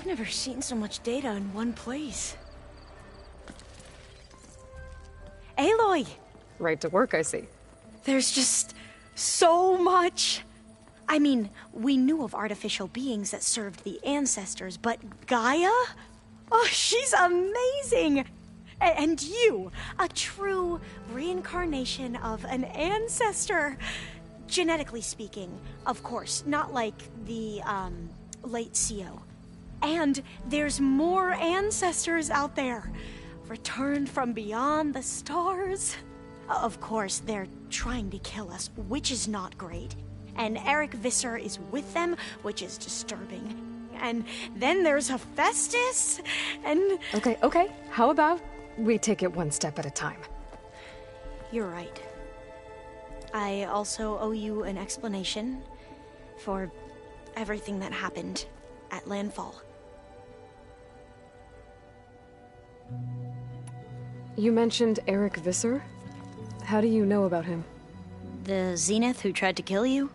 I've never seen so much data in one place. Aloy! Right to work, I see. There's just so much. I mean, we knew of artificial beings that served the ancestors, but Gaia? Oh, she's amazing! And you, a true reincarnation of an ancestor. Genetically speaking, of course, not like the, late CO. And there's more ancestors out there, returned from beyond the stars. Of course, they're trying to kill us, which is not great. And Eric Visser is with them, which is disturbing. And then there's Hephaestus, and... Okay. How about we take it one step at a time? You're right. I also owe you an explanation for everything that happened at Landfall. You mentioned Eric Visser? How do you know about him? The Zenith who tried to kill you?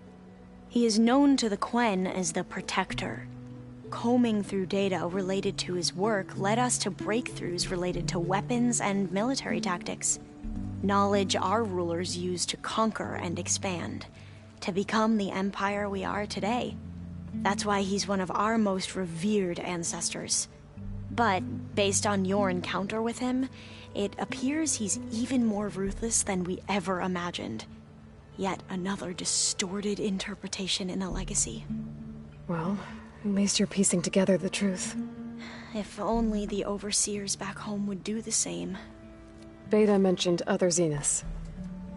He is known to the Quen as the Protector. Combing through data related to his work led us to breakthroughs related to weapons and military tactics. Knowledge our rulers used to conquer and expand, to become the empire we are today. That's why he's one of our most revered ancestors. But, based on your encounter with him, it appears he's even more ruthless than we ever imagined. Yet another distorted interpretation in the legacy. Well, at least you're piecing together the truth. If only the overseers back home would do the same. Beta mentioned other Zeniths.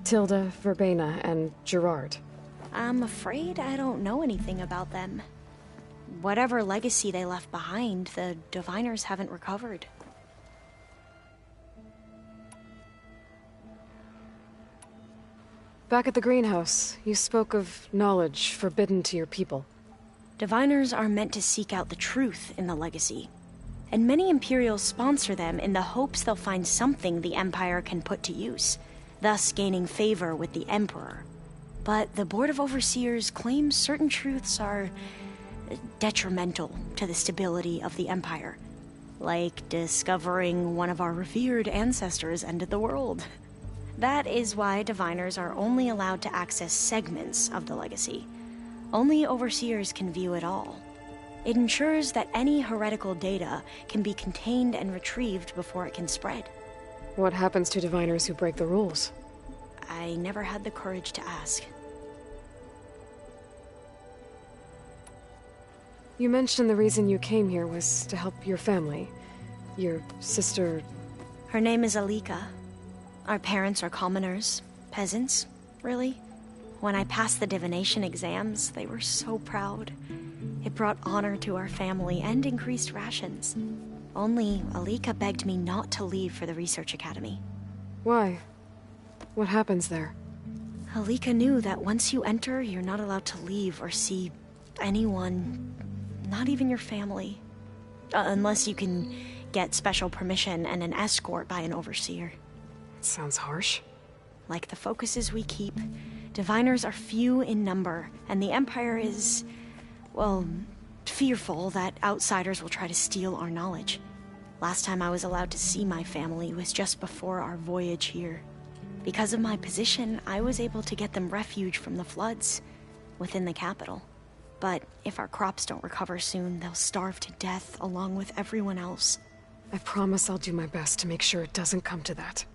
Tilda, Verbena, and Gerard. I'm afraid I don't know anything about them. Whatever legacy they left behind, the Diviners haven't recovered. Back at the greenhouse, you spoke of knowledge forbidden to your people. Diviners are meant to seek out the truth in the legacy, and many Imperials sponsor them in the hopes they'll find something the Empire can put to use, thus gaining favor with the Emperor. But the Board of Overseers claims certain truths are detrimental to the stability of the Empire, like discovering one of our revered ancestors ended the world. That is why Diviners are only allowed to access segments of the legacy. Only Overseers can view it all. It ensures that any heretical data can be contained and retrieved before it can spread. What happens to Diviners who break the rules? I never had the courage to ask. You mentioned the reason you came here was to help your family. Your sister... Her name is Alika. Our parents are commoners. Peasants, really. When I passed the divination exams, they were so proud. It brought honor to our family and increased rations. Only Alika begged me not to leave for the research academy. Why? What happens there? Alika knew that once you enter, you're not allowed to leave or see anyone, not even your family. Unless you can get special permission and an escort by an overseer. Sounds harsh. Like the focuses we keep, Diviners are few in number, and the Empire is, well, fearful that outsiders will try to steal our knowledge. Last time I was allowed to see my family was just before our voyage here. Because of my position, I was able to get them refuge from the floods within the capital. But if our crops don't recover soon, they'll starve to death along with everyone else. I promise I'll do my best to make sure it doesn't come to that.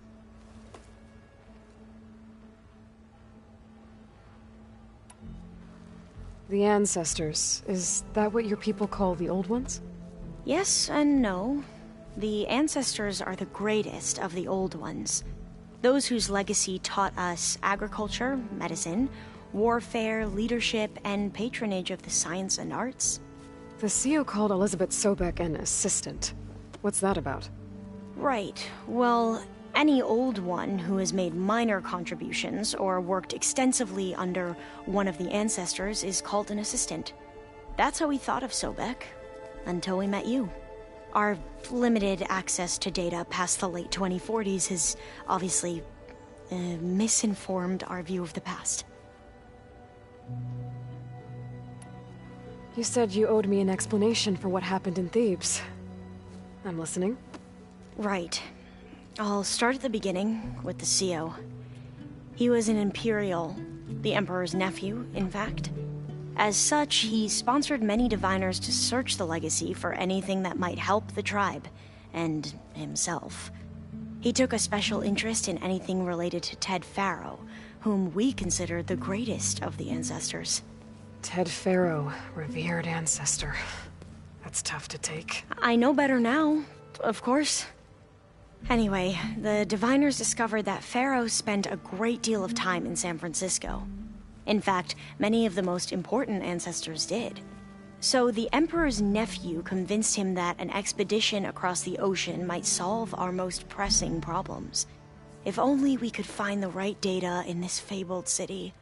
The ancestors, is that what your people call the old ones? Yes and no. The ancestors are the greatest of the old ones. Those whose legacy taught us agriculture, medicine, warfare, leadership, and patronage of the science and arts. The CEO called Elizabeth Sobek an assistant. What's that about? Right. Well, any old one who has made minor contributions or worked extensively under one of the ancestors is called an assistant. That's how we thought of Sobek, until we met you. Our limited access to data past the late 2040s has obviously misinformed our view of the past. You said you owed me an explanation for what happened in Thebes. I'm listening. Right. I'll start at the beginning with the CO. He was an Imperial, the Emperor's nephew, in fact. As such, he sponsored many diviners to search the legacy for anything that might help the tribe, and himself. He took a special interest in anything related to Ted Faro, whom we consider the greatest of the ancestors. Ted Faro, revered ancestor. That's tough to take. I know better now, of course. Anyway, the diviners discovered that Faro spent a great deal of time in San Francisco. In fact, many of the most important ancestors did. So the Emperor's nephew convinced him that an expedition across the ocean might solve our most pressing problems. If only we could find the right data in this fabled city,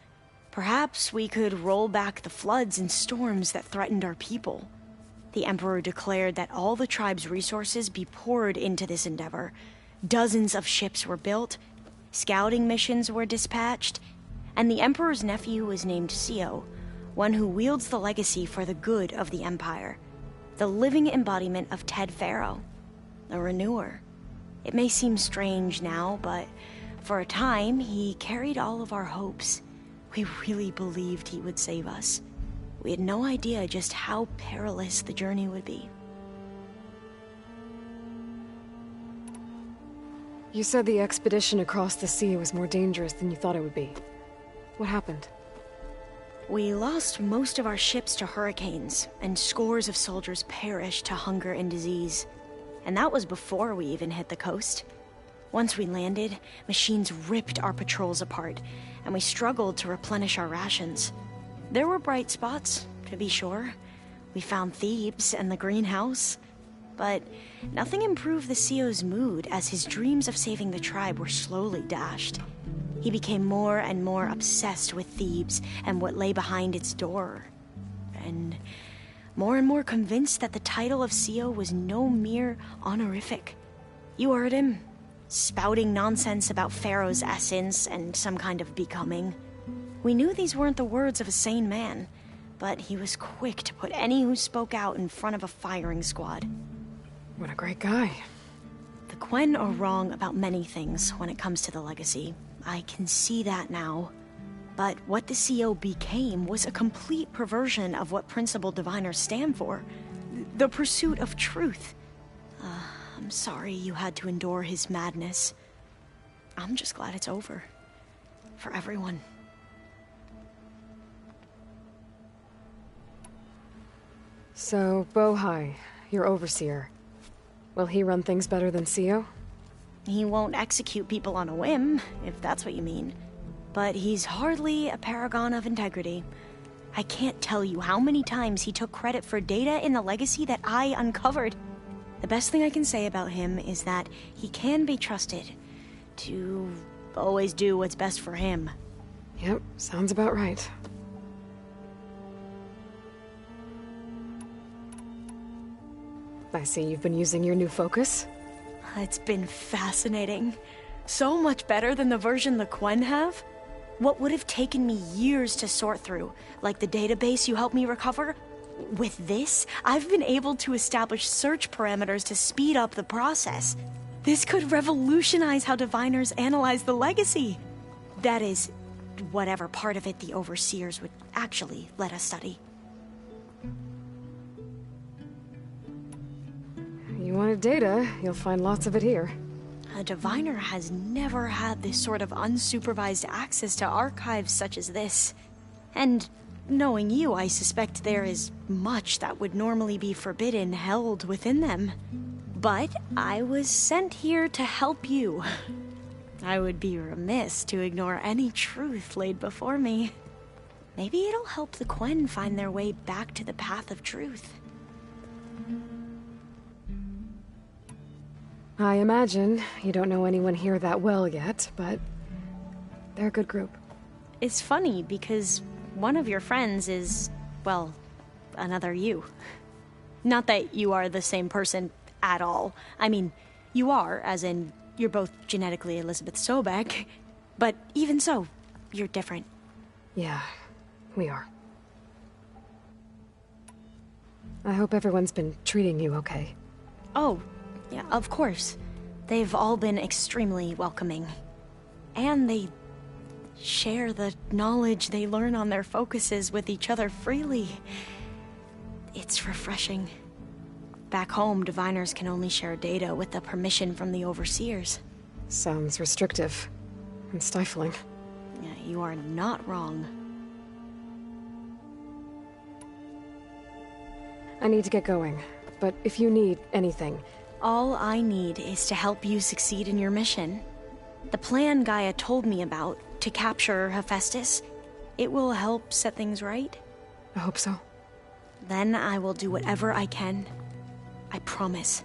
perhaps we could roll back the floods and storms that threatened our people. The Emperor declared that all the tribe's resources be poured into this endeavor. Dozens of ships were built, scouting missions were dispatched, and the Emperor's nephew was named CO, one who wields the legacy for the good of the Empire. The living embodiment of Ted Faro, a renewer. It may seem strange now, but for a time, he carried all of our hopes. We really believed he would save us. We had no idea just how perilous the journey would be. You said the expedition across the sea was more dangerous than you thought it would be. What happened? We lost most of our ships to hurricanes, and scores of soldiers perished to hunger and disease. And that was before we even hit the coast. Once we landed, machines ripped our patrols apart, and we struggled to replenish our rations. There were bright spots, to be sure. We found Thebes and the greenhouse. But nothing improved the CO's mood as his dreams of saving the tribe were slowly dashed. He became more and more obsessed with Thebes and what lay behind its door. And more convinced that the title of CO was no mere honorific. You heard him, spouting nonsense about Pharaoh's essence and some kind of becoming. We knew these weren't the words of a sane man, but he was quick to put any who spoke out in front of a firing squad. What a great guy. The Quen are wrong about many things when it comes to the legacy. I can see that now. But what the CO became was a complete perversion of what principled diviners stand for. The pursuit of truth. I'm sorry you had to endure his madness. I'm just glad it's over. For everyone. So, Bohai, your overseer. Will he run things better than CO? He won't execute people on a whim, if that's what you mean. But he's hardly a paragon of integrity. I can't tell you how many times he took credit for data in the legacy that I uncovered. The best thing I can say about him is that he can be trusted to always do what's best for him. Yep, sounds about right. I see you've been using your new focus. It's been fascinating. So much better than the version the Quen have. What would have taken me years to sort through, like the database you helped me recover, with this, I've been able to establish search parameters to speed up the process. This could revolutionize how diviners analyze the legacy. That is, whatever part of it the overseers would actually let us study. You wanted data, you'll find lots of it here. A diviner has never had this sort of unsupervised access to archives such as this. And knowing you, I suspect there is much that would normally be forbidden held within them. But I was sent here to help you. I would be remiss to ignore any truth laid before me. Maybe it'll help the Quen find their way back to the path of truth. I imagine you don't know anyone here that well yet, but they're a good group. It's funny because one of your friends is, well, another you. Not that you are the same person at all. I mean, you are, as in, you're both genetically Elizabeth Sobek, but even so, you're different. Yeah, we are. I hope everyone's been treating you okay. Oh, yeah, of course. They've all been extremely welcoming. And they share the knowledge they learn on their focuses with each other freely. It's refreshing. Back home, diviners can only share data with the permission from the overseers. Sounds restrictive and stifling. Yeah, you are not wrong. I need to get going, but if you need anything... All I need is to help you succeed in your mission. The plan Gaia told me about, to capture Hephaestus, it will help set things right. I hope so. Then I will do whatever I can. I promise.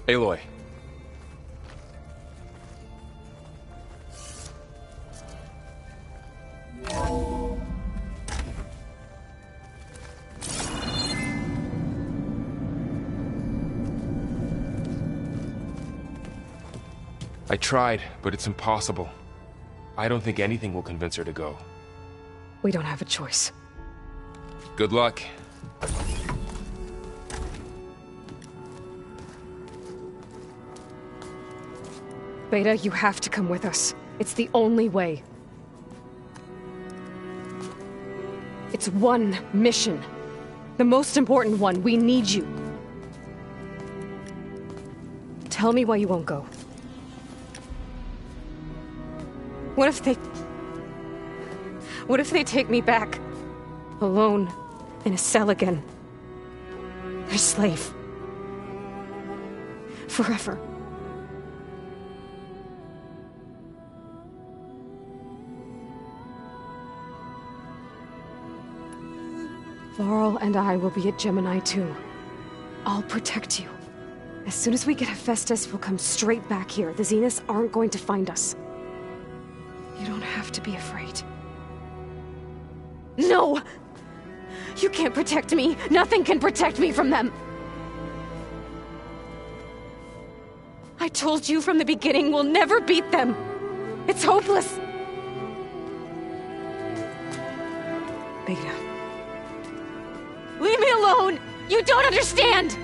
Aloy. I tried, but it's impossible. I don't think anything will convince her to go. We don't have a choice. Good luck. Beta, you have to come with us. It's the only way. It's one mission. The most important one. We need you. Tell me why you won't go. What if they take me back? Alone, in a cell again. A slave. Forever. Laurel and I will be at Gemini too. I'll protect you. As soon as we get Hephaestus, we'll come straight back here. The Zeniths aren't going to find us. You don't have to be afraid. No! You can't protect me. Nothing can protect me from them. I told you from the beginning we'll never beat them. It's hopeless. Beta. Leave me alone! You don't understand!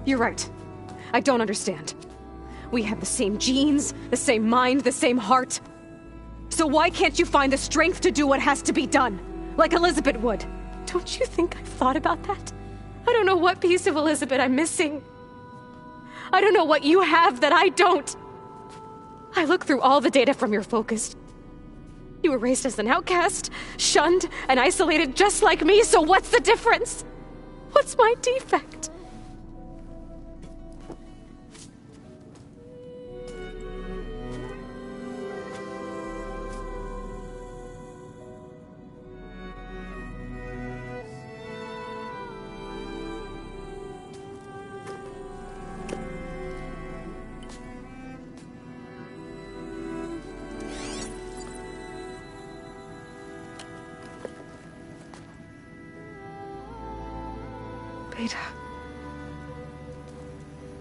You're right. I don't understand. We have the same genes, the same mind, the same heart. So why can't you find the strength to do what has to be done? Like Elizabeth would. Don't you think I've thought about that? I don't know what piece of Elizabeth I'm missing. I don't know what you have that I don't. I look through all the data from your focus. You were raised as an outcast, shunned, and isolated just like me, so what's the difference? What's my defect?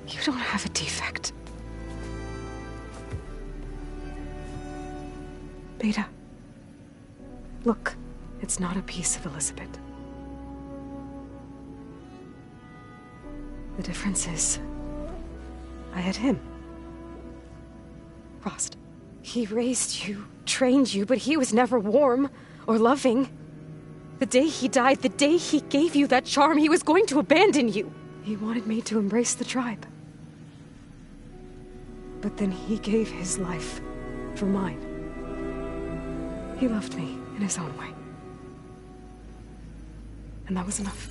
You don't have a defect. Beta. Look, it's not a piece of Elizabeth. The difference is, I had him. Rost. He raised you, trained you, but he was never warm or loving. The day he died, the day he gave you that charm, he was going to abandon you. He wanted me to embrace the tribe. But then he gave his life for mine. He loved me in his own way. And that was enough.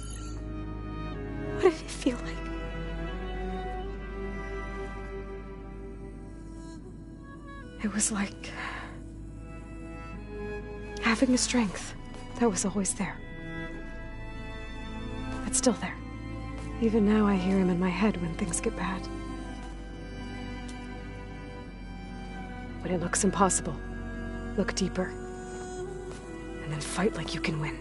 What did it feel like? It was like having the strength that was always there. It's still there. Even now I hear him in my head when things get bad. When it looks impossible, look deeper. And then fight like you can win.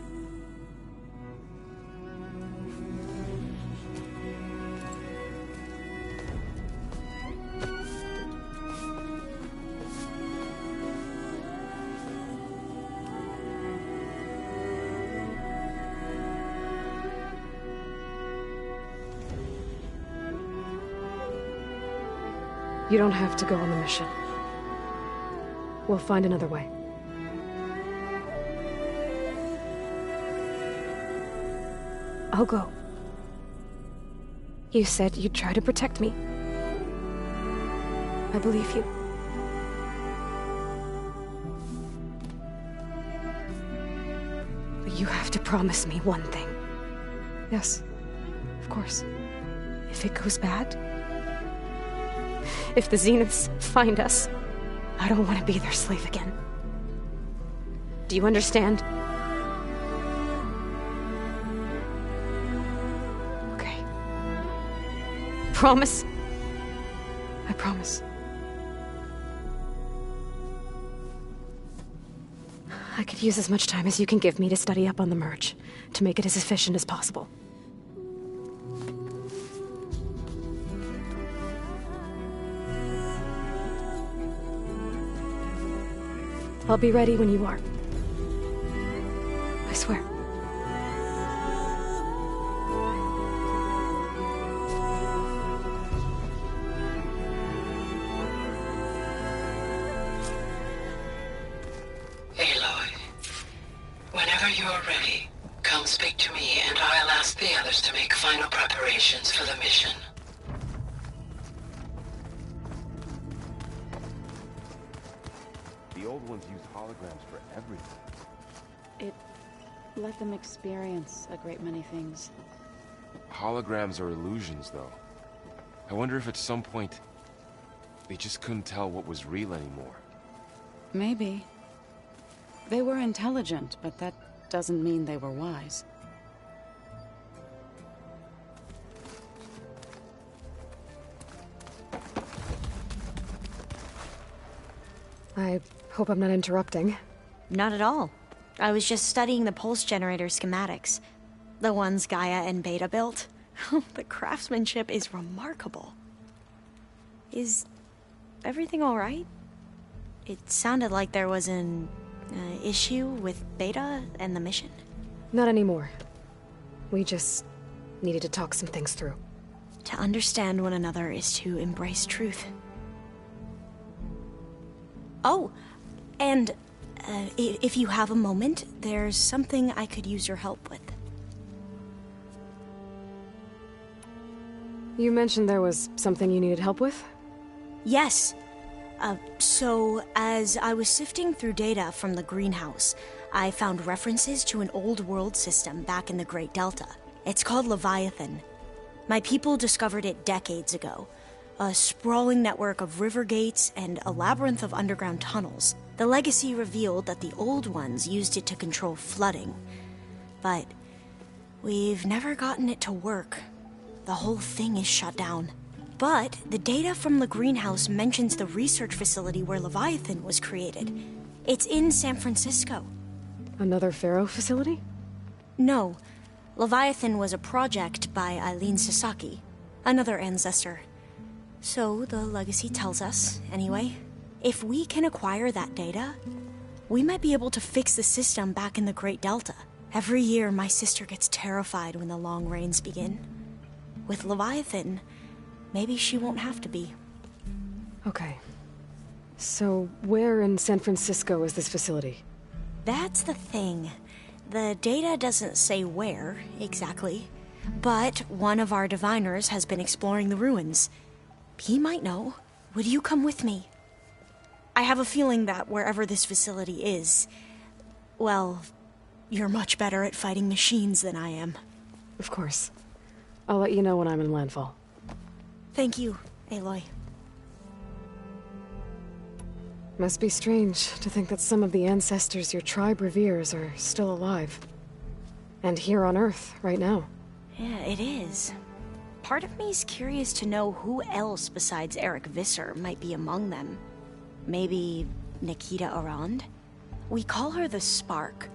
You don't have to go on the mission. We'll find another way. I'll go. You said you'd try to protect me. I believe you. But you have to promise me one thing. Yes, of course. If it goes bad, if the Zeniths find us, I don't want to be their slave again. Do you understand? Okay. Promise? I promise. I could use as much time as you can give me to study up on the merge, to make it as efficient as possible. I'll be ready when you are. I swear. Aloy, whenever you're ready, come speak to me and I'll ask the others to make final preparations for the mission. The old ones used holograms for everything. It let them experience a great many things. Holograms are illusions, though. I wonder if at some point they just couldn't tell what was real anymore. Maybe. They were intelligent, but that doesn't mean they were wise. I hope I'm not interrupting. Not at all. I was just studying the pulse generator schematics. The ones Gaia and Beta built. The craftsmanship is remarkable. Is everything all right? It sounded like there was an issue with Beta and the mission. Not anymore. We just needed to talk some things through. To understand one another is to embrace truth. Oh, and if you have a moment, there's something I could use your help with. You mentioned there was something you needed help with? Yes. So, as I was sifting through data from the greenhouse, I found references to an old world system back in the Great Delta. It's called Leviathan. My people discovered it decades ago. A sprawling network of river gates and a labyrinth of underground tunnels. The legacy revealed that the old ones used it to control flooding. But we've never gotten it to work. The whole thing is shut down. But the data from the greenhouse mentions the research facility where Leviathan was created. It's in San Francisco. Another Pharaoh facility? No. Leviathan was a project by Eileen Sasaki, another ancestor. So the legacy tells us, anyway. If we can acquire that data, we might be able to fix the system back in the Great Delta. Every year, my sister gets terrified when the long rains begin. With Leviathan, maybe she won't have to be. Okay. So, where in San Francisco is this facility? That's the thing. The data doesn't say where, exactly. But one of our diviners has been exploring the ruins. He might know. Would you come with me? I have a feeling that wherever this facility is, well, you're much better at fighting machines than I am. Of course. I'll let you know when I'm in landfall. Thank you, Aloy. Must be strange to think that some of the ancestors your tribe reveres are still alive. And here on Earth, right now. Yeah, it is. Part of me's curious to know who else besides Eric Visser might be among them. Maybe Nikita Arand? We call her the Spark.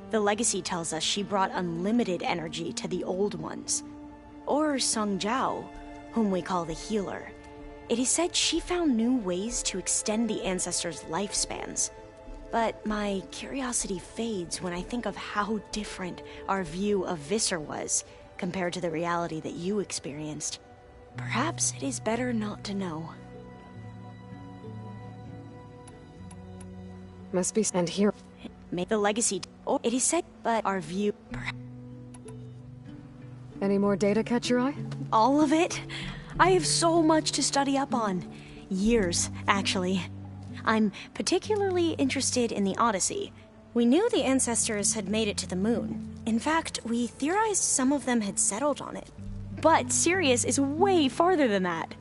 The legacy tells us she brought unlimited energy to the old ones. Or Sung Jiao, whom we call the Healer. It is said she found new ways to extend the ancestors' lifespans. But my curiosity fades when I think of how different our view of Visser was compared to the reality that you experienced. Perhaps it is better not to know. Must be... And here... May the legacy... Oh, it is said, but our view... Any more data catch your eye? All of it? I have so much to study up on. Years, actually. I'm particularly interested in the Odyssey. We knew the ancestors had made it to the moon. In fact, we theorized some of them had settled on it. But Sirius is way farther than that.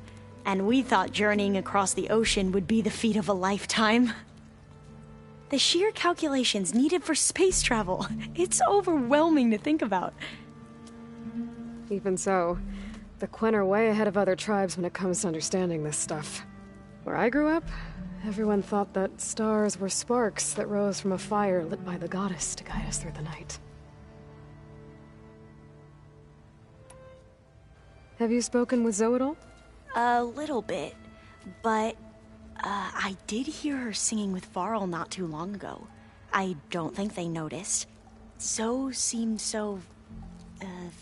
And we thought journeying across the ocean would be the feat of a lifetime. The sheer calculations needed for space travel, it's overwhelming to think about. Even so, the Quen are way ahead of other tribes when it comes to understanding this stuff. Where I grew up, everyone thought that stars were sparks that rose from a fire lit by the goddess to guide us through the night. Have you spoken with Zoe at all? A little bit, but I did hear her singing with Varl not too long ago. I don't think they noticed. Zoe seemed so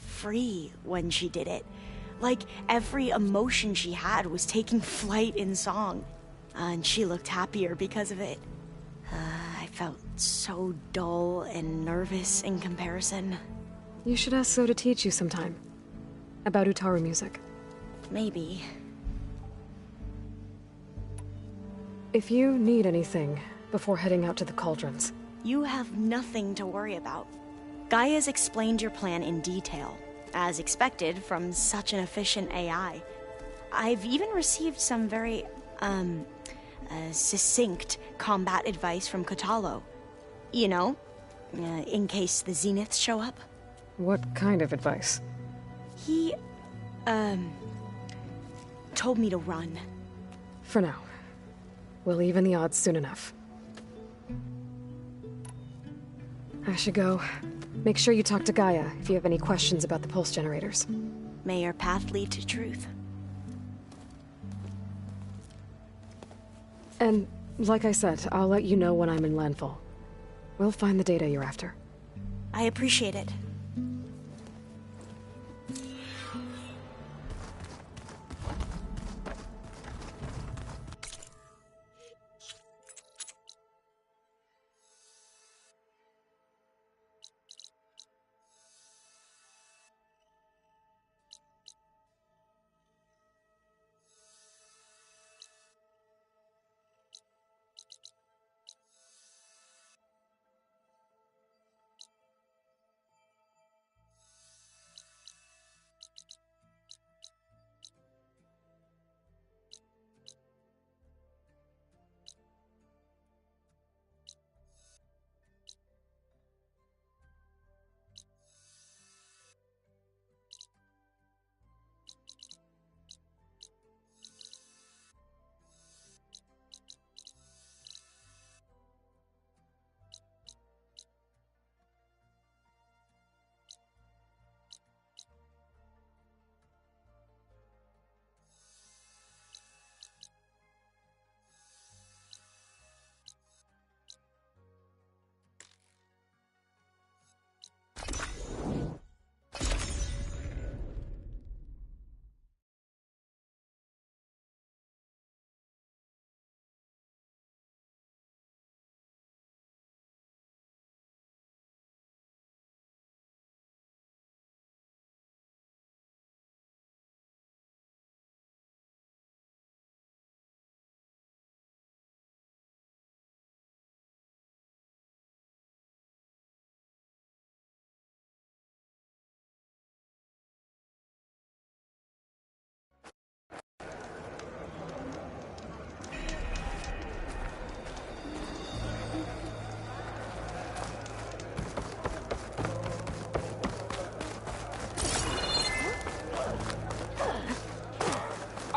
free when she did it. Like every emotion she had was taking flight in song. And she looked happier because of it. I felt so dull and nervous in comparison. You should ask Zoe to teach you sometime. About Utaru music. Maybe. If you need anything before heading out to the cauldrons. You have nothing to worry about. Gaia's explained your plan in detail, as expected from such an efficient AI. I've even received some very, succinct combat advice from Kotalo. You know, in case the Zeniths show up. What kind of advice? He, told me to run. For now. We'll even the odds soon enough. I should go. Make sure you talk to Gaia if you have any questions about the pulse generators. May your path lead to truth. And, like I said, I'll let you know when I'm in landfall. We'll find the data you're after. I appreciate it.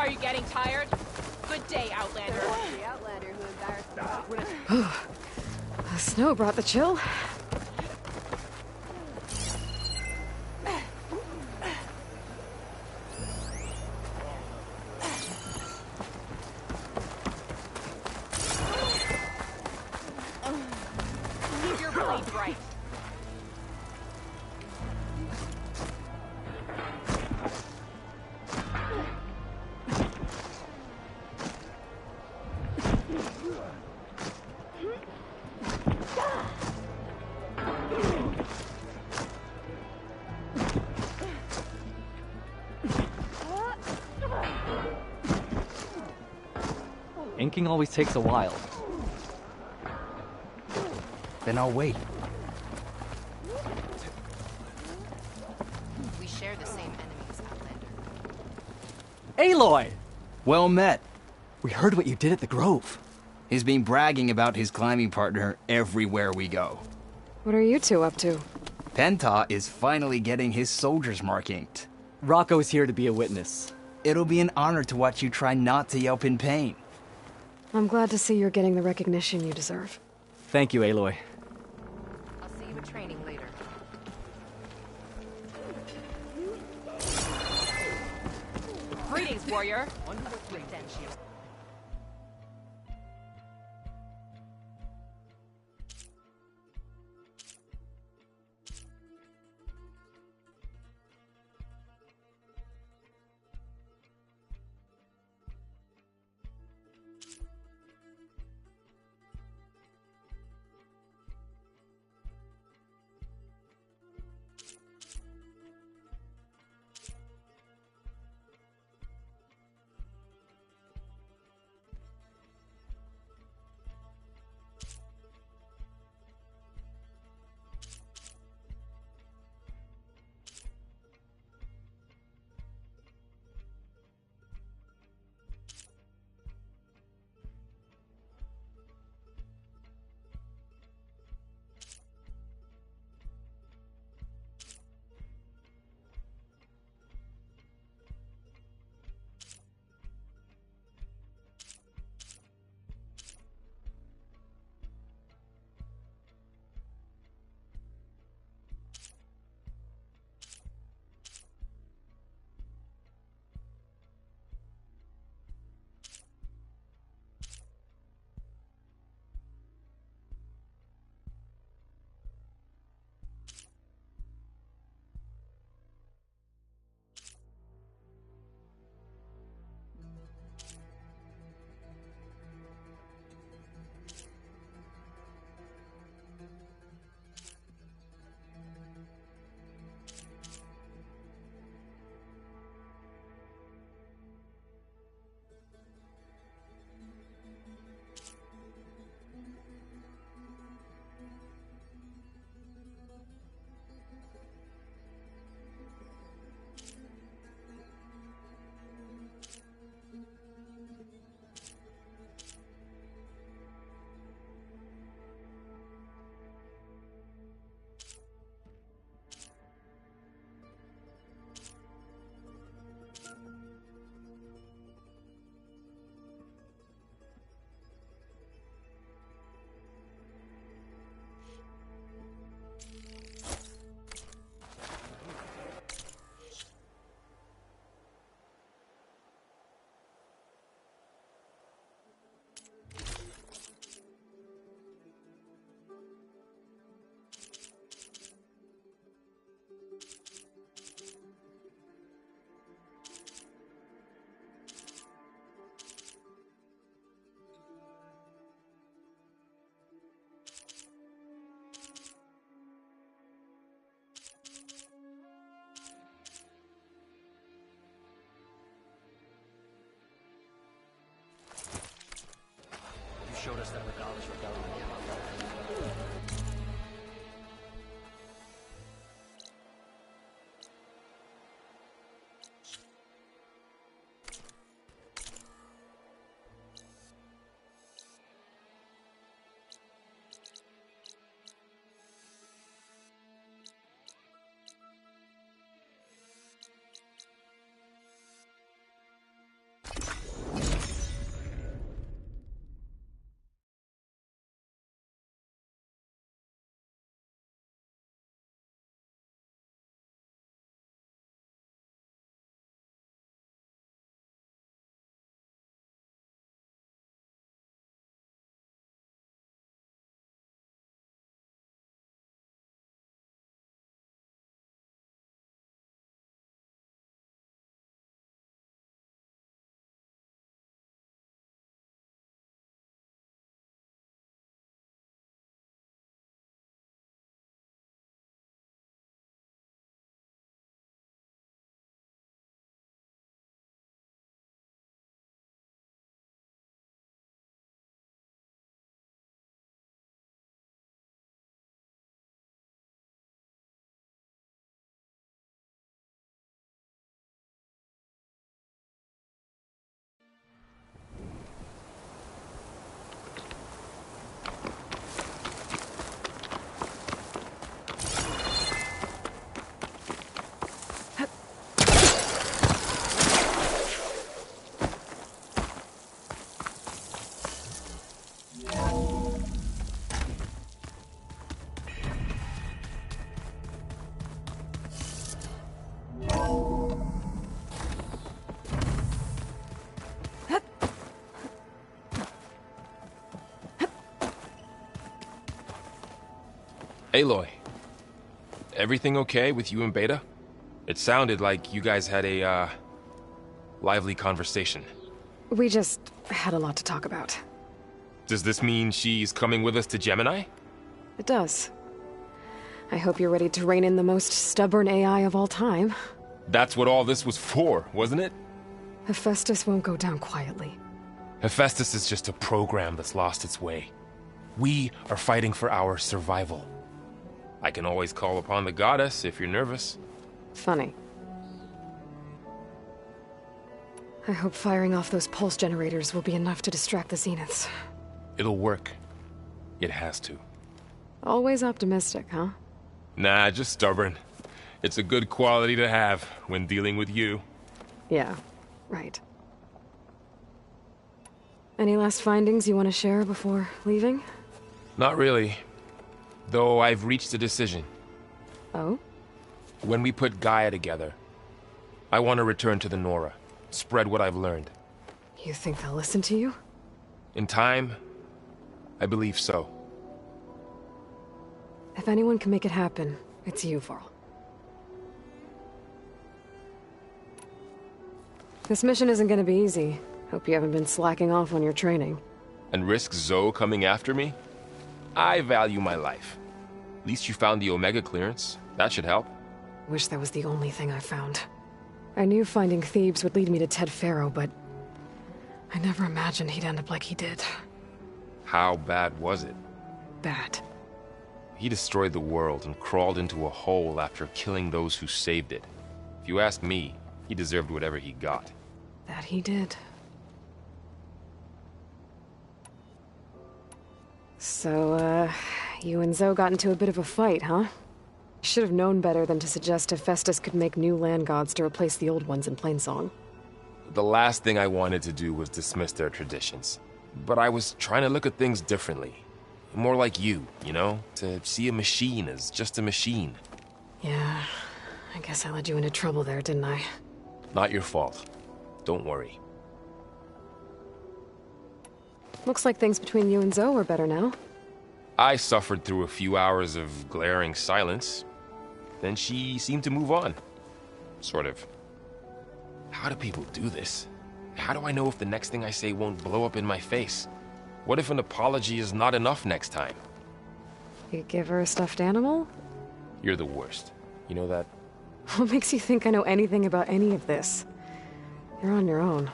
Are you getting tired? Good day, Outlander. The Outlander who embarrassed The snow brought the chill. Keep your blade bright. Inking always takes a while. Then I'll wait. We share the same enemies, Outlander. Aloy! Well met. We heard what you did at the Grove. He's been bragging about his climbing partner everywhere we go. What are you two up to? Penta is finally getting his soldier's mark inked. Rocco's here to be a witness. It'll be an honor to watch you try not to yelp in pain. I'm glad to see you're getting the recognition you deserve. Thank you, Aloy. I'll see you at training later. Greetings, warrior. Aloy, everything okay with you and Beta? It sounded like you guys had a, lively conversation. We just had a lot to talk about. Does this mean she's coming with us to Gemini? It does. I hope you're ready to rein in the most stubborn AI of all time. That's what all this was for, wasn't it? Hephaestus won't go down quietly. Hephaestus is just a program that's lost its way. We are fighting for our survival. I can always call upon the goddess if you're nervous. Funny. I hope firing off those pulse generators will be enough to distract the Zeniths. It'll work. It has to. Always optimistic, huh? Nah, just stubborn. It's a good quality to have when dealing with you. Yeah, right. Any last findings you want to share before leaving? Not really. Though I've reached a decision. Oh? When we put Gaia together, I want to return to the Nora. Spread what I've learned. You think they'll listen to you? In time, I believe so. If anyone can make it happen, it's you, Varl. This mission isn't gonna be easy. Hope you haven't been slacking off on your training. And risk Zoe coming after me? I value my life. At least you found the Omega clearance. That should help. Wish that was the only thing I found. I knew finding Thebes would lead me to Ted Faro, but I never imagined he'd end up like he did. How bad was it? Bad. He destroyed the world and crawled into a hole after killing those who saved it. If you ask me, he deserved whatever he got. That he did. So, you and Zoe got into a bit of a fight, huh? You should have known better than to suggest Hephaestus could make new land gods to replace the old ones in Plainsong. The last thing I wanted to do was dismiss their traditions. But I was trying to look at things differently. More like you know? To see a machine as just a machine. Yeah, I guess I led you into trouble there, didn't I? Not your fault. Don't worry. Looks like things between you and Zoe are better now. I suffered through a few hours of glaring silence. Then she seemed to move on. Sort of. How do people do this? How do I know if the next thing I say won't blow up in my face? What if an apology is not enough next time? You give her a stuffed animal? You're the worst. You know that? What makes you think I know anything about any of this? You're on your own.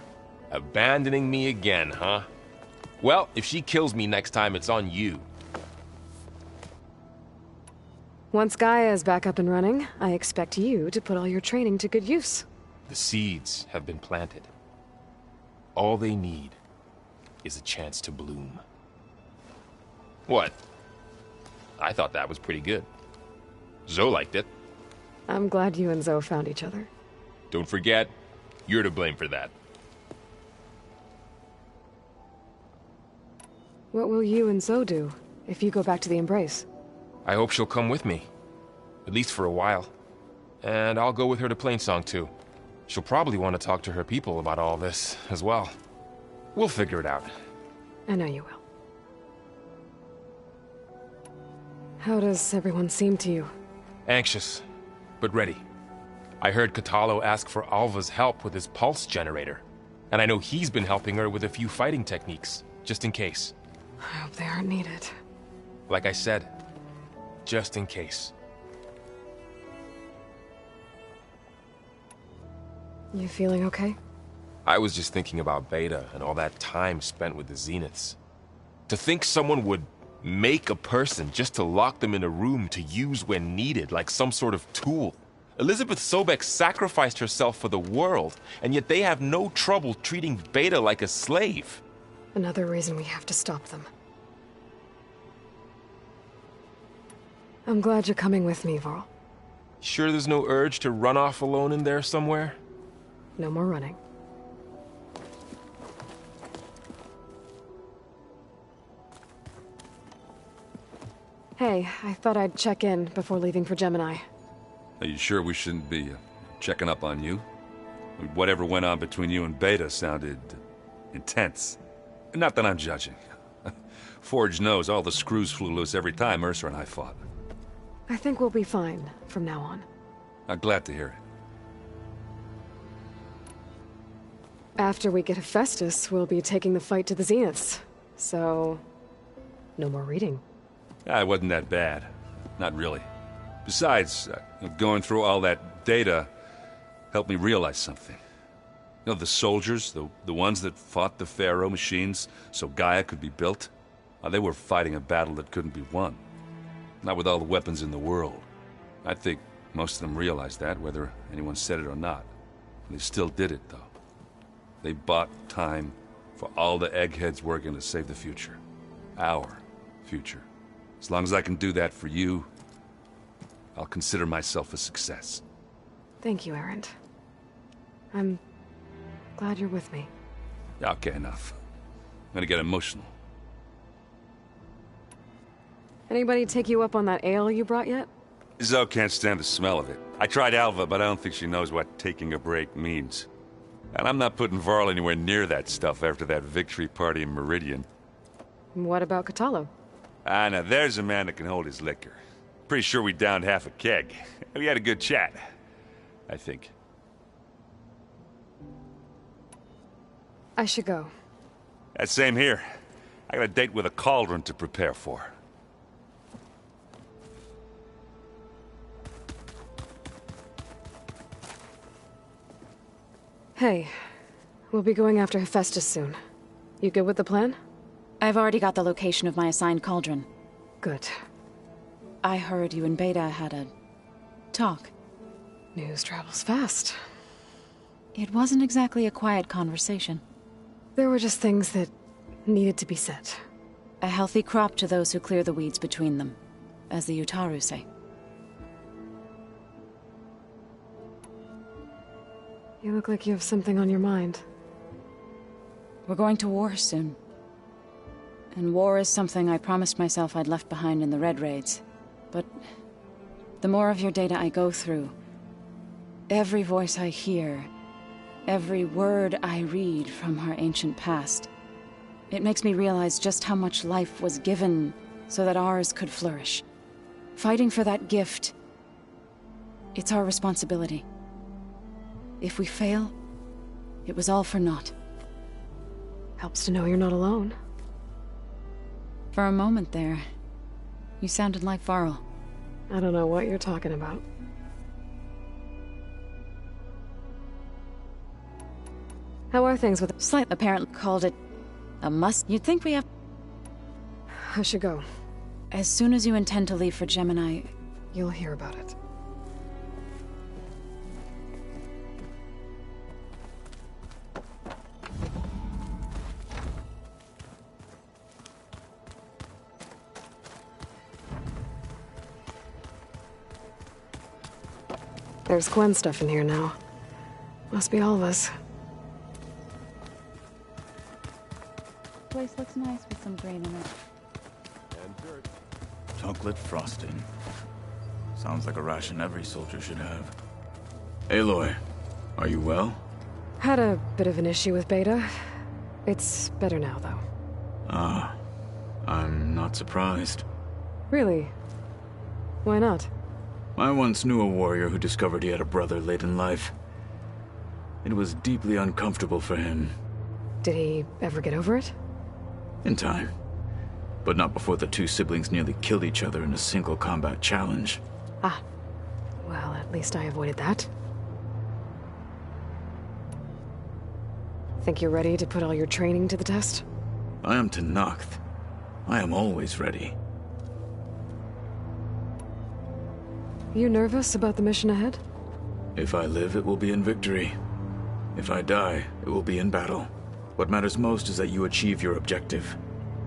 Abandoning me again, huh? Well, if she kills me next time, it's on you. Once Gaia is back up and running, I expect you to put all your training to good use. The seeds have been planted. All they need is a chance to bloom. What? I thought that was pretty good. Zoe liked it. I'm glad you and Zoe found each other. Don't forget, you're to blame for that. What will you and Zoe do if you go back to the Embrace? I hope she'll come with me. At least for a while. And I'll go with her to Plainsong too. She'll probably want to talk to her people about all this as well. We'll figure it out. I know you will. How does everyone seem to you? Anxious, but ready. I heard Katalo ask for Alva's help with his pulse generator. And I know he's been helping her with a few fighting techniques, just in case. I hope they aren't needed. Like I said, just in case. You feeling okay? I was just thinking about Beta and all that time spent with the Zeniths. To think someone would make a person just to lock them in a room to use when needed, like some sort of tool. Elizabeth Sobek sacrificed herself for the world, and yet they have no trouble treating Beta like a slave. Another reason we have to stop them. I'm glad you're coming with me, Varl. Sure there's no urge to run off alone in there somewhere? No more running. Hey, I thought I'd check in before leaving for Gemini. Are you sure we shouldn't be checking up on you? Whatever went on between you and Beta sounded intense. Not that I'm judging. Forge knows all the screws flew loose every time Mercer and I fought. I think we'll be fine from now on. I'm glad to hear it. After we get Hephaestus, we'll be taking the fight to the Zeniths. So, no more reading. It wasn't that bad. Not really. Besides, going through all that data helped me realize something. You know, the soldiers, the ones that fought the Pharaoh machines so Gaia could be built, they were fighting a battle that couldn't be won. Not with all the weapons in the world. I think most of them realized that, whether anyone said it or not. They still did it, though. They bought time for all the eggheads working to save the future. Our future. As long as I can do that for you, I'll consider myself a success. Thank you, Erend. I'm glad you're with me. Okay, enough. I'm gonna get emotional. Anybody take you up on that ale you brought yet? Zoe can't stand the smell of it. I tried Alva, but I don't think she knows what taking a break means. And I'm not putting Varl anywhere near that stuff after that victory party in Meridian. What about Catalo? Now there's a man that can hold his liquor. Pretty sure we downed half a keg. We had a good chat, I think. I should go. Same here. I got a date with a cauldron to prepare for. Hey, we'll be going after Hephaestus soon. You good with the plan? I've already got the location of my assigned cauldron. Good. I heard you and Beta had a talk. News travels fast. It wasn't exactly a quiet conversation. There were just things that needed to be said. A healthy crop to those who clear the weeds between them, as the Utaru say. You look like you have something on your mind. We're going to war soon. And war is something I promised myself I'd left behind in the Red Raids. But the more of your data I go through, every voice I hear, every word I read from our ancient past, it makes me realize just how much life was given so that ours could flourish. Fighting for that gift, it's our responsibility. If we fail, it was all for naught. Helps to know you're not alone. For a moment there, you sounded like Varl. I don't know what you're talking about. How are things with... Slight apparently called it a must. You'd think we have... I should go. As soon as you intend to leave for Gemini... You'll hear about it. There's Gwen stuff in here now. Must be all of us. Place looks nice with some green in it. And dirt. Chocolate frosting. Sounds like a ration every soldier should have. Aloy, are you well? Had a bit of an issue with Beta. It's better now, though. Ah, I'm not surprised. Really? Why not? I once knew a warrior who discovered he had a brother late in life. It was deeply uncomfortable for him. Did he ever get over it? In time. But not before the two siblings nearly killed each other in a single combat challenge. Ah. Well, at least I avoided that. Think you're ready to put all your training to the test? I am Tenakth. I am always ready. You nervous about the mission ahead? If I live, it will be in victory. If I die, it will be in battle. What matters most is that you achieve your objective.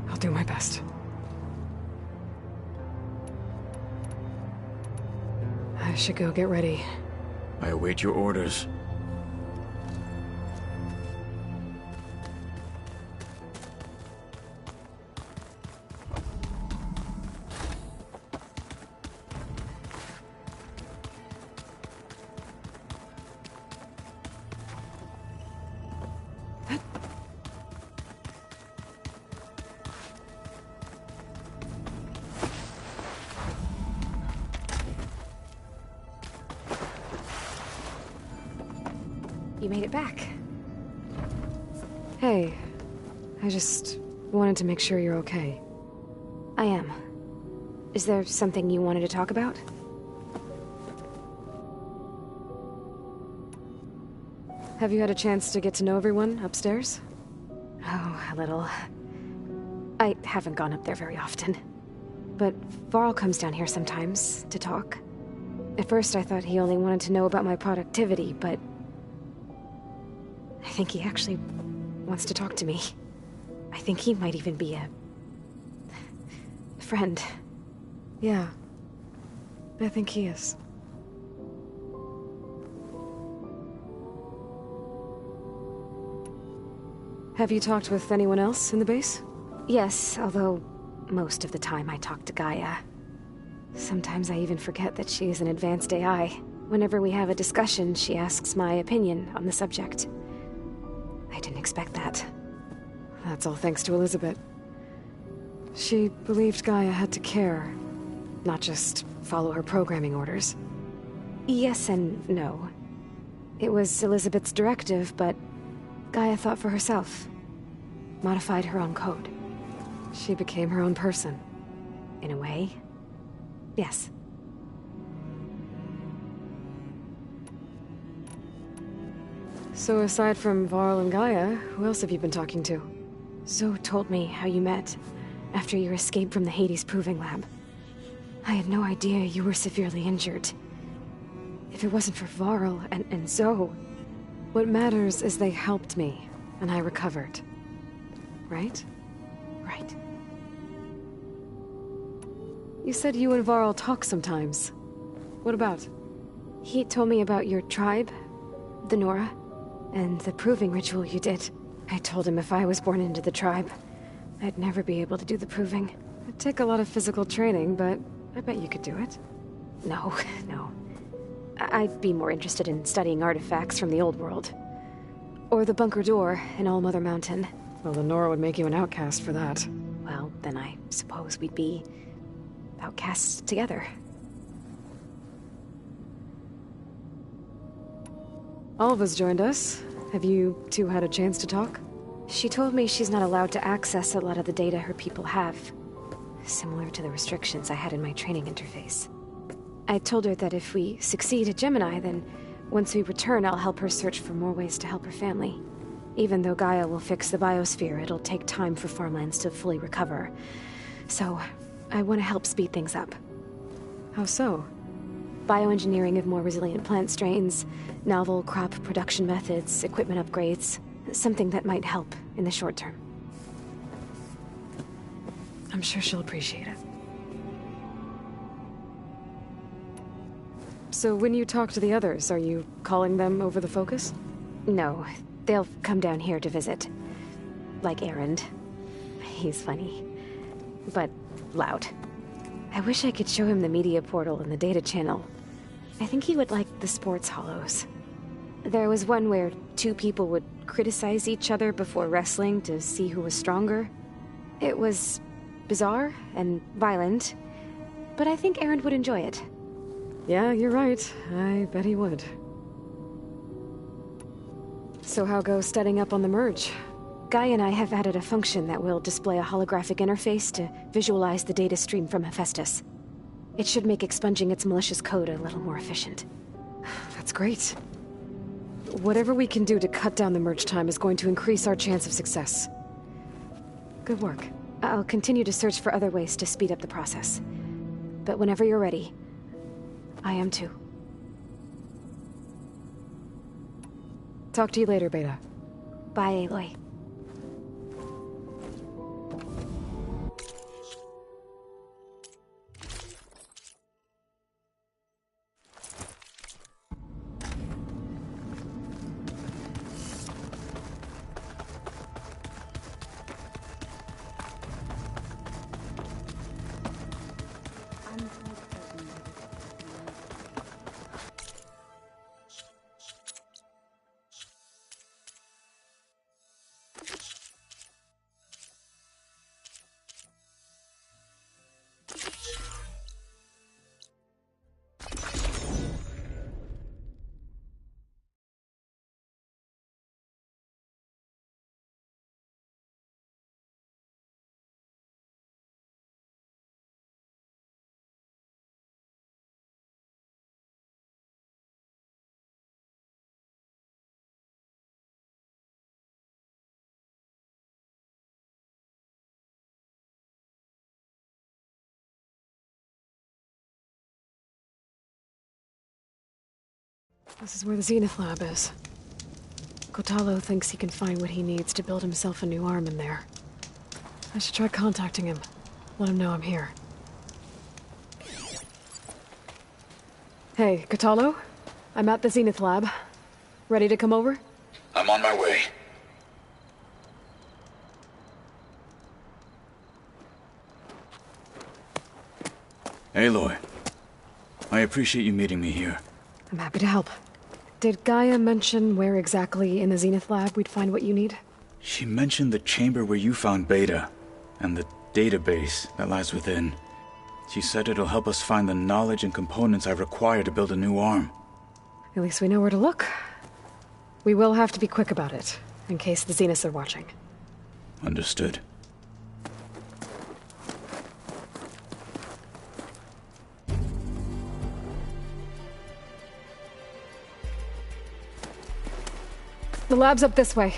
I'll do my best. I should go get ready. I await your orders. you made it back. Hey, I just wanted to make sure you're okay. I am. Is there something you wanted to talk about? Have you had a chance to get to know everyone upstairs? Oh, a little. I haven't gone up there very often. But Varl comes down here sometimes to talk. At first I thought he only wanted to know about my productivity, but I think he actually wants to talk to me. I think he might even be a friend. Yeah, I think he is. Have you talked with anyone else in the base? Yes, although most of the time I talk to Gaia. Sometimes I even forget that she is an advanced AI. Whenever we have a discussion, she asks my opinion on the subject. I didn't expect that. That's all thanks to Elizabeth. She believed Gaia had to care, not just follow her programming orders. Yes and no. It was Elizabeth's directive, but Gaia thought for herself. Modified her own code. She became her own person. In a way. Yes. So aside from Varl and Gaia, who else have you been talking to? Zoe told me how you met, after your escape from the Hades Proving Lab. I had no idea you were severely injured. If it wasn't for Varl and Zoe, what matters is they helped me, and I recovered. Right? Right. You said you and Varl talk sometimes. What about? He told me about your tribe, the Nora, and the proving ritual you did. I told him if I was born into the tribe, I'd never be able to do the proving. It'd take a lot of physical training, but I bet you could do it. No, no. I'd be more interested in studying artifacts from the old world. Or the bunker door in All Mother Mountain. Well, the Nora would make you an outcast for that. Well, then I suppose we'd be outcasts together. Alva's joined us. Have you two had a chance to talk? She told me she's not allowed to access a lot of the data her people have. Similar to the restrictions I had in my training interface. I told her that if we succeed at Gemini, then once we return, I'll help her search for more ways to help her family. Even though Gaia will fix the biosphere, it'll take time for farmlands to fully recover. So, I want to help speed things up. How so? Bioengineering of more resilient plant strains, novel crop production methods, equipment upgrades. Something that might help in the short term. I'm sure she'll appreciate it. So when you talk to the others, are you calling them over the focus? No, they'll come down here to visit. Like Erend. He's funny. But loud. I wish I could show him the media portal and the data channel. I think he would like the sports hollows. There was one where two people would criticize each other before wrestling to see who was stronger. It was bizarre and violent, but I think Erend would enjoy it. Yeah, you're right. I bet he would. So how goes setting up on the merge? Guy and I have added a function that will display a holographic interface to visualize the data stream from Hephaestus. It should make expunging its malicious code a little more efficient. That's great. Whatever we can do to cut down the merge time is going to increase our chance of success. Good work. I'll continue to search for other ways to speed up the process. But whenever you're ready, I am too. Talk to you later, Beta. Bye, Aloy. This is where the Zenith Lab is. Kotalo thinks he can find what he needs to build himself a new arm in there. I should try contacting him. Let him know I'm here. Hey, Kotalo? I'm at the Zenith Lab. Ready to come over? I'm on my way. Aloy, I appreciate you meeting me here. I'm happy to help. Did Gaia mention where exactly in the Zenith Lab we'd find what you need? She mentioned the chamber where you found Beta, and the database that lies within. She said it'll help us find the knowledge and components I require to build a new arm. At least we know where to look. We will have to be quick about it, in case the Zeniths are watching. Understood. The lab's up this way.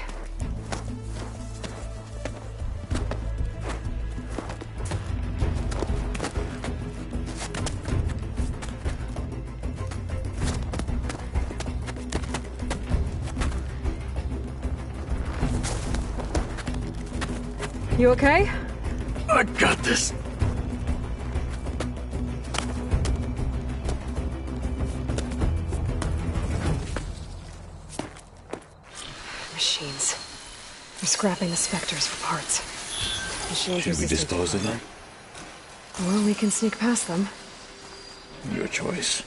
You okay? I got this. Machines. They're scrapping the specters for parts. Machines Should we dispose of them? Or we can sneak past them. Your choice.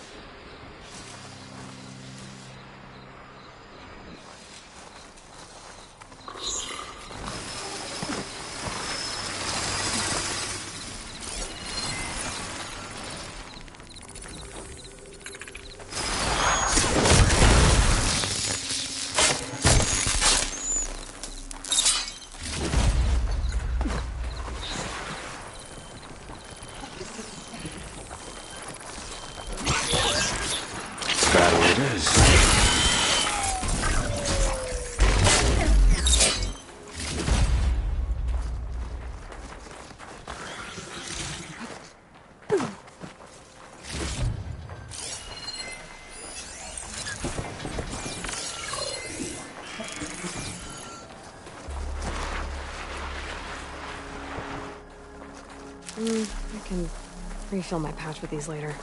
Battle it is. I can refill my pouch with these later.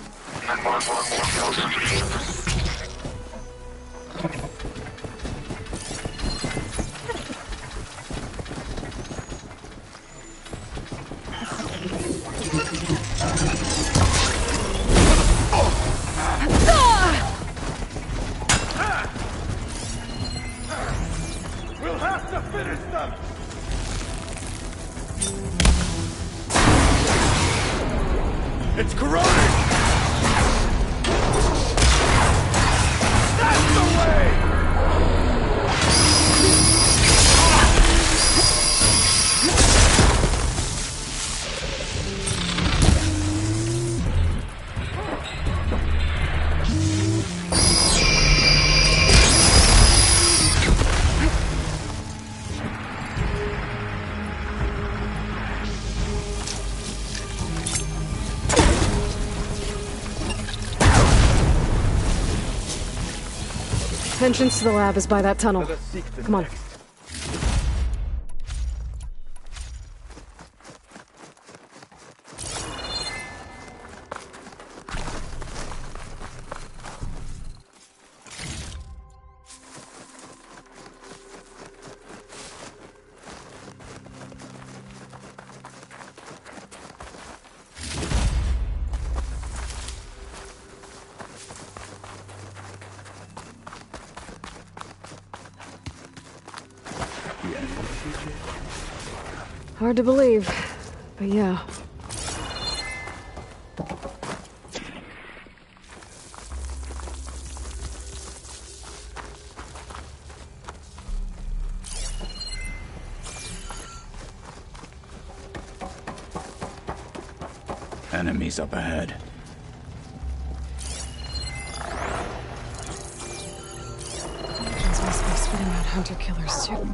We'll have to finish them! It's corroding! That's the way! Entrance to the lab is by that tunnel. Come on. Hard to believe, but yeah. Enemies up ahead. Legends must be spitting out hunter-killers too.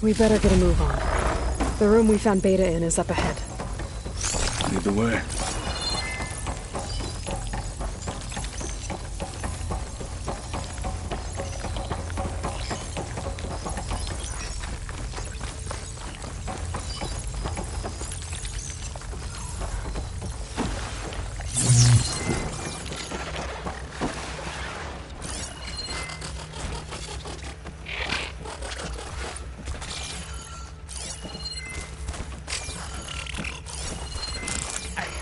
We better get a move on. The room we found Beta in is up ahead. Lead the way.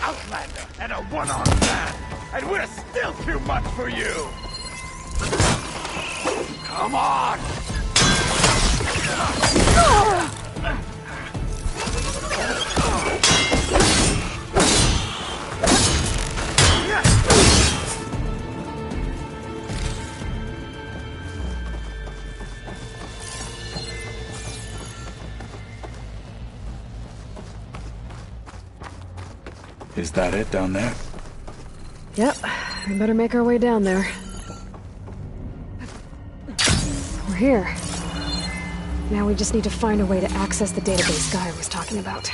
Outlander and a one-armed man, and we're still too much for you! Come on! Is that it down there? Yep, we better make our way down there. We're here. Now we just need to find a way to access the database Guy was talking about.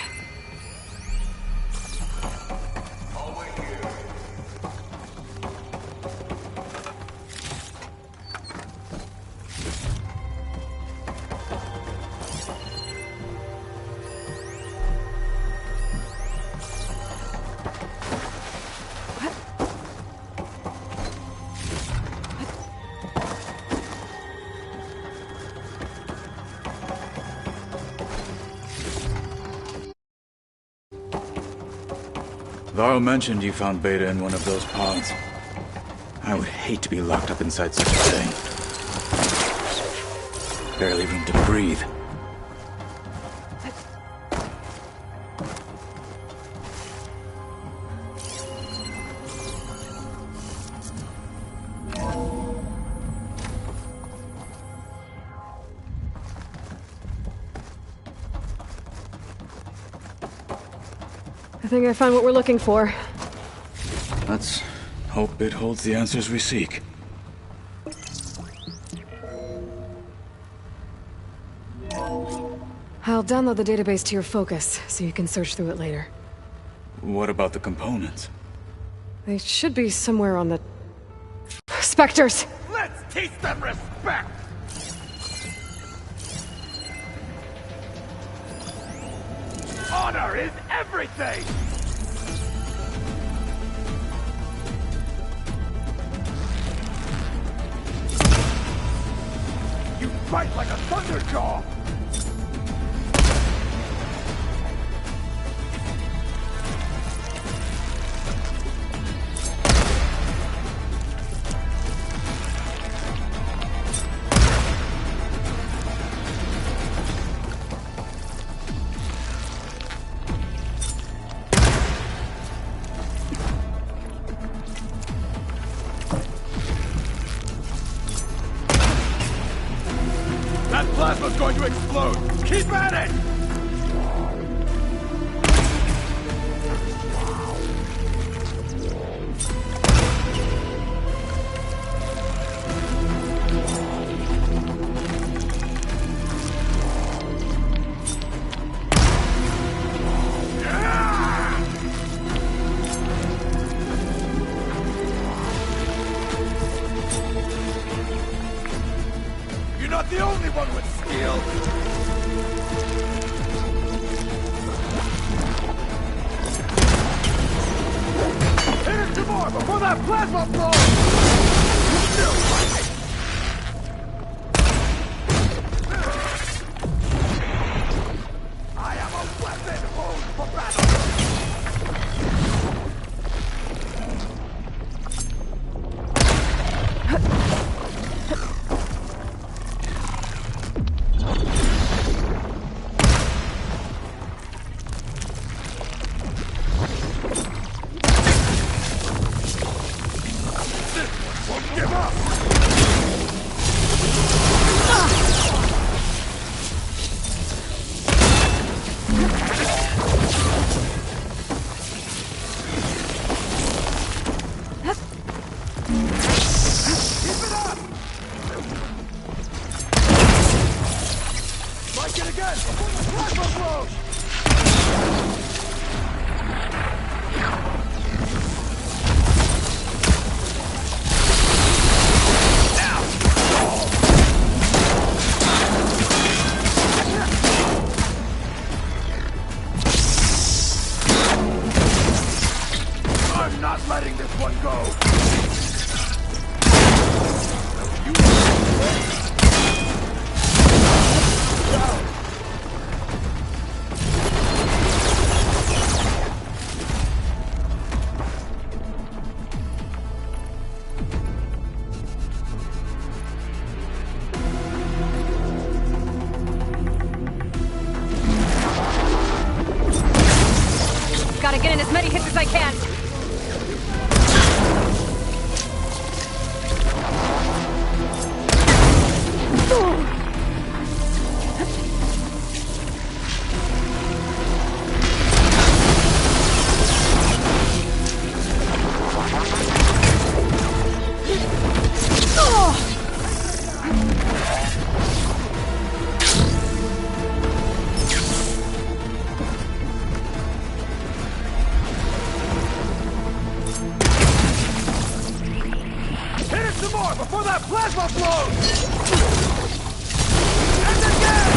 Varl mentioned you found Beta in one of those pods. I would hate to be locked up inside such a thing. Barely room to breathe. I think I found what we're looking for. Let's hope it holds the answers we seek. I'll download the database to your Focus, so you can search through it later. What about the components? They should be somewhere on the... Spectres! Let's teach them respect! Honor is everything! You fight like a thunderjaw! That plasma's going to explode! Keep at it! You're not the only one with skill! Hit it some more before that plasma blows! Still fighting! I am a weapon honed for battle! Won't give up! it again before the plasma blows! I'm not letting this one go! Gotta get in as many hits as I can. Hit it some more before that plasma blows! And again!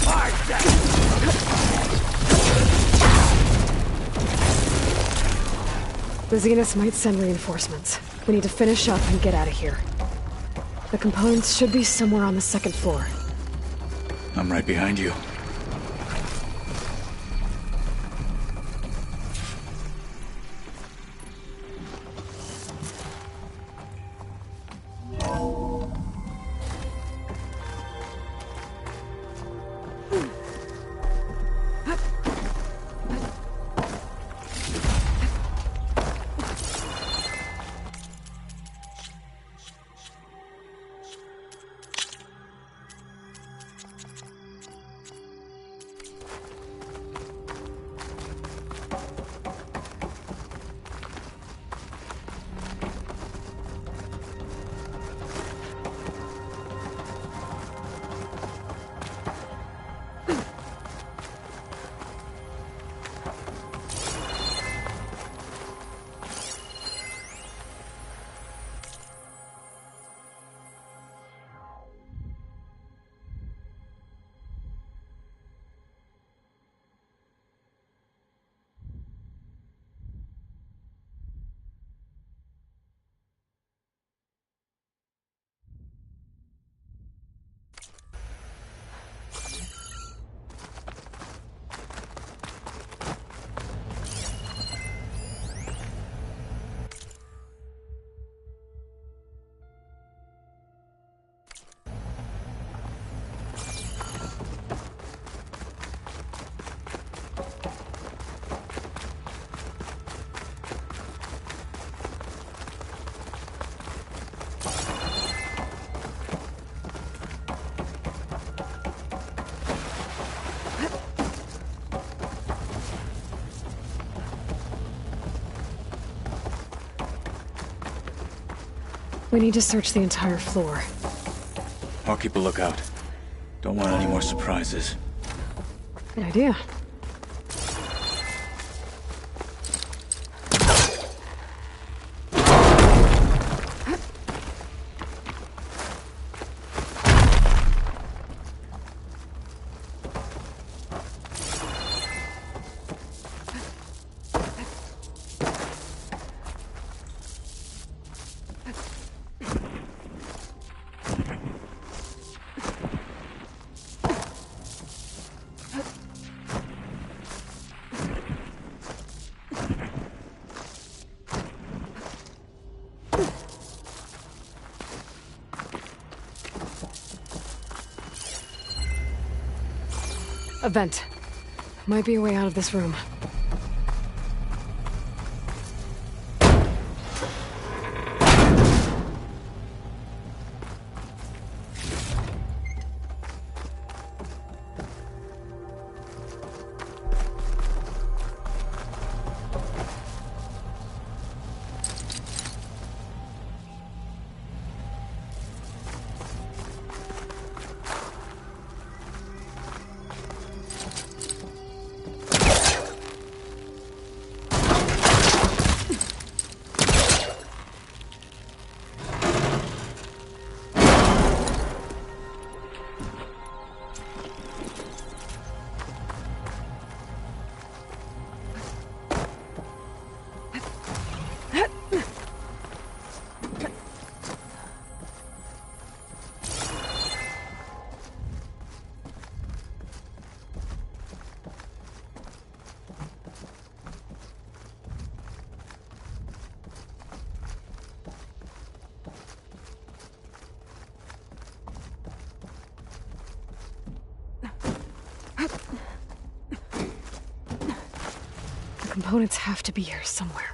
My death! The Zeniths might send reinforcements. We need to finish up and get out of here. The components should be somewhere on the second floor. I'm right behind you. We need to search the entire floor. I'll keep a lookout. Don't want any more surprises. Good idea. A vent. Might be a way out of this room. components have to be here somewhere.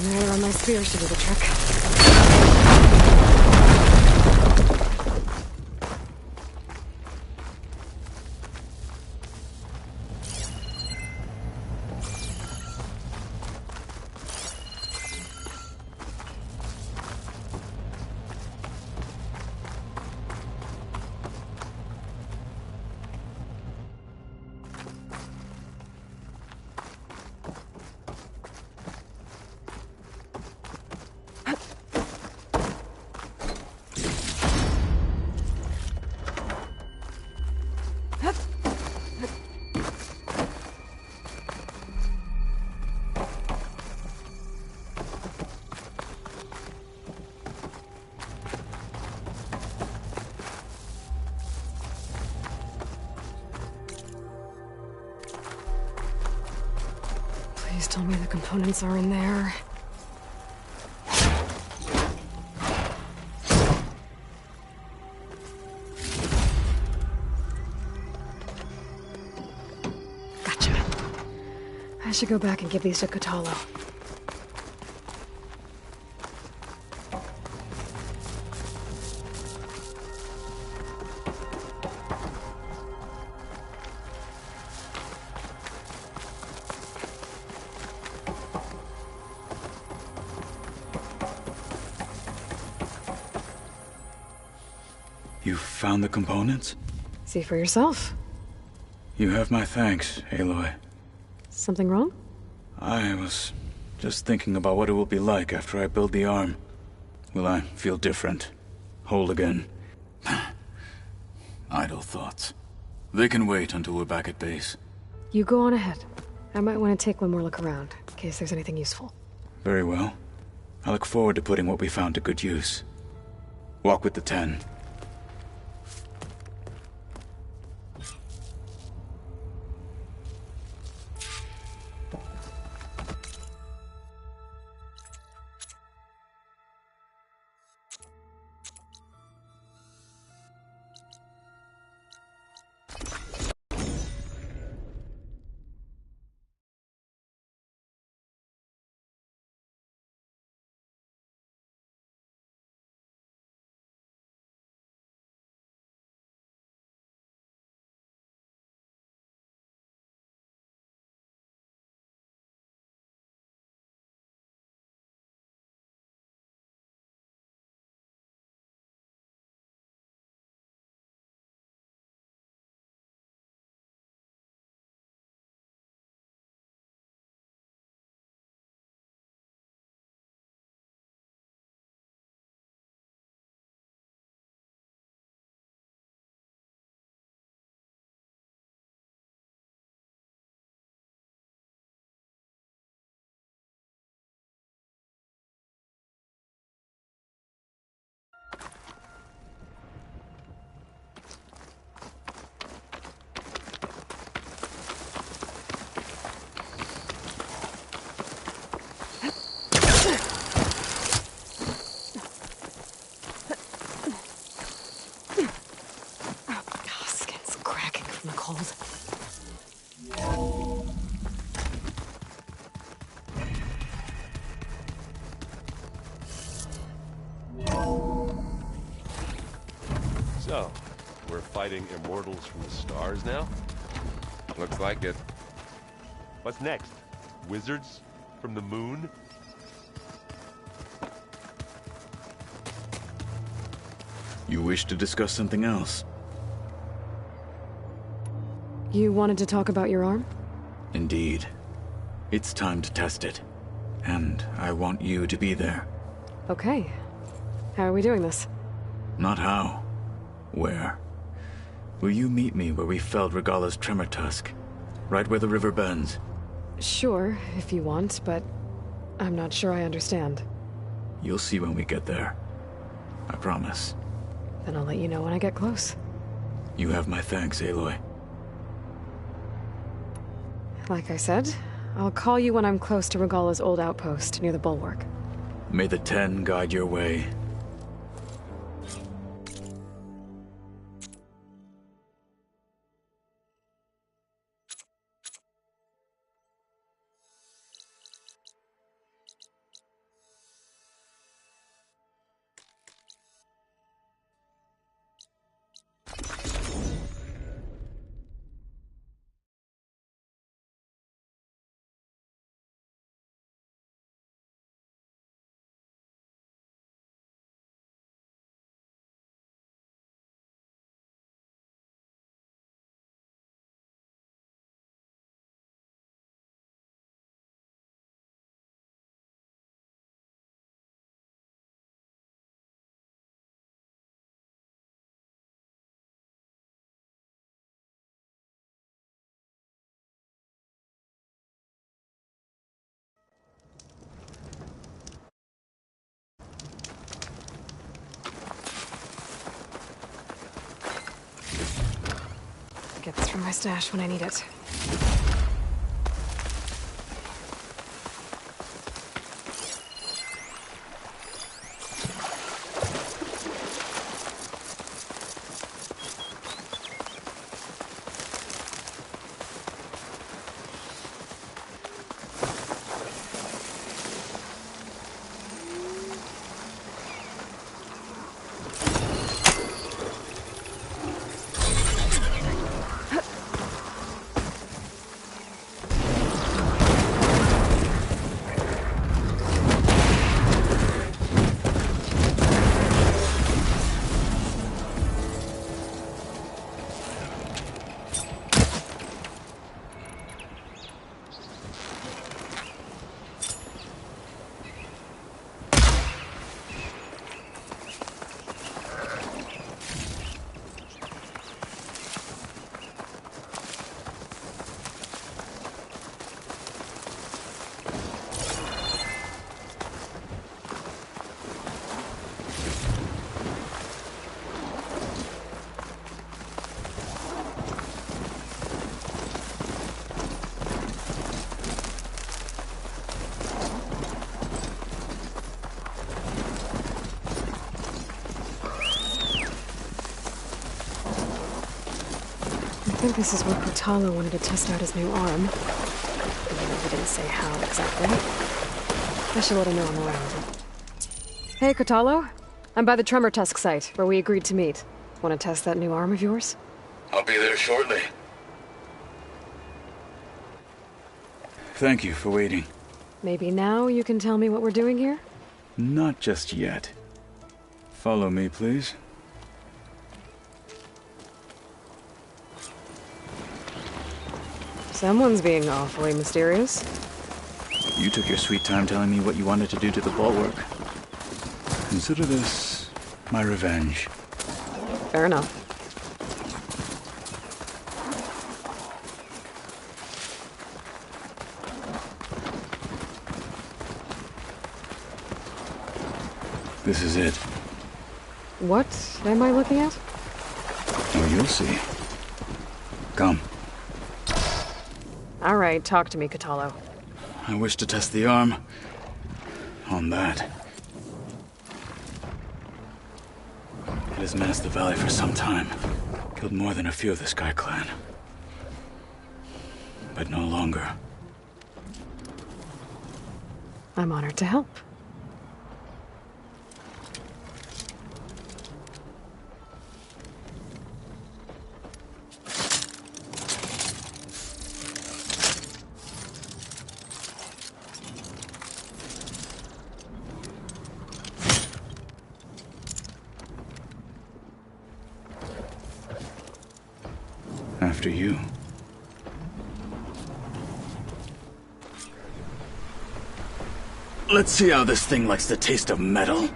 There on my spear should do the trick. Please tell me the components are in there. Gotcha. I should go back and give these to Kotalo. You found the components? See for yourself. You have my thanks, Aloy. Something wrong? I was just thinking about what it will be like after I build the arm. Will I feel different? Whole again? Idle thoughts. They can wait until we're back at base. You go on ahead. I might want to take one more look around, in case there's anything useful. Very well. I look forward to putting what we found to good use. Walk with the 10. So, we're fighting immortals from the stars now? Looks like it. What's next? Wizards from the moon? You wish to discuss something else? You wanted to talk about your arm? Indeed. It's time to test it. And I want you to be there. Okay. How are we doing this? Not how. Where? Will you meet me where we felled Regala's tremor tusk? Right where the river bends? Sure, if you want, but I'm not sure I understand. You'll see when we get there. I promise. Then I'll let you know when I get close. You have my thanks, Aloy. Like I said, I'll call you when I'm close to Regala's old outpost near the bulwark. May the Ten guide your way. Get this from my stash when I need it. I think this is where Kotalo wanted to test out his new arm. Even though he didn't say how exactly. I should let him know I'm around. Hey, Kotalo. I'm by the Tremor Tusk site, where we agreed to meet. Want to test that new arm of yours? I'll be there shortly. Thank you for waiting. Maybe now you can tell me what we're doing here? Not just yet. Follow me, please. Someone's being awfully mysterious. You took your sweet time telling me what you wanted to do to the bulwark. Consider this my revenge. Fair enough. This is it. What am I looking at? Oh, you'll see. Come. All right, talk to me, Kotalo. I wish to test the arm on that. It has menaced the valley for some time. Killed more than a few of the Sky Clan. But no longer. I'm honored to help. After you. Let's see how this thing likes the taste of metal.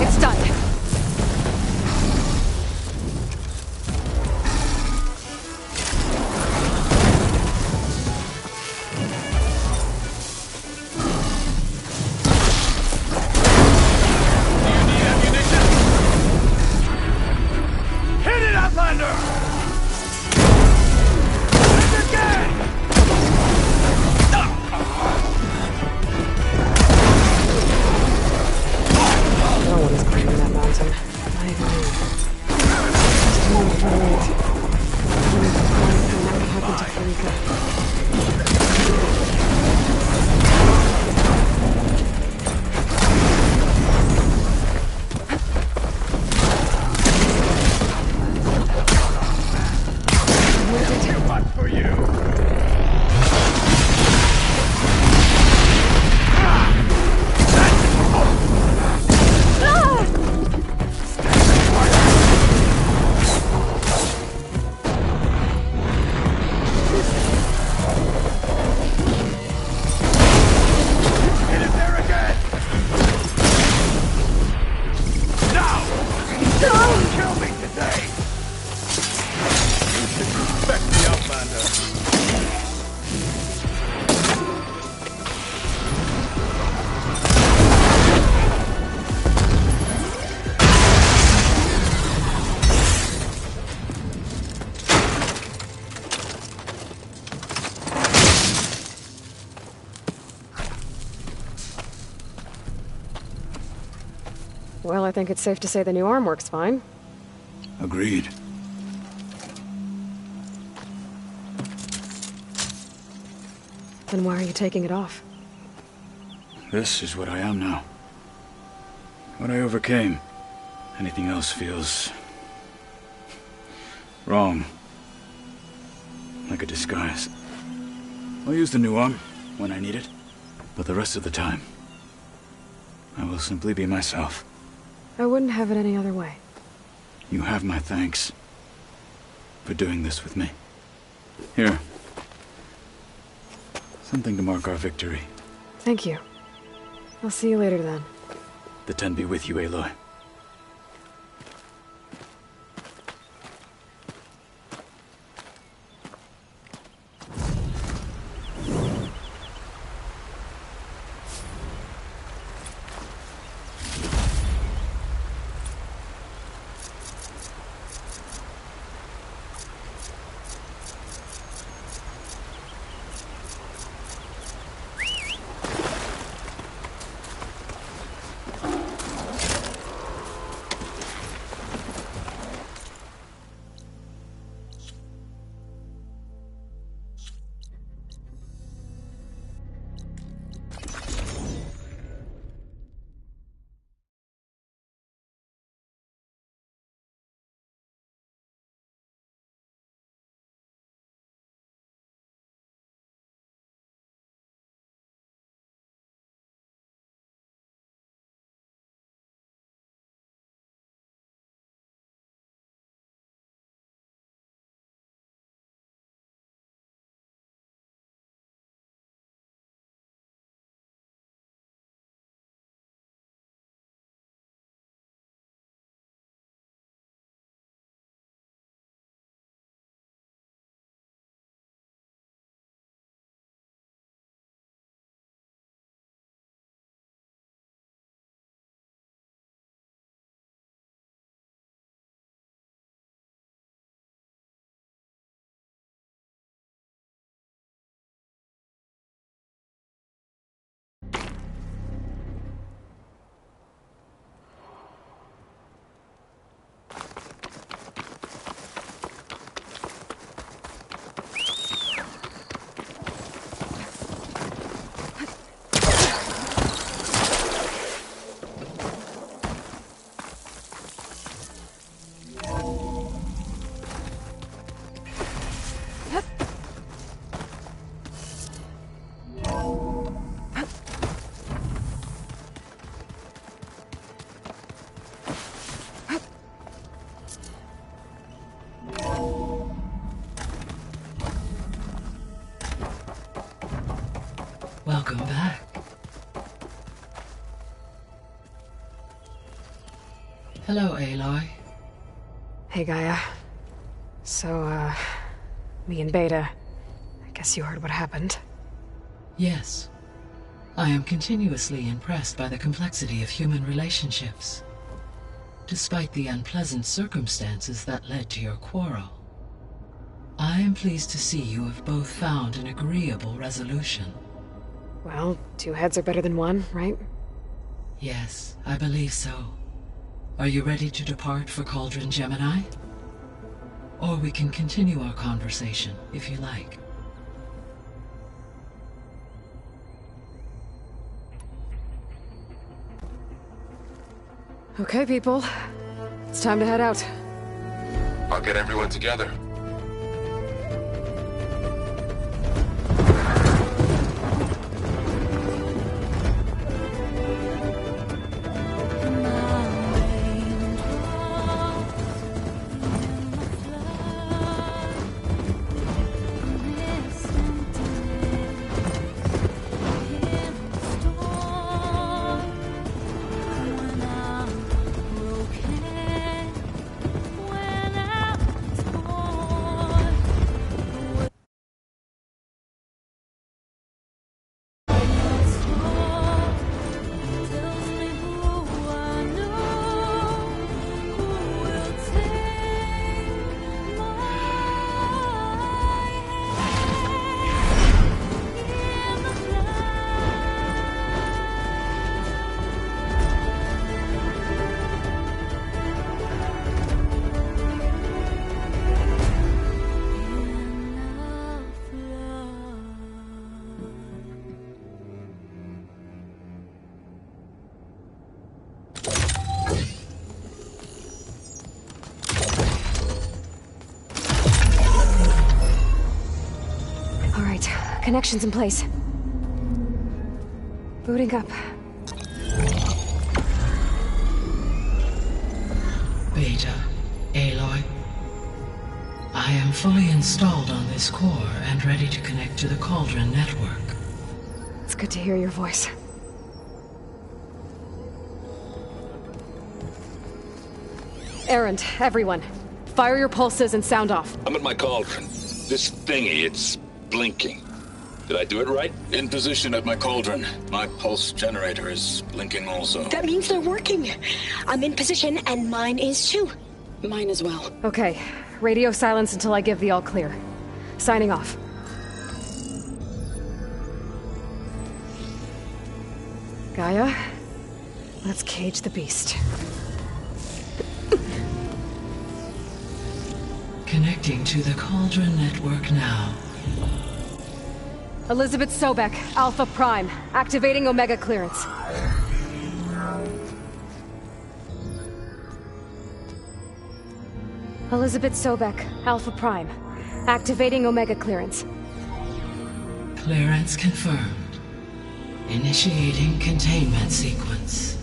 It's done. Hit it, Outlander! Hit again! No one is climbing that mountain. Not even me. Just one for me. Never happened to Felica. Too much for you! Hit it there again! Now! You won't kill me today! You should respect the Outlander. Well, I think it's safe to say the new arm works fine. Agreed. Then why are you taking it off? This is what I am now. What I overcame. Anything else feels wrong. Like a disguise. I'll use the new arm when I need it, but the rest of the time, I will simply be myself. I wouldn't have it any other way. You have my thanks for doing this with me. Here. Something to mark our victory. Thank you. I'll see you later then. The Ten be with you, Aloy. Hello, Aloy. Hey, Gaia. So, me and Beta, I guess you heard what happened. Yes. I am continuously impressed by the complexity of human relationships. Despite the unpleasant circumstances that led to your quarrel, I am pleased to see you have both found an agreeable resolution. Well, 2 heads are better than 1, right? Yes, I believe so. Are you ready to depart for Cauldron Gemini? Or we can continue our conversation, if you like. Okay, people. It's time to head out. I'll get everyone together. Connections in place. Booting up. Beta, Aloy. I am fully installed on this core and ready to connect to the Cauldron network. It's good to hear your voice. Errand, everyone. Fire your pulses and sound off. I'm at my cauldron. This thingy, it's blinking. Did I do it right? In position at my cauldron. My pulse generator is blinking also. That means they're working. I'm in position, and mine is too. Mine as well. Okay. Radio silence until I give the all clear. Signing off. Gaia, let's cage the beast. Connecting to the Cauldron network now. Elizabeth Sobek, Alpha Prime, activating Omega clearance. Elizabeth Sobek, Alpha Prime, activating Omega clearance. Clearance confirmed. Initiating containment sequence.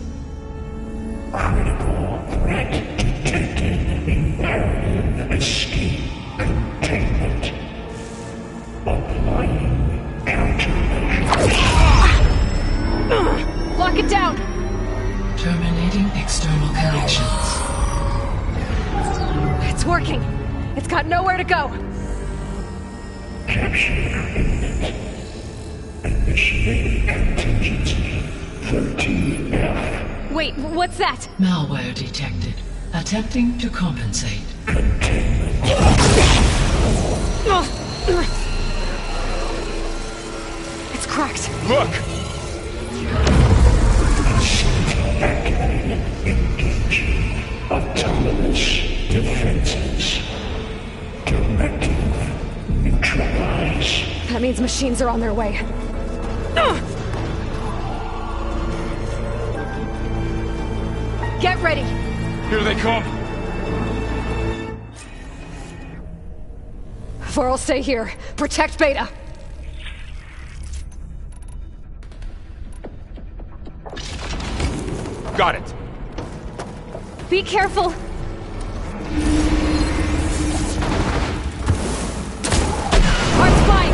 Critical threat detected. Imperative escape containment. Applying countermeasures. Lock it down! Terminating external connections. It's working. It's got nowhere to go. Capture imminent. Initiating contingency 13F. Wait, what's that? Malware detected. Attempting to compensate. Containment. It's cracked. Look! Activating. Engaging. Autonomous defenses. Directive. Neutralize. That means machines are on their way. Get ready! Here they come! Vor'll stay here. Protect Beta. Got it. Be careful. Heart's flying.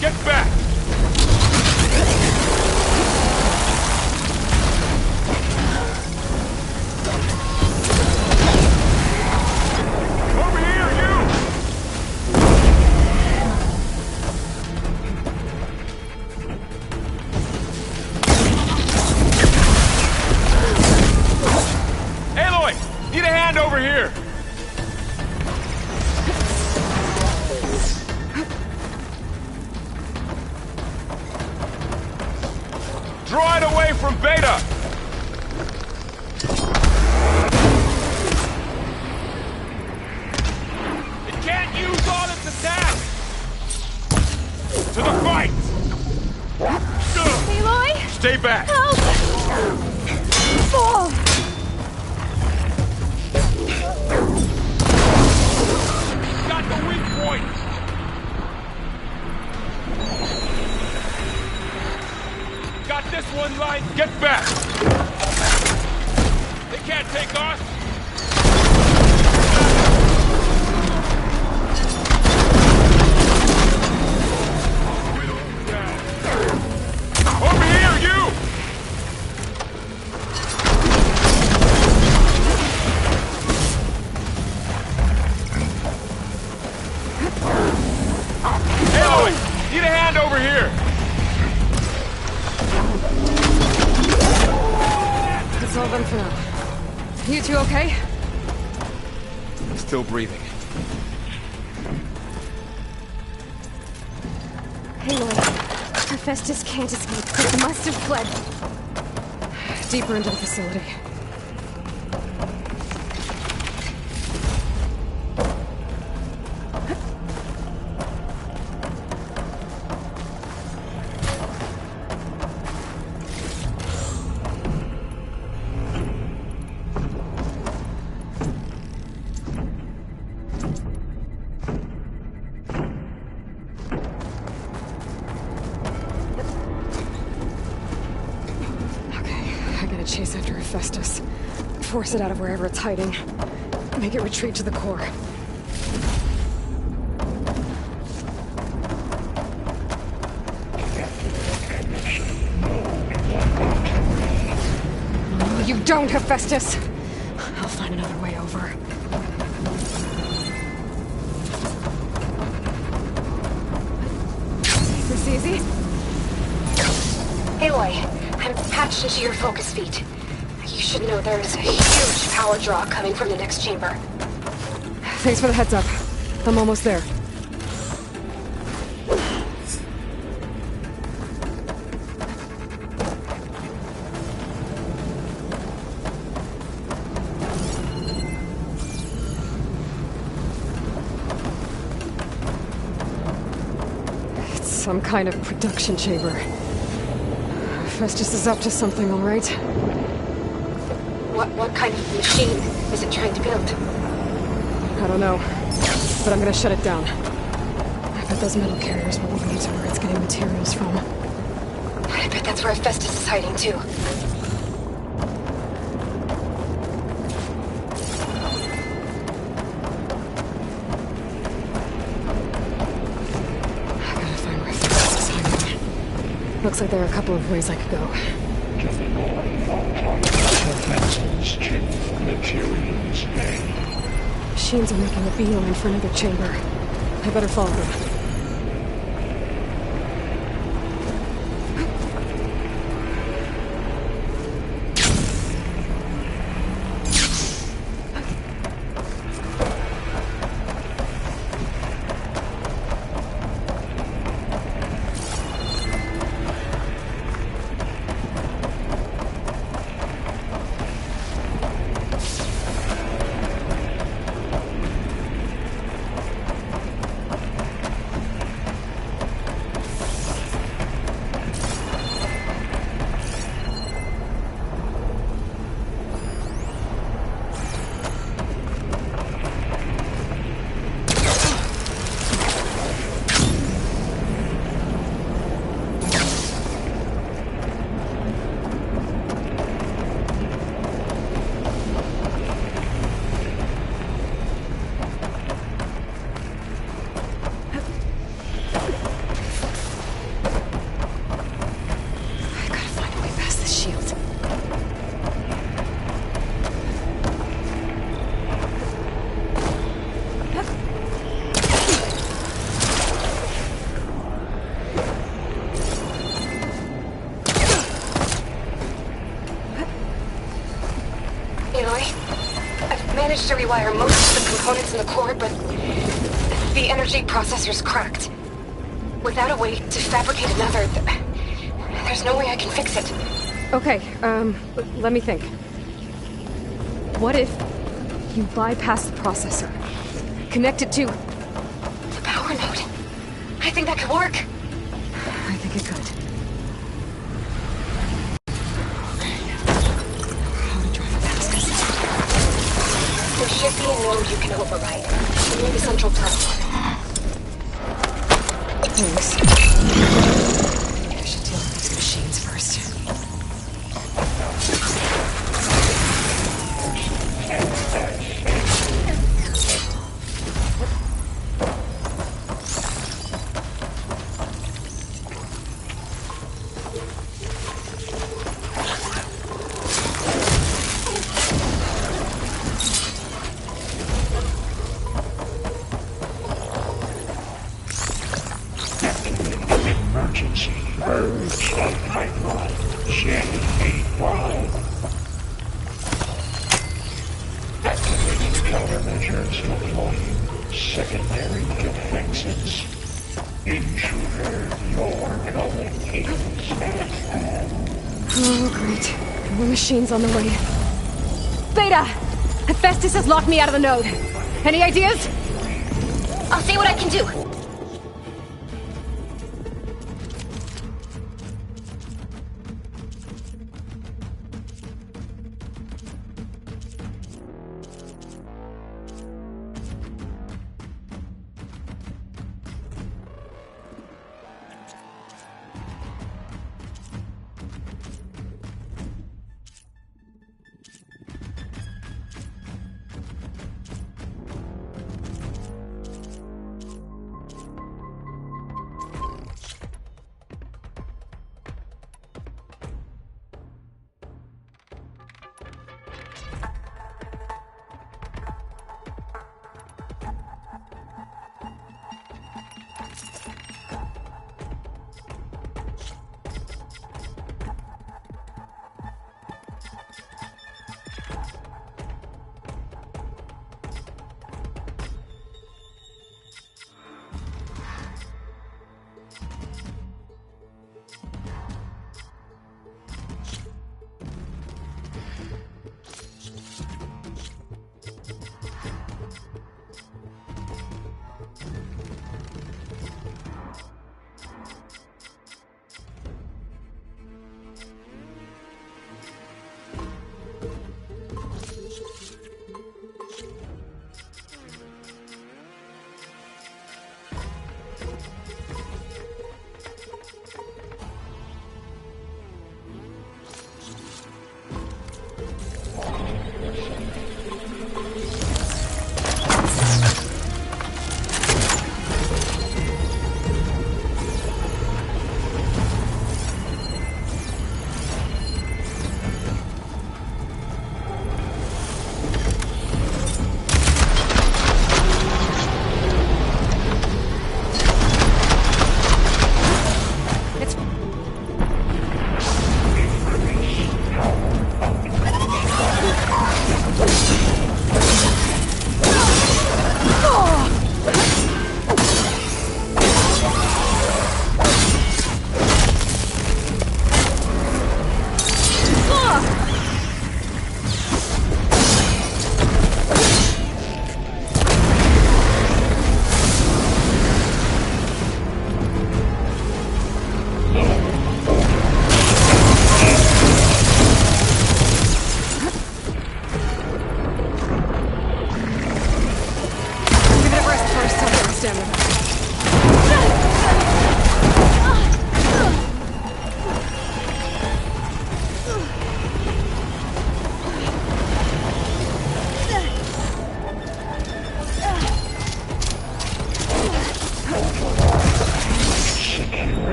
Get back! Over here, you! Aloy! Need a hand over here! Draw it away from Beta! It can't use all its attacks! To the fight! Aloy! Stay back! Help! Oh. Got the weak point! Got this one line. Get back! They can't take us! Over here, you! Aloy! Need a hand over here! It's all done for now. You two okay? Still breathing. Aloy, Hephaestus can't escape. It must have fled. Deeper into the facility. Chase after Hephaestus. Force it out of wherever it's hiding. Make it retreat to the core. No, you don't, Hephaestus! I'll find another way over. Is this easy? Aloy. I'm patched into your focus feed. You should know there's a huge power draw coming from the next chamber. Thanks for the heads up. I'm almost there. It's some kind of production chamber. Hephaestus is up to something, all right? What kind of machine is it trying to build? I don't know, but I'm gonna shut it down. I bet those metal carriers will lead me to where it's getting materials from. I bet that's where Hephaestus is hiding, too. I gotta find where Hephaestus is hiding. Looks like there are a couple of ways I could go. Machines are making a beeline for another chamber. I better follow them. managed to rewire most of the components in the core, but the energy processor's cracked. Without a way to fabricate another, there's no way I can fix it. Okay, let me think. What if you bypass the processor? Connect it to... The power node. I think that could work. I think it could. How to drive it past this? There should be a node you can override. Near the central platform. Thanks. I should deal with these machines first. Emergency urge of pipeline J81. Activating countermeasures deploying secondary defenses. Intruder, your going is at hand. Oh, great. More machines on the way. Beta! Hephaestus has locked me out of the node. Any ideas? I'll see what I can do.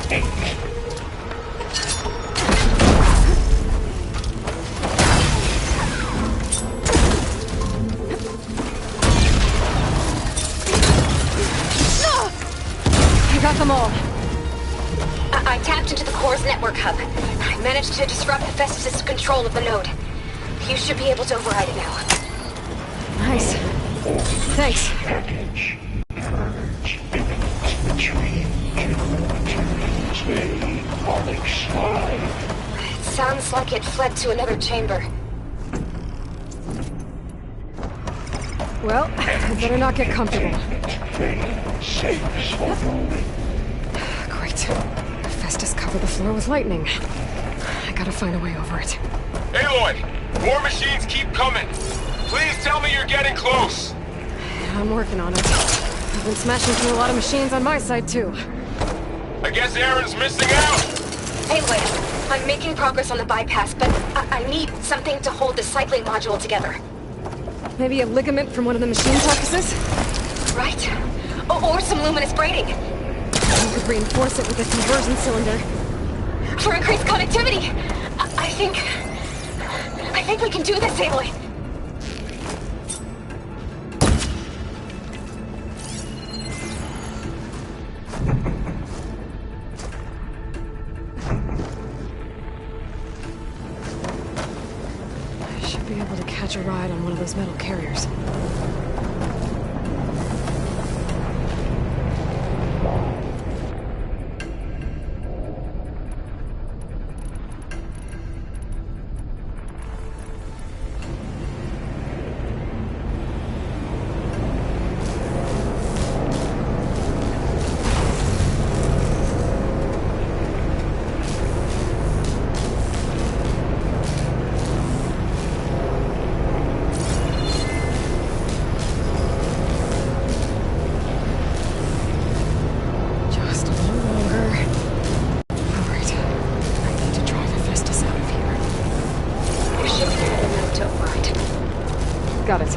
I got them all. I tapped into the core's network hub. I managed to disrupt Hephaestus' control of the node. You should be able to override it now. Nice. Thanks. Package. Purge enemies between Onyx 5. It sounds like it fled to another chamber. Well, I better not get comfortable. Saves for moment. Great. Festus covered the floor with lightning. I gotta find a way over it. Aloy! More machines keep coming! Please tell me you're getting close! I'm working on it. I've been smashing through a lot of machines on my side, too. I guess Aaron's missing out! Hey, wait. I'm making progress on the bypass, but I need something to hold the cycling module together. Maybe a ligament from one of the machine carcasses? Right. Or some luminous braiding. You could reinforce it with a conversion cylinder. For increased connectivity! I think we can do this, Aloy. I should be able to catch a ride on one of those metal carriers. Just a little longer. Alright. I need to drive Hephaestus out of here. You should be able to override. Got it.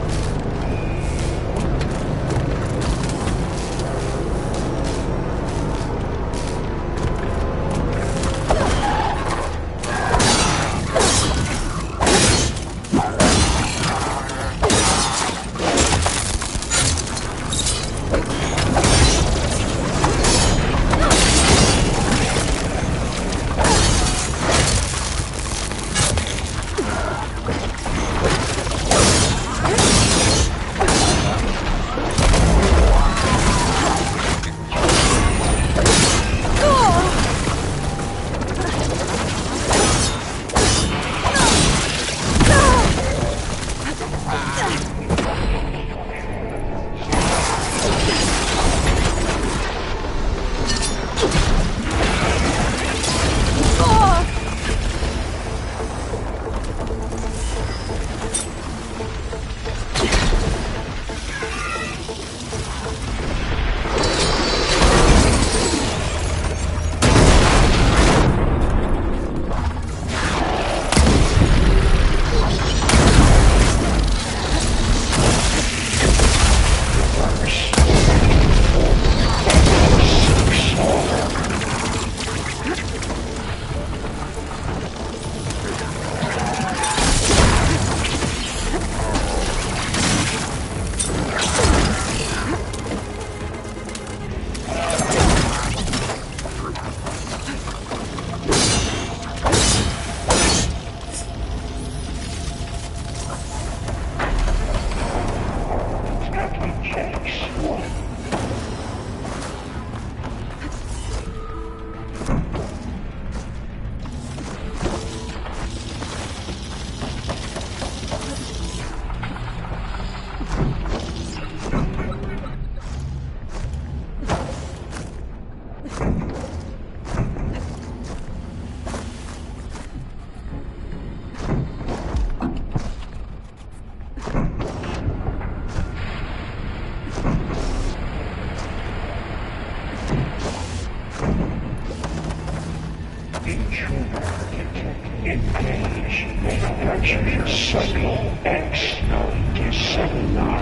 Engage. Manufacturing Cycle X-97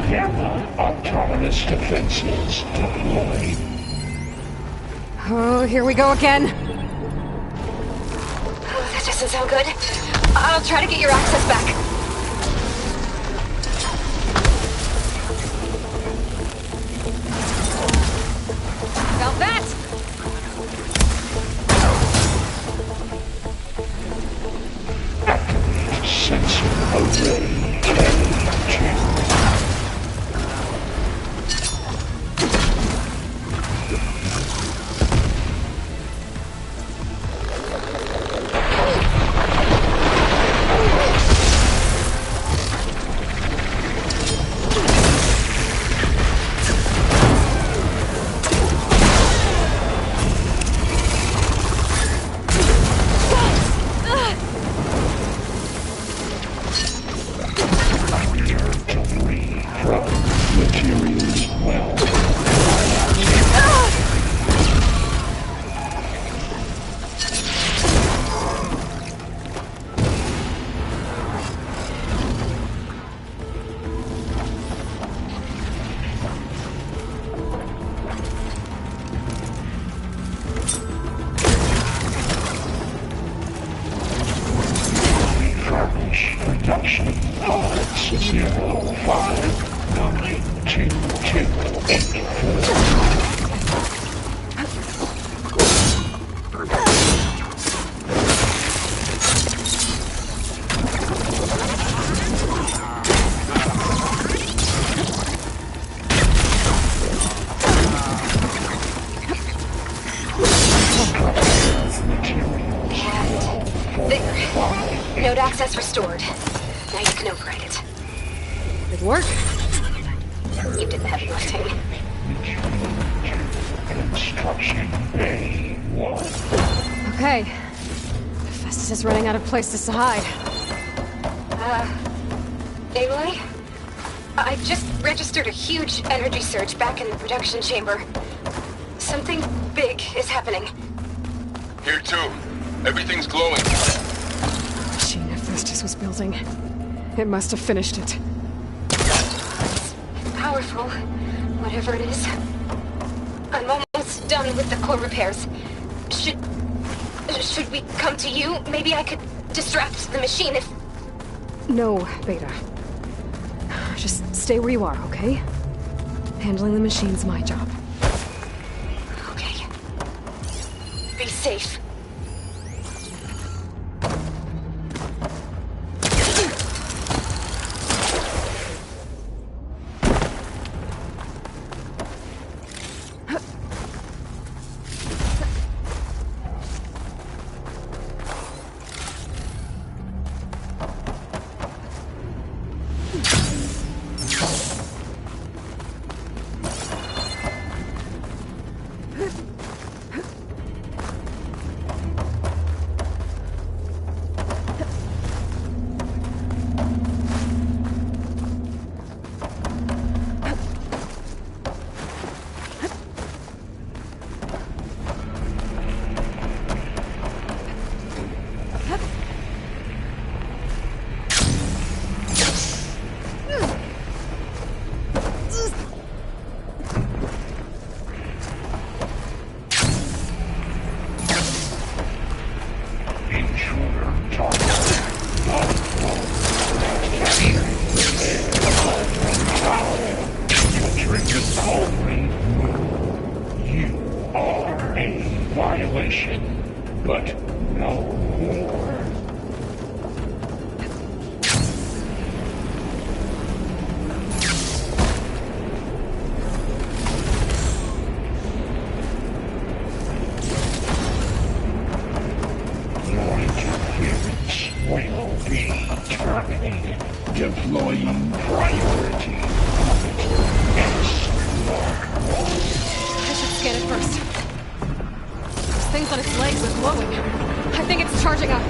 Hammer. Autonomous defenses deployed. Oh, here we go again. Oh, that doesn't sound good. I'll try to get your access back. About that! Node access restored. Now you can override it. Good work. You did the heavy lifting. Okay. Festus is running out of places to hide. Aloy? I just registered a huge energy surge back in the production chamber. Something big is happening. Here too. Everything's glowing. Machine that Festus was building. It must have finished it. Powerful, whatever it is. I'm almost done with the core repairs. Should we come to you? Maybe I could distract the machine if... No, Beta. Just stay where you are, okay? Handling the machine's my job. Okay. Be safe. Deploying priority. I should scan it first. Those things on its legs are glowing. I think it's charging up.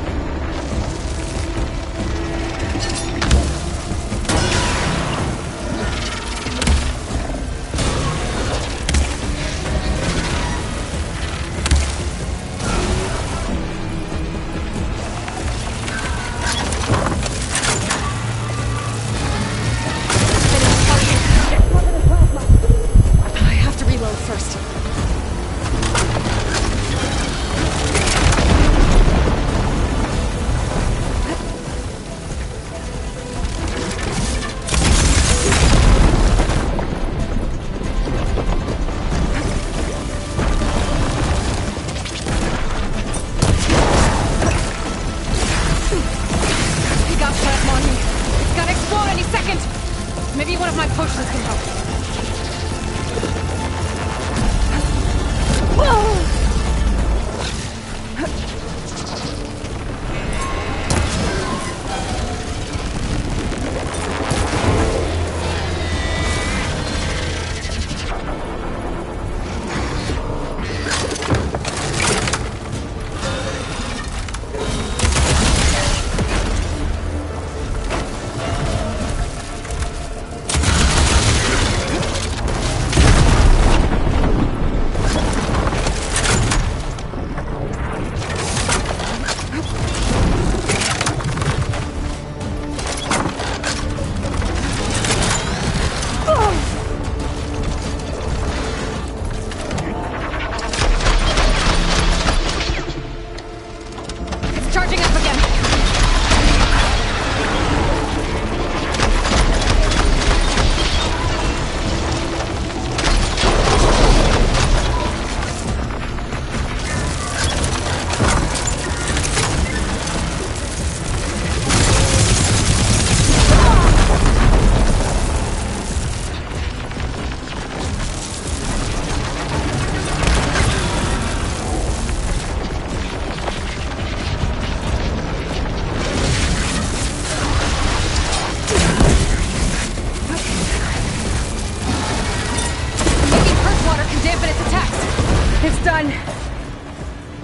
done.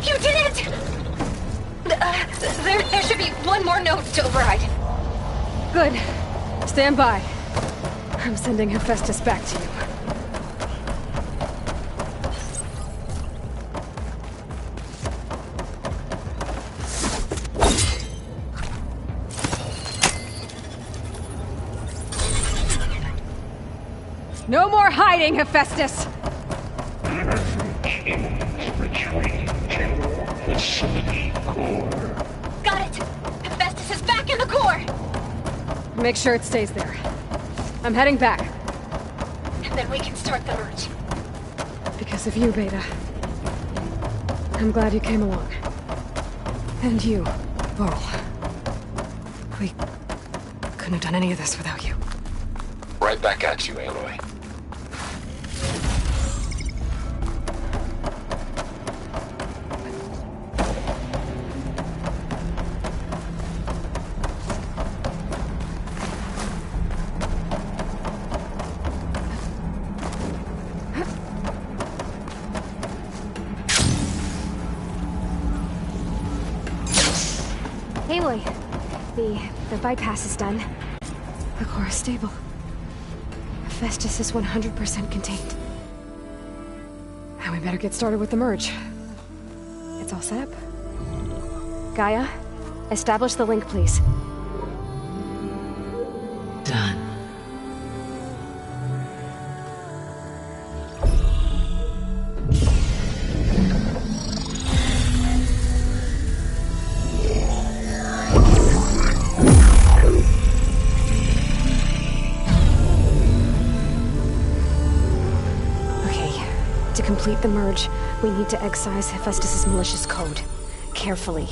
You did it! There should be one more node to override. Good. Stand by. I'm sending Hephaestus back to you. No more hiding, Hephaestus! Got it! Hephaestus is back in the core! Make sure it stays there. I'm heading back. And then we can start the merge. Because of you, Beta. I'm glad you came along. And you, Laurel. We couldn't have done any of this without you. Right back at you, Aloy. Aloy, the bypass is done. The core is stable. Hephaestus is 100% contained. Now we better get started with the merge. It's all set up. Gaia, establish the link, please. Done. To complete the merge, we need to excise Hephaestus' malicious code. Carefully.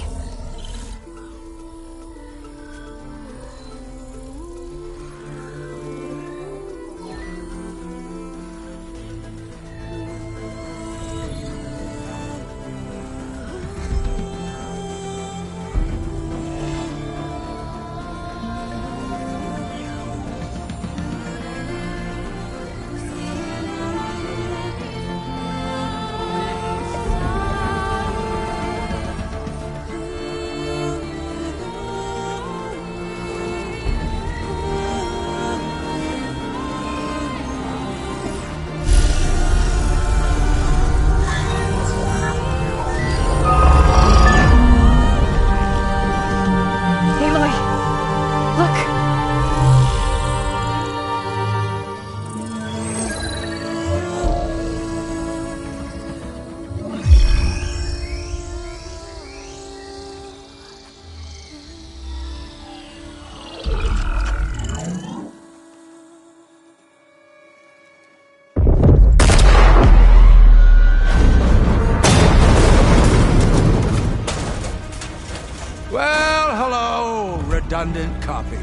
Redundant copy.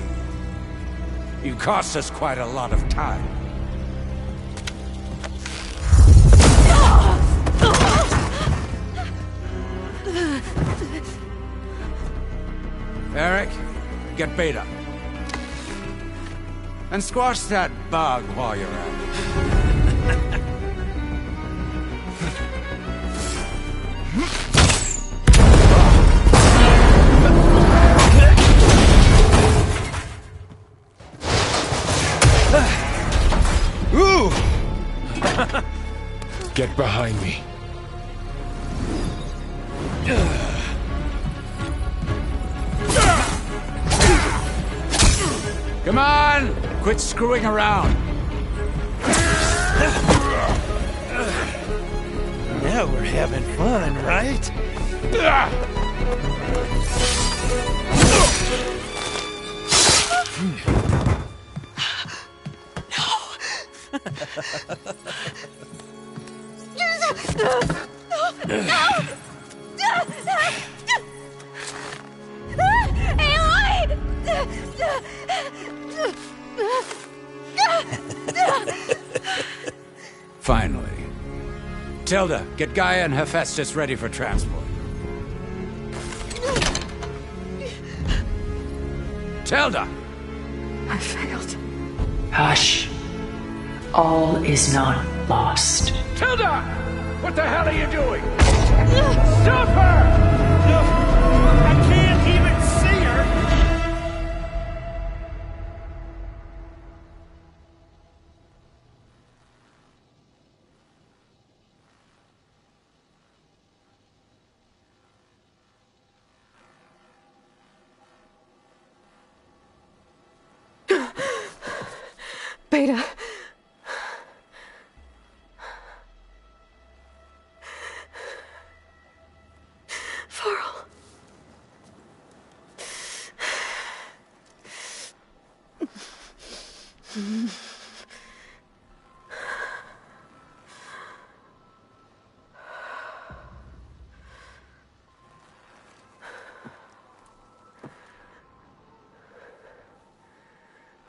You cost us quite a lot of time. Eric, get Beta. And squash that bug while you're at it. Ooh! Get behind me. Come on! Quit screwing around. Now we're having fun, right? Finally. Tilda, get Gaia and Hephaestus ready for transport. Tilda! I failed. Hush. All is not lost. Tilda! What the hell are you doing? Stop her! I can't even see her! Beta. Farrell.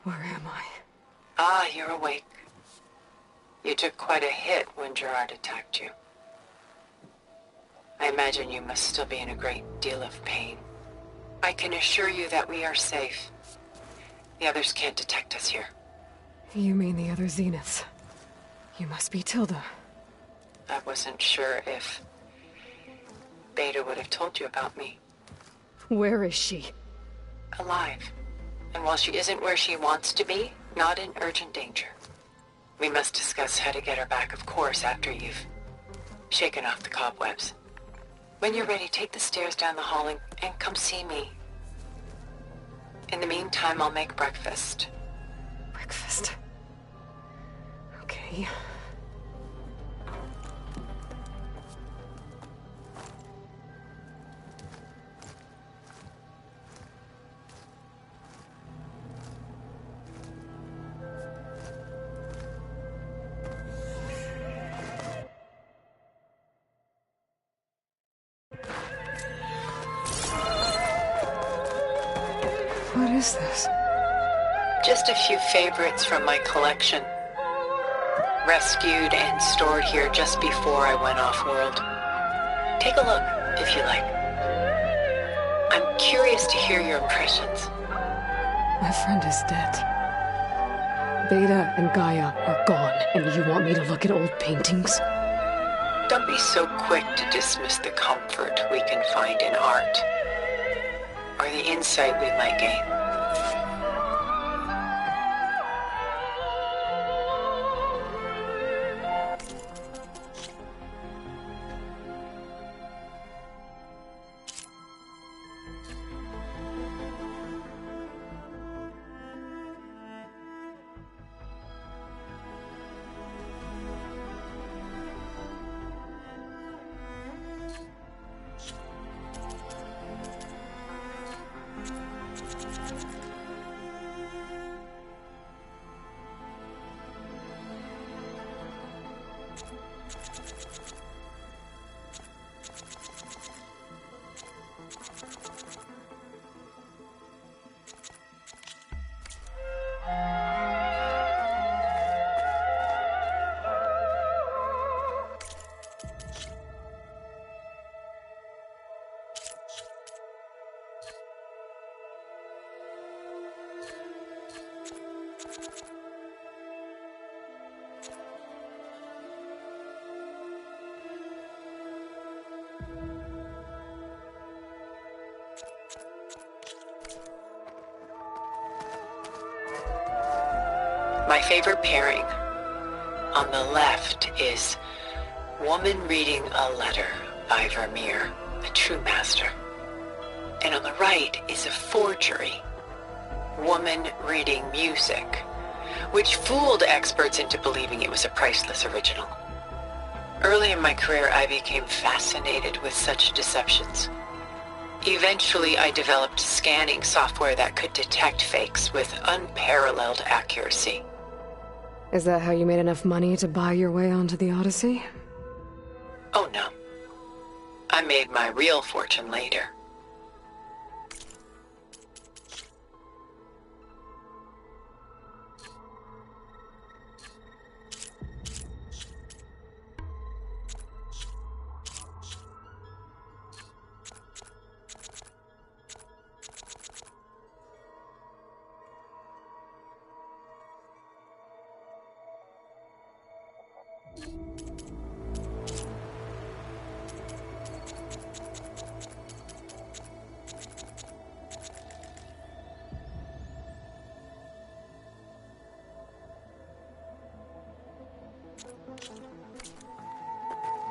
Where am I? Ah, you're awake. You took quite a hit when Gerard attacked you. I imagine you must still be in a great deal of pain. I can assure you that we are safe. The others can't detect us here. You mean the other Zeniths? You must be Tilda. I wasn't sure if Beta would have told you about me. Where is she? Alive. And while she isn't where she wants to be, not in urgent danger. We must discuss how to get her back, of course, after you've shaken off the cobwebs. When you're ready, take the stairs down the hall and come see me. In the meantime, I'll make breakfast. Breakfast? Okay. What is this? Just a few favorites from my collection. Rescued and stored here just before I went off-world. Take a look, if you like. I'm curious to hear your impressions. My friend is dead. Beta and Gaia are gone, and you want me to look at old paintings? Don't be so quick to dismiss the comfort we can find in art, or the insight we might gain. My favorite pairing on the left is Woman Reading a Letter by Vermeer, a true master. And on the right is a forgery, Woman Reading Music, which fooled experts into believing it was a priceless original. Early in my career, I became fascinated with such deceptions. Eventually, I developed scanning software that could detect fakes with unparalleled accuracy. Is that how you made enough money to buy your way onto the Odyssey? Oh no. I made my real fortune later.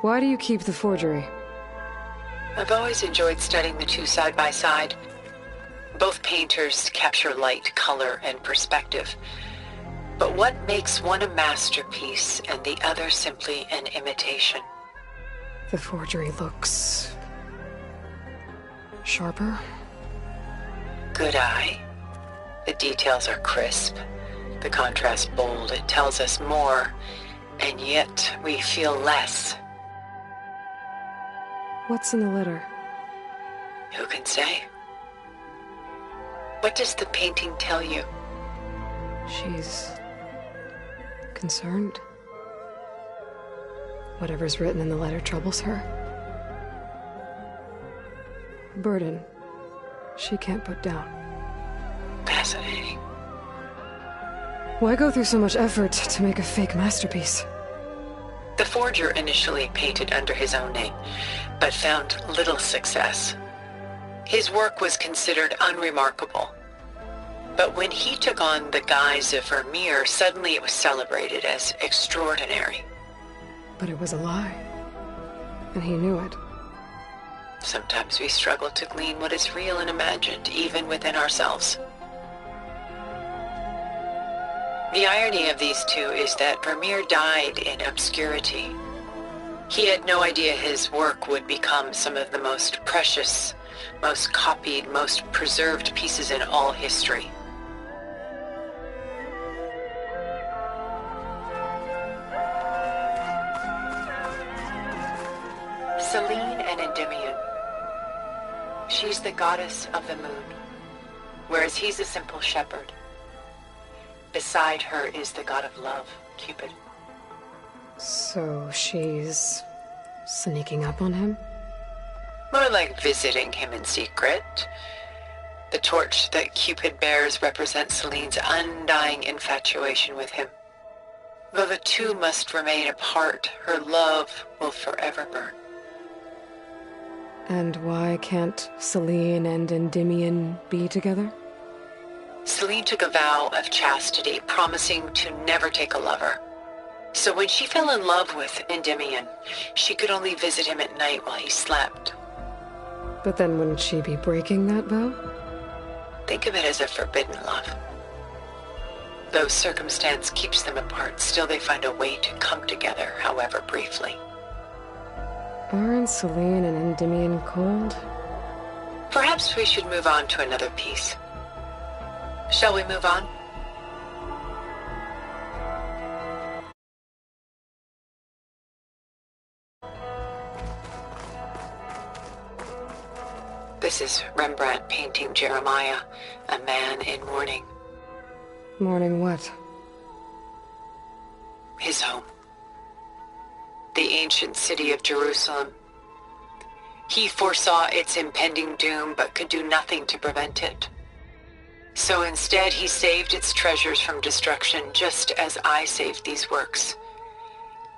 Why do you keep the forgery? I've always enjoyed studying the two side by side. Both painters capture light, color, and perspective. But what makes one a masterpiece and the other simply an imitation? The forgery looks... sharper? Good eye. The details are crisp. The contrast bold. It tells us more, and yet we feel less. What's in the letter? Who can say? What does the painting tell you? She's... concerned. Whatever's written in the letter troubles her. A burden she can't put down. Fascinating. Why go through so much effort to make a fake masterpiece? The forger initially painted under his own name, but found little success. His work was considered unremarkable. But when he took on the guise of Vermeer, suddenly it was celebrated as extraordinary. But it was a lie. And he knew it. Sometimes we struggle to glean what is real and imagined, even within ourselves. The irony of these two is that Vermeer died in obscurity. He had no idea his work would become some of the most precious, most copied, most preserved pieces in all history. Selene and Endymion. She's the goddess of the moon, whereas he's a simple shepherd. Beside her is the god of love, Cupid. So she's... sneaking up on him? More like visiting him in secret. The torch that Cupid bears represents Selene's undying infatuation with him. Though the two must remain apart, her love will forever burn. And why can't Selene and Endymion be together? Selene took a vow of chastity, promising to never take a lover. So when she fell in love with Endymion, she could only visit him at night while he slept. But then wouldn't she be breaking that vow? Think of it as a forbidden love. Though circumstance keeps them apart, still they find a way to come together, however briefly. Aren't Selene and Endymion cold? Perhaps we should move on to another piece. Shall we move on? This is Rembrandt painting Jeremiah, a man in mourning. Mourning what? His home. The ancient city of Jerusalem. He foresaw its impending doom, but could do nothing to prevent it. So instead, he saved its treasures from destruction, just as I saved these works.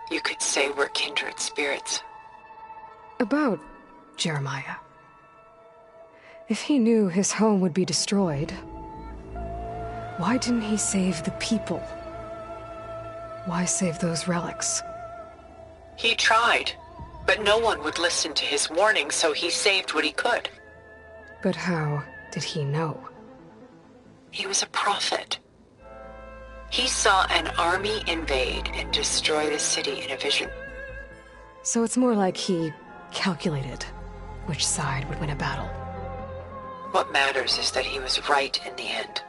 You could say we're kindred spirits. About Jeremiah. If he knew his home would be destroyed, why didn't he save the people? Why save those relics? He tried, but no one would listen to his warning, so he saved what he could. But how did he know? He was a prophet. He saw an army invade and destroy the city in a vision. So it's more like he calculated which side would win a battle. What matters is that he was right in the end.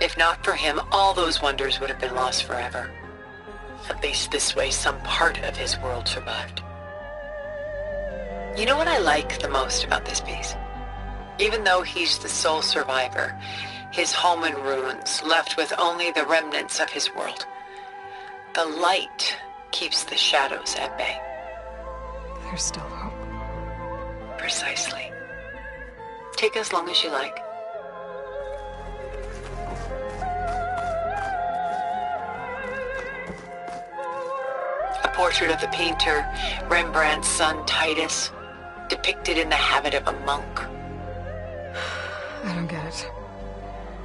If not for him, all those wonders would have been lost forever. At least this way, some part of his world survived. You know what I like the most about this piece? Even though he's the sole survivor, his home in ruins, left with only the remnants of his world. The light keeps the shadows at bay. There's still hope. Precisely. Take as long as you like. A portrait of the painter, Rembrandt's son Titus, depicted in the habit of a monk. I don't get it.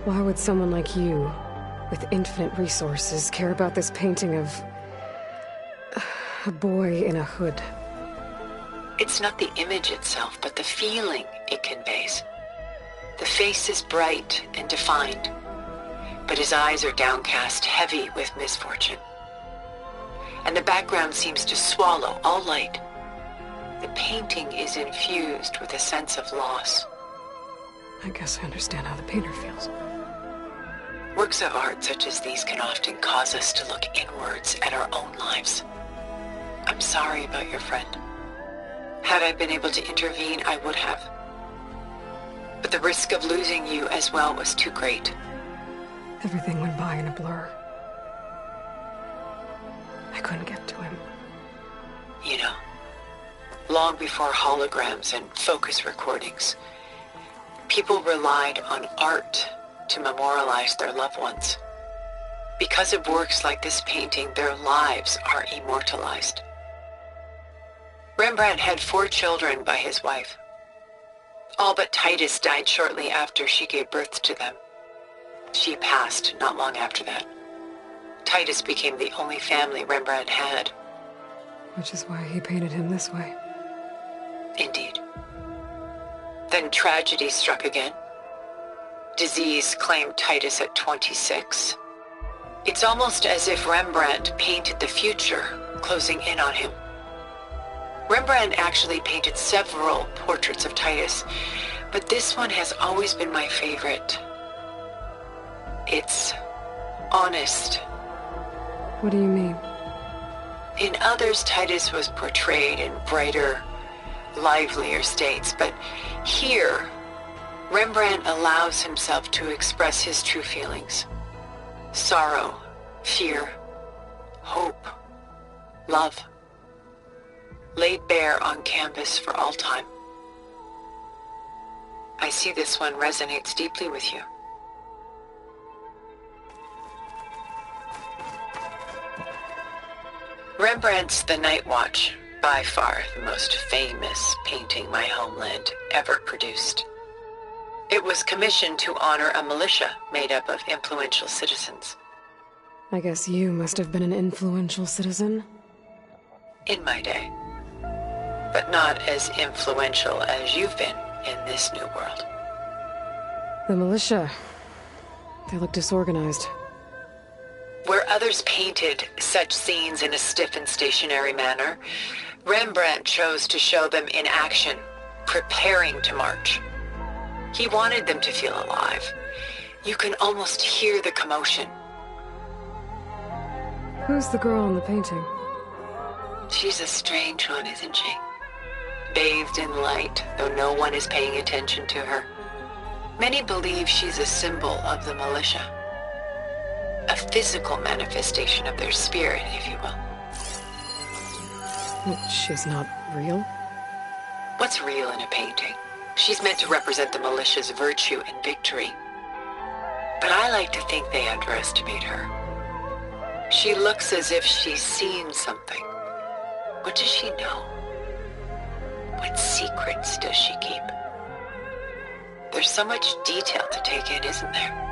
Why would someone like you, with infinite resources, care about this painting of... A boy in a hood. It's not the image itself, but the feeling it conveys. The face is bright and defined, but his eyes are downcast, heavy with misfortune. And the background seems to swallow all light. The painting is infused with a sense of loss. I guess I understand how the painter feels. Works of art such as these can often cause us to look inwards at our own lives. I'm sorry about your friend. Had I been able to intervene, I would have. But the risk of losing you as well was too great. Everything went by in a blur. I couldn't get to him. You know, long before holograms and focus recordings, people relied on art to memorialize their loved ones. Because of works like this painting, their lives are immortalized. Rembrandt had 4 children by his wife. All but Titus died shortly after she gave birth to them. She passed not long after that. Titus became the only family Rembrandt had. Which is why he painted him this way. Indeed. Then tragedy struck again. Disease claimed Titus at 26. It's almost as if Rembrandt painted the future, closing in on him. Rembrandt actually painted several portraits of Titus, but this one has always been my favorite. It's honest. What do you mean? In others, Titus was portrayed in brighter, livelier states, but here, Rembrandt allows himself to express his true feelings. Sorrow, fear, hope, love. Laid bare on canvas for all time. I see this one resonates deeply with you. Rembrandt's The Night Watch, by far the most famous painting my homeland ever produced. It was commissioned to honor a militia made up of influential citizens. I guess you must have been an influential citizen. In my day. But not as influential as you've been in this new world. The militia. They look disorganized. Where others painted such scenes in a stiff and stationary manner, Rembrandt chose to show them in action, preparing to march. He wanted them to feel alive. You can almost hear the commotion. Who's the girl in the painting? She's a strange one, isn't she? Bathed in light, though no one is paying attention to her. Many believe she's a symbol of the militia. A physical manifestation of their spirit, if you will. She's not real? What's real in a painting? She's meant to represent the militia's virtue and victory. But I like to think they underestimate her. She looks as if she's seen something. What does she know? What secrets does she keep? There's so much detail to take in, isn't there?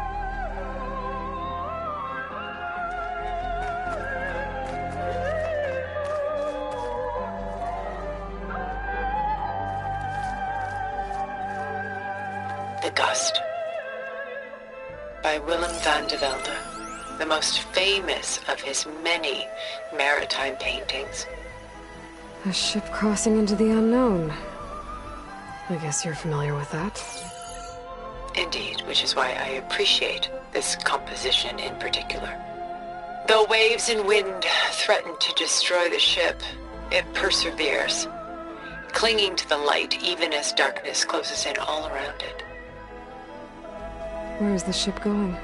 The Gust by Willem van de Velde, the most famous of his many maritime paintings. A ship crossing into the unknown. I guess you're familiar with that. Indeed, which is why I appreciate this composition in particular. Though waves and wind threaten to destroy the ship, it perseveres, clinging to the light even as darkness closes in all around it. Where is the ship going?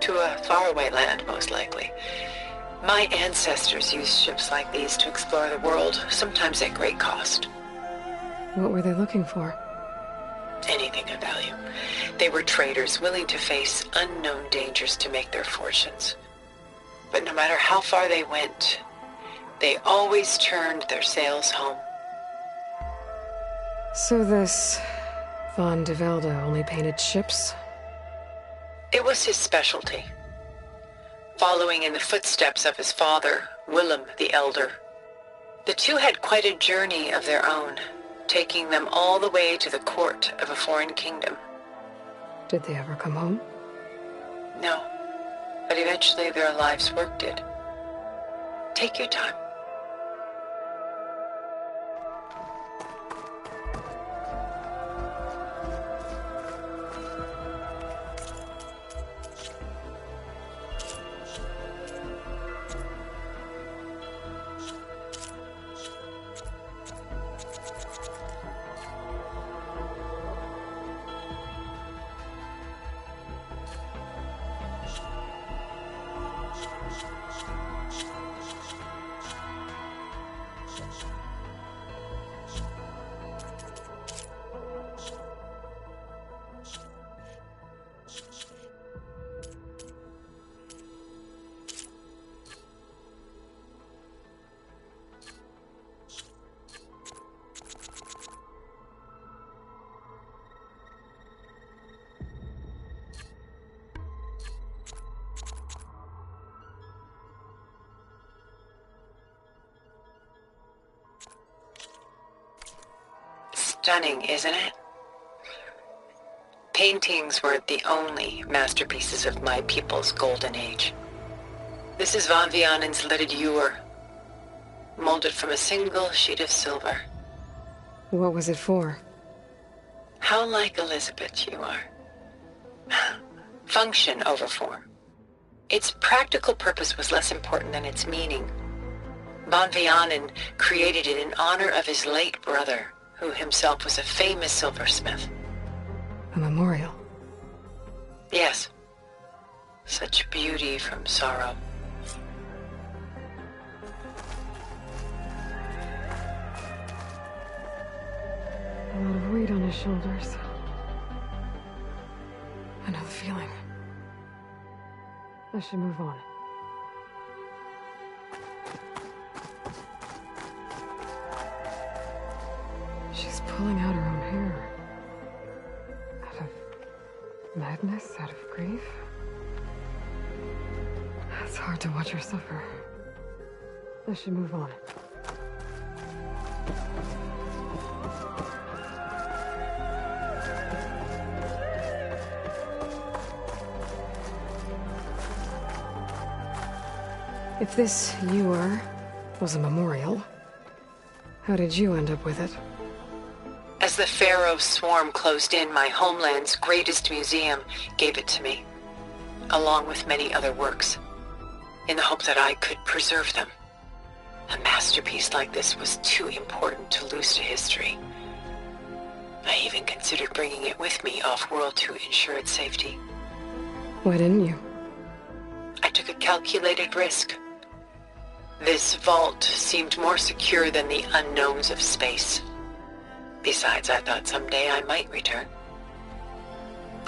To a faraway land, most likely. My ancestors used ships like these to explore the world, sometimes at great cost. What were they looking for? Anything of value. They were traders willing to face unknown dangers to make their fortunes. But no matter how far they went, they always turned their sails home. So this Van de Velde only painted ships? It was his specialty. following in the footsteps of his father, Willem the Elder. The two had quite a journey of their own, taking them all the way to the court of a foreign kingdom. Did they ever come home? No, but eventually their lives worked it. Take your time. Stunning, isn't it? Paintings weren't the only masterpieces of my people's golden age. This is Van Vianen's leaded ewer, molded from a single sheet of silver. What was it for? How like Elizabeth you are. Function over form. Its practical purpose was less important than its meaning. Van Vianen created it in honor of his late brother, who himself was a famous silversmith. A memorial? Yes. Such beauty from sorrow. A lot of weight on his shoulders. I know the feeling. I should move on. She's pulling out her own hair. Out of madness, out of grief. It's hard to watch her suffer. I should move on. If this ewer was a memorial, how did you end up with it? As the Pharaoh's swarm closed in, my homeland's greatest museum gave it to me, along with many other works, in the hope that I could preserve them. A masterpiece like this was too important to lose to history. I even considered bringing it with me off-world to ensure its safety. Why didn't you? I took a calculated risk. This vault seemed more secure than the unknowns of space. Besides, I thought someday I might return.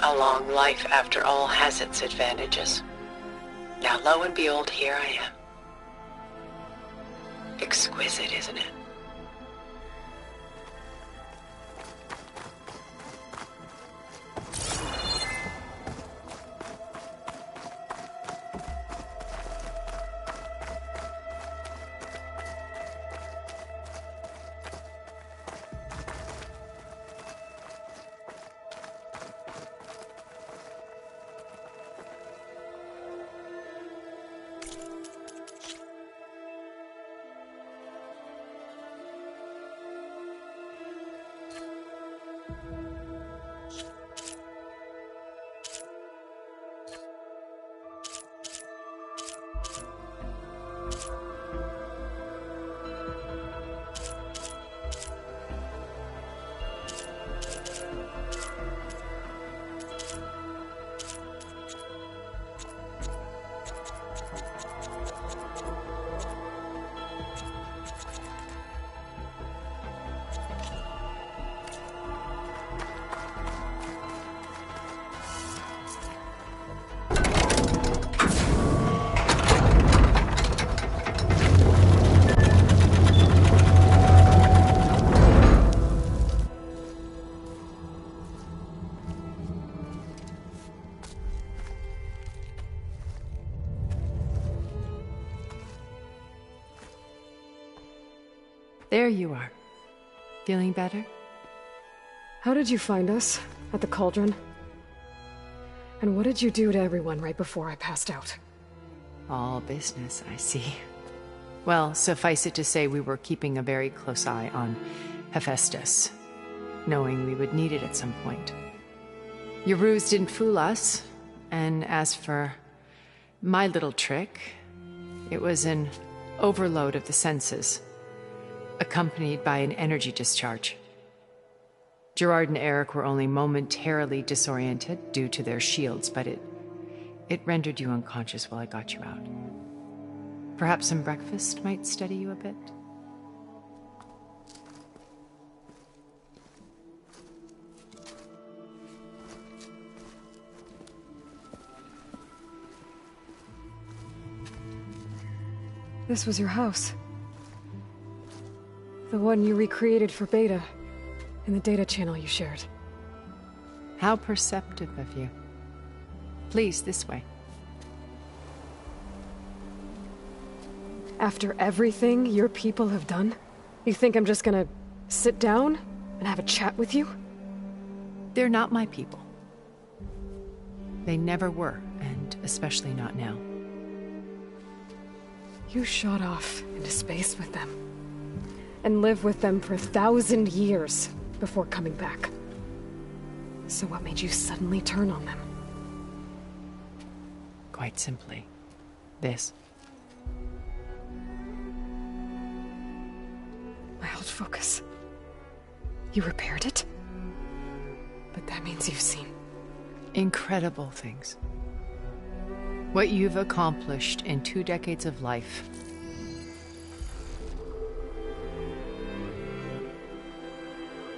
A long life, after all, has its advantages. Now, lo and behold, here I am. Exquisite, isn't it? There you are. Feeling better? How did you find us? At the cauldron? And what did you do to everyone right before I passed out? All business, I see. Well, suffice it to say we were keeping a very close eye on Hephaestus, knowing we would need it at some point. Your ruse didn't fool us, and as for my little trick, it was an overload of the senses, accompanied by an energy discharge. Gerard and Eric were only momentarily disoriented due to their shields, but it rendered you unconscious while I got you out. Perhaps some breakfast might steady you a bit? This was your house. The one you recreated for Beta, in the data channel you shared. How perceptive of you. Please, this way. After everything your people have done, you think I'm just gonna sit down and have a chat with you? They're not my people. They never were, and especially not now. You shot off into space with them, and lived with them for 1,000 years before coming back. So what made you suddenly turn on them? Quite simply, this. My old focus. You repaired it? But that means you've seen incredible things. What you've accomplished in 2 decades of life.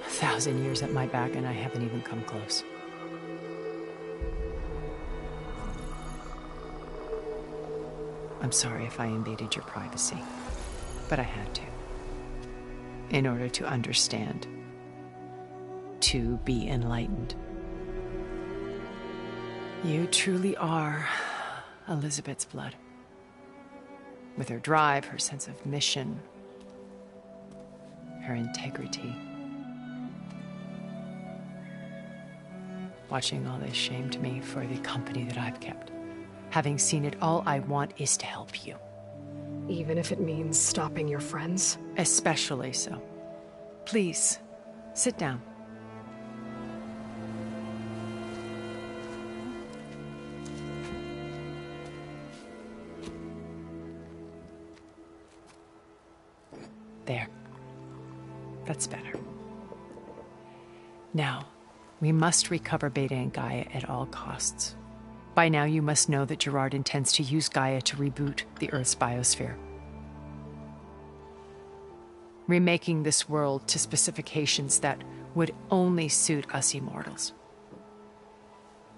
A 1,000 years at my back, and I haven't even come close. I'm sorry if I invaded your privacy, but I had to. In order to understand. To be enlightened. You truly are Elizabeth's blood. With her drive, her sense of mission, her integrity. Watching all this shamed me for the company that I've kept. Having seen it, all I want is to help you. Even if it means stopping your friends? Especially so. Please, sit down. There. That's better. Now, we must recover Beta and Gaia at all costs. By now, you must know that Gerard intends to use Gaia to reboot the Earth's biosphere. Remaking this world to specifications that would only suit us immortals.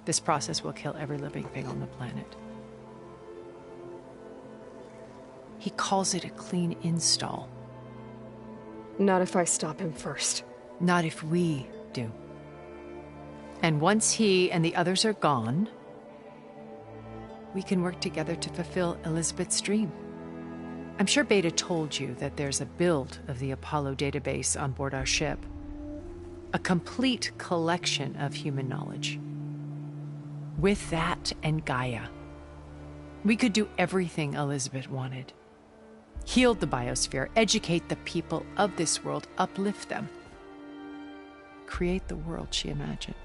This process will kill every living thing on the planet. He calls it a clean install. Not if I stop him first. Not if we do. And once he and the others are gone, we can work together to fulfill Elizabeth's dream. I'm sure Beta told you that there's a build of the Apollo database on board our ship. A complete collection of human knowledge. With that and Gaia, we could do everything Elizabeth wanted. Heal the biosphere, educate the people of this world, uplift them. Create the world she imagined.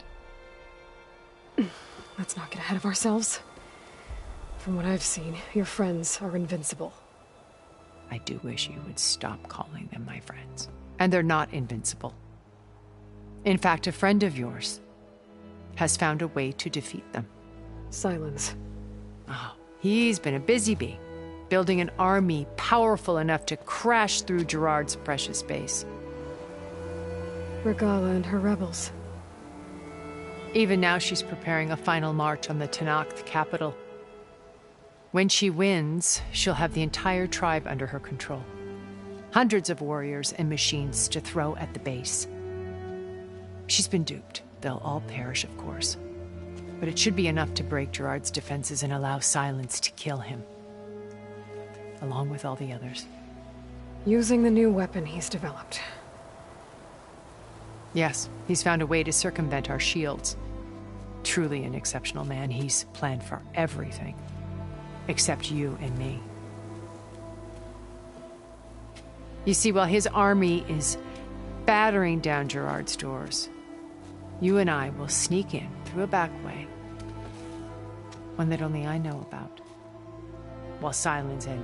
Let's not get ahead of ourselves. From what I've seen, your friends are invincible. I do wish you would stop calling them my friends. And they're not invincible. In fact, a friend of yours has found a way to defeat them. Silence. Oh, he's been a busy bee, building an army powerful enough to crash through Gerard's precious base. Regala and her rebels. Even now, she's preparing a final march on the Tenakth capital. When she wins, she'll have the entire tribe under her control. Hundreds of warriors and machines to throw at the base. She's been duped. They'll all perish, of course. But it should be enough to break Gerard's defenses and allow Silence to kill him. Along with all the others. Using the new weapon he's developed. Yes, he's found a way to circumvent our shields. Truly an exceptional man. He's planned for everything. Except you and me. You see, while his army is battering down Gerard's doors, you and I will sneak in through a back way. One that only I know about. While Silence and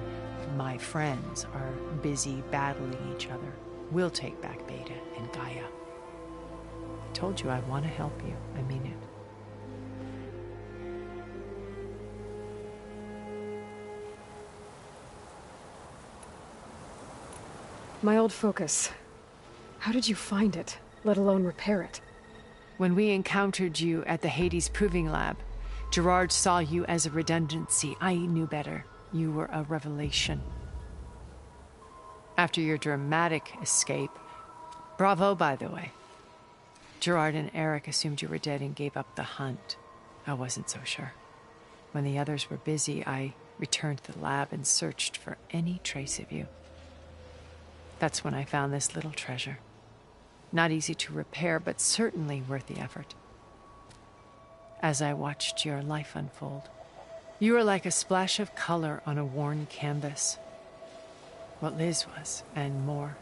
my friends are busy battling each other, we'll take back Beta and Gaia. I told you I want to help you. I mean it. My old focus. How did you find it, let alone repair it? When we encountered you at the Hades Proving Lab, Gerard saw you as a redundancy. I knew better. You were a revelation. After your dramatic escape, bravo, by the way. Gerard and Eric assumed you were dead and gave up the hunt. I wasn't so sure. When the others were busy, I returned to the lab and searched for any trace of you. That's when I found this little treasure. Not easy to repair, but certainly worth the effort. As I watched your life unfold, you were like a splash of color on a worn canvas. What Liz was, and more.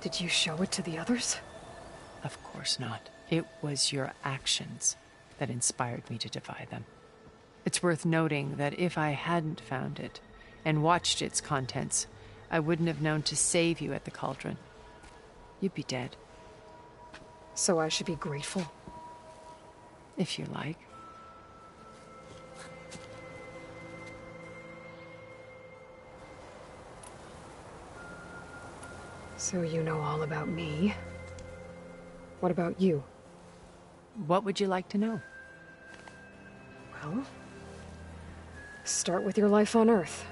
Did you show it to the others? Of course not. It was your actions that inspired me to defy them. It's worth noting that if I hadn't found it and watched its contents, I wouldn't have known to save you at the cauldron. You'd be dead. So I should be grateful? If you like. So you know all about me. What about you? What would you like to know? Well, start with your life on Earth.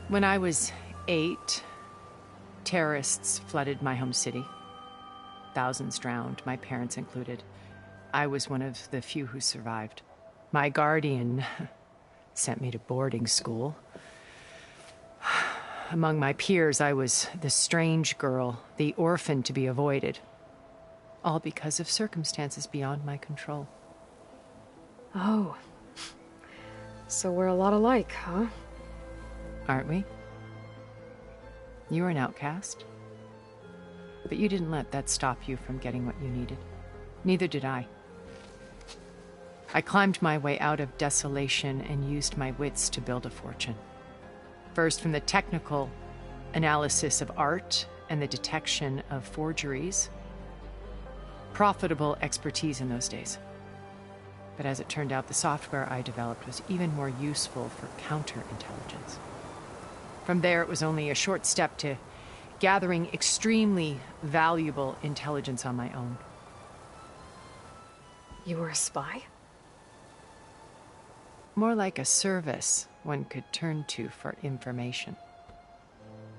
When I was 8, terrorists flooded my home city. Thousands drowned, my parents included. I was one of the few who survived. My guardian sent me to boarding school. Among my peers, I was the strange girl, the orphan to be avoided. All because of circumstances beyond my control. Oh. So we're a lot alike, huh? Aren't we? You were an outcast. But you didn't let that stop you from getting what you needed. Neither did I. I climbed my way out of desolation and used my wits to build a fortune. First, from the technical analysis of art and the detection of forgeries. Profitable expertise in those days. But as it turned out, the software I developed was even more useful for counterintelligence. From there, it was only a short step to gathering extremely valuable intelligence on my own. You were a spy? More like a service one could turn to for information.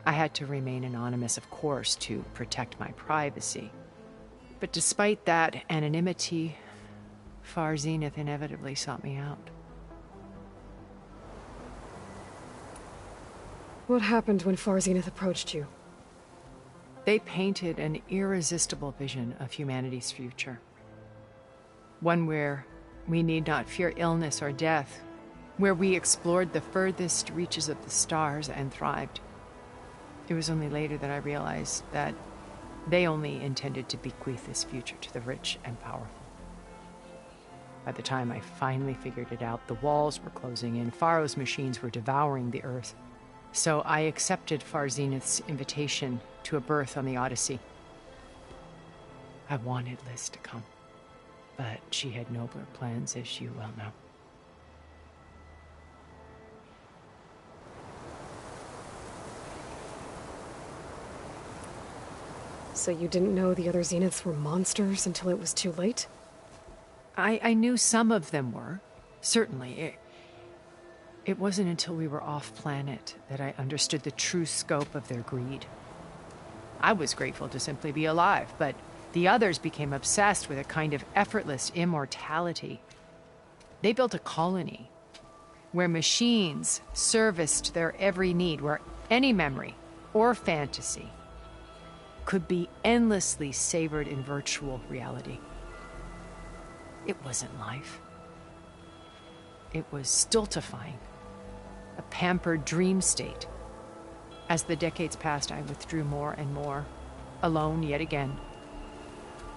I had to remain anonymous, of course, to protect my privacy. But despite that anonymity, Far Zenith inevitably sought me out. What happened when Far Zenith approached you? They painted an irresistible vision of humanity's future. One where we need not fear illness or death, where we explored the furthest reaches of the stars and thrived. It was only later that I realized that they only intended to bequeath this future to the rich and powerful. By the time I finally figured it out, the walls were closing in, Pharaoh's machines were devouring the earth. So I accepted Far Zenith's invitation to a berth on the Odyssey. I wanted Liz to come, but she had nobler plans, as you well know. So you didn't know the other Zeniths were monsters until it was too late? I knew some of them were, certainly. It wasn't until we were off-planet that I understood the true scope of their greed. I was grateful to simply be alive, but the others became obsessed with a kind of effortless immortality. They built a colony where machines serviced their every need, where any memory or fantasy could be endlessly savored in virtual reality. It wasn't life. It was stultifying, a pampered dream state. As the decades passed, I withdrew more and more, alone yet again,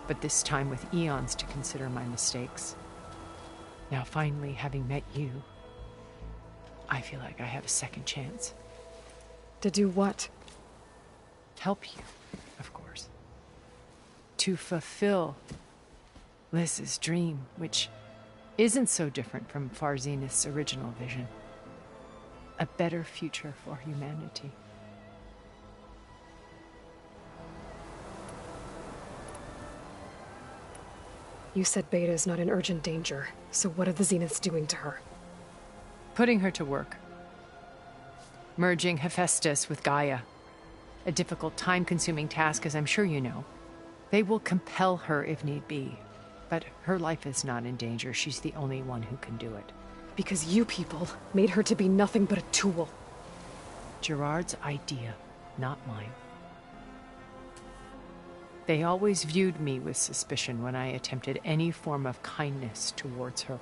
but this time with eons to consider my mistakes. Now, finally, having met you, I feel like I have a second chance. To do what? Help you, of course. To fulfill Liz's dream, which isn't so different from Farzenith's original vision. A better future for humanity. You said Beta is not in urgent danger, so what are the Zeniths doing to her? Putting her to work. Merging Hephaestus with Gaia. A difficult, time-consuming task, as I'm sure you know. They will compel her if need be. But her life is not in danger. She's the only one who can do it. Because you people made her to be nothing but a tool. Gerard's idea, not mine. They always viewed me with suspicion when I attempted any form of kindness towards her.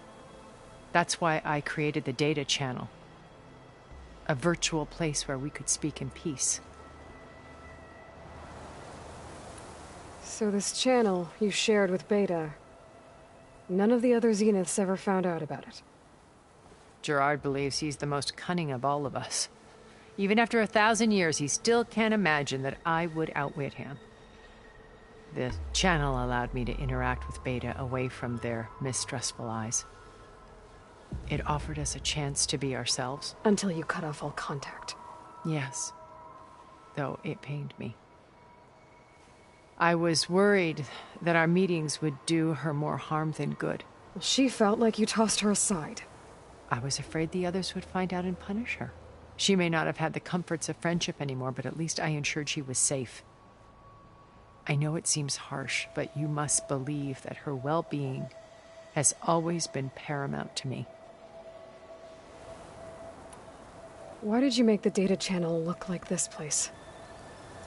That's why I created the data channel. A virtual place where we could speak in peace. So this channel you shared with Beta, none of the other Zeniths ever found out about it? Gerard believes he's the most cunning of all of us. Even after 1,000 years, he still can't imagine that I would outwit him. The channel allowed me to interact with Beta away from their mistrustful eyes. It offered us a chance to be ourselves. Until you cut off all contact. Yes. Though it pained me. I was worried that our meetings would do her more harm than good. Well, she felt like you tossed her aside. I was afraid the others would find out and punish her. She may not have had the comforts of friendship anymore, but at least I ensured she was safe. I know it seems harsh, but you must believe that her well-being has always been paramount to me. Why did you make the data channel look like this place?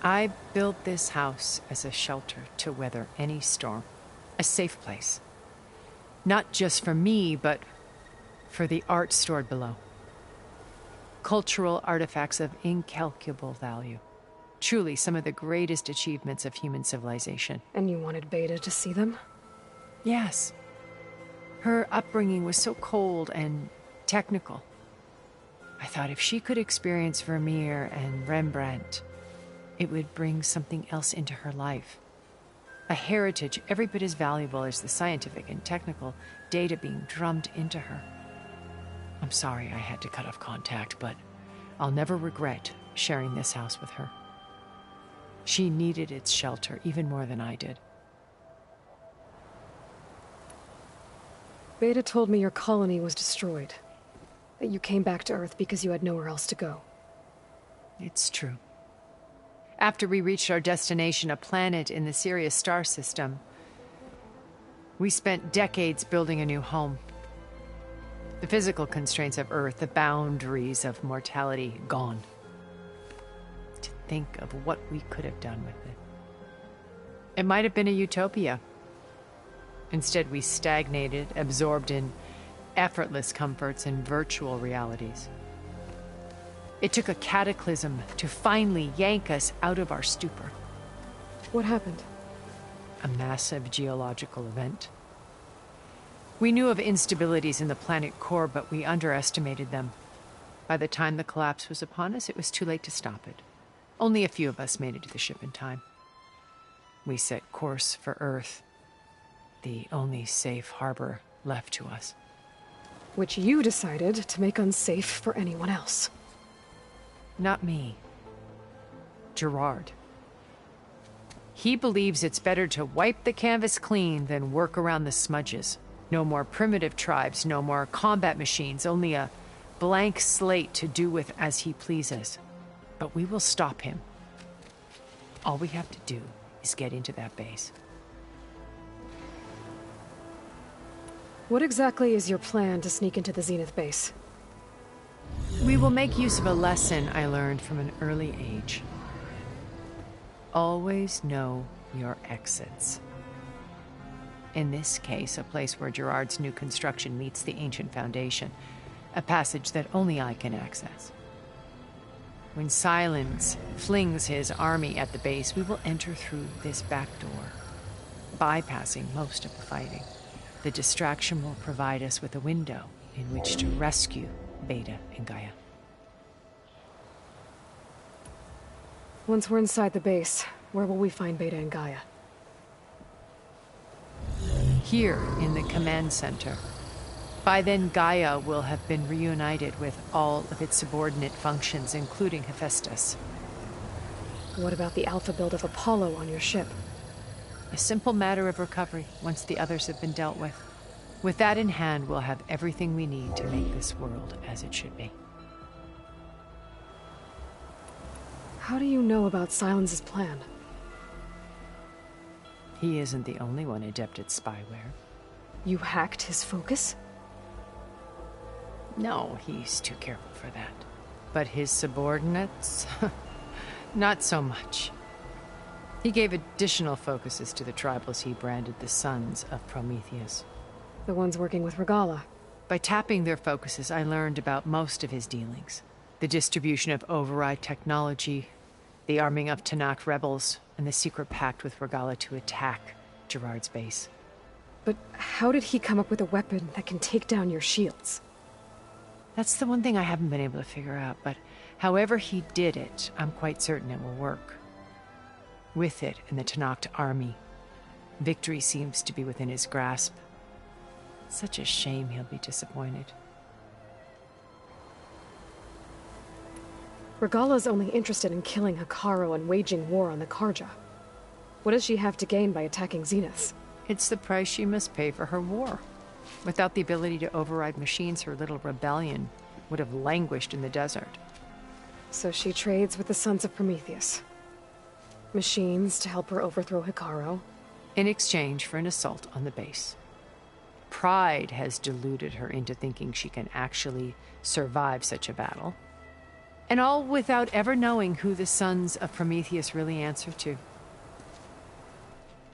I built this house as a shelter to weather any storm. A safe place. Not just for me, but for the art stored below. Cultural artifacts of incalculable value. Truly some of the greatest achievements of human civilization. And you wanted Beta to see them? Yes. Her upbringing was so cold and technical. I thought if she could experience Vermeer and Rembrandt, it would bring something else into her life. A heritage every bit as valuable as the scientific and technical data being drummed into her. I'm sorry I had to cut off contact, but I'll never regret sharing this house with her. She needed its shelter even more than I did. Beta told me your colony was destroyed. That you came back to Earth because you had nowhere else to go. It's true. After we reached our destination, a planet in the Sirius star system, we spent decades building a new home. The physical constraints of Earth, the boundaries of mortality, gone. To think of what we could have done with it. It might have been a utopia. Instead, we stagnated, absorbed in effortless comforts and virtual realities. It took a cataclysm to finally yank us out of our stupor. What happened? A massive geological event. We knew of instabilities in the planet core, but we underestimated them. By the time the collapse was upon us, it was too late to stop it. Only a few of us made it to the ship in time. We set course for Earth, the only safe harbor left to us. Which you decided to make unsafe for anyone else. Not me. Gerard. He believes it's better to wipe the canvas clean than work around the smudges. No more primitive tribes, no more combat machines, only a blank slate to do with as he pleases. But we will stop him. All we have to do is get into that base. What exactly is your plan to sneak into the Zenith base? We will make use of a lesson I learned from an early age. always know your exits. In this case, a place where Gerard's new construction meets the ancient foundation, a passage that only I can access. When Silence flings his army at the base, we will enter through this back door, bypassing most of the fighting. The distraction will provide us with a window in which to rescue Beta and Gaia. Once we're inside the base, where will we find Beta and Gaia? Here in the command center. By then, Gaia will have been reunited with all of its subordinate functions, including Hephaestus. What about the alpha build of Apollo on your ship? A simple matter of recovery once the others have been dealt with. With that in hand, we'll have everything we need to make this world as it should be. How do you know about Silence's plan? He isn't the only one adept at spyware. You hacked his focus? No, he's too careful for that. But his subordinates? Not so much. He gave additional focuses to the tribals he branded the Sons of Prometheus. The ones working with Regala. By tapping their focuses, I learned about most of his dealings. The distribution of override technology, the arming of Tanakh rebels, and the secret pact with Regala to attack Gerard's base. But how did he come up with a weapon that can take down your shields? That's the one thing I haven't been able to figure out, but however he did it, I'm quite certain it will work. With it and the Tanakh army, victory seems to be within his grasp. Such a shame he'll be disappointed. Regala's only interested in killing Hekarro and waging war on the Karja. What does she have to gain by attacking Zenith? It's the price she must pay for her war. Without the ability to override machines, her little rebellion would have languished in the desert. So she trades with the Sons of Prometheus. Machines to help her overthrow Hekarro. In exchange for an assault on the base. Pride has deluded her into thinking she can actually survive such a battle. And all without ever knowing who the Sons of Prometheus really answer to.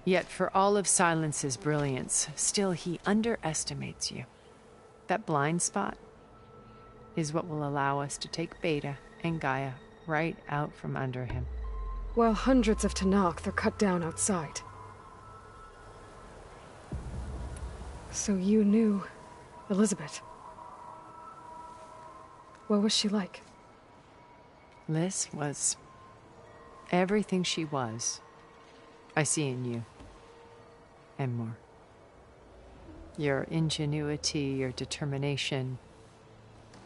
Yet for all of Silence's brilliance, still he underestimates you. That blind spot is what will allow us to take Beta and Gaia right out from under him. While hundreds of Tanakh are cut down outside. So you knew Elizabeth. What was she like? Liz was everything she was. I see in you. And more. Your ingenuity, your determination,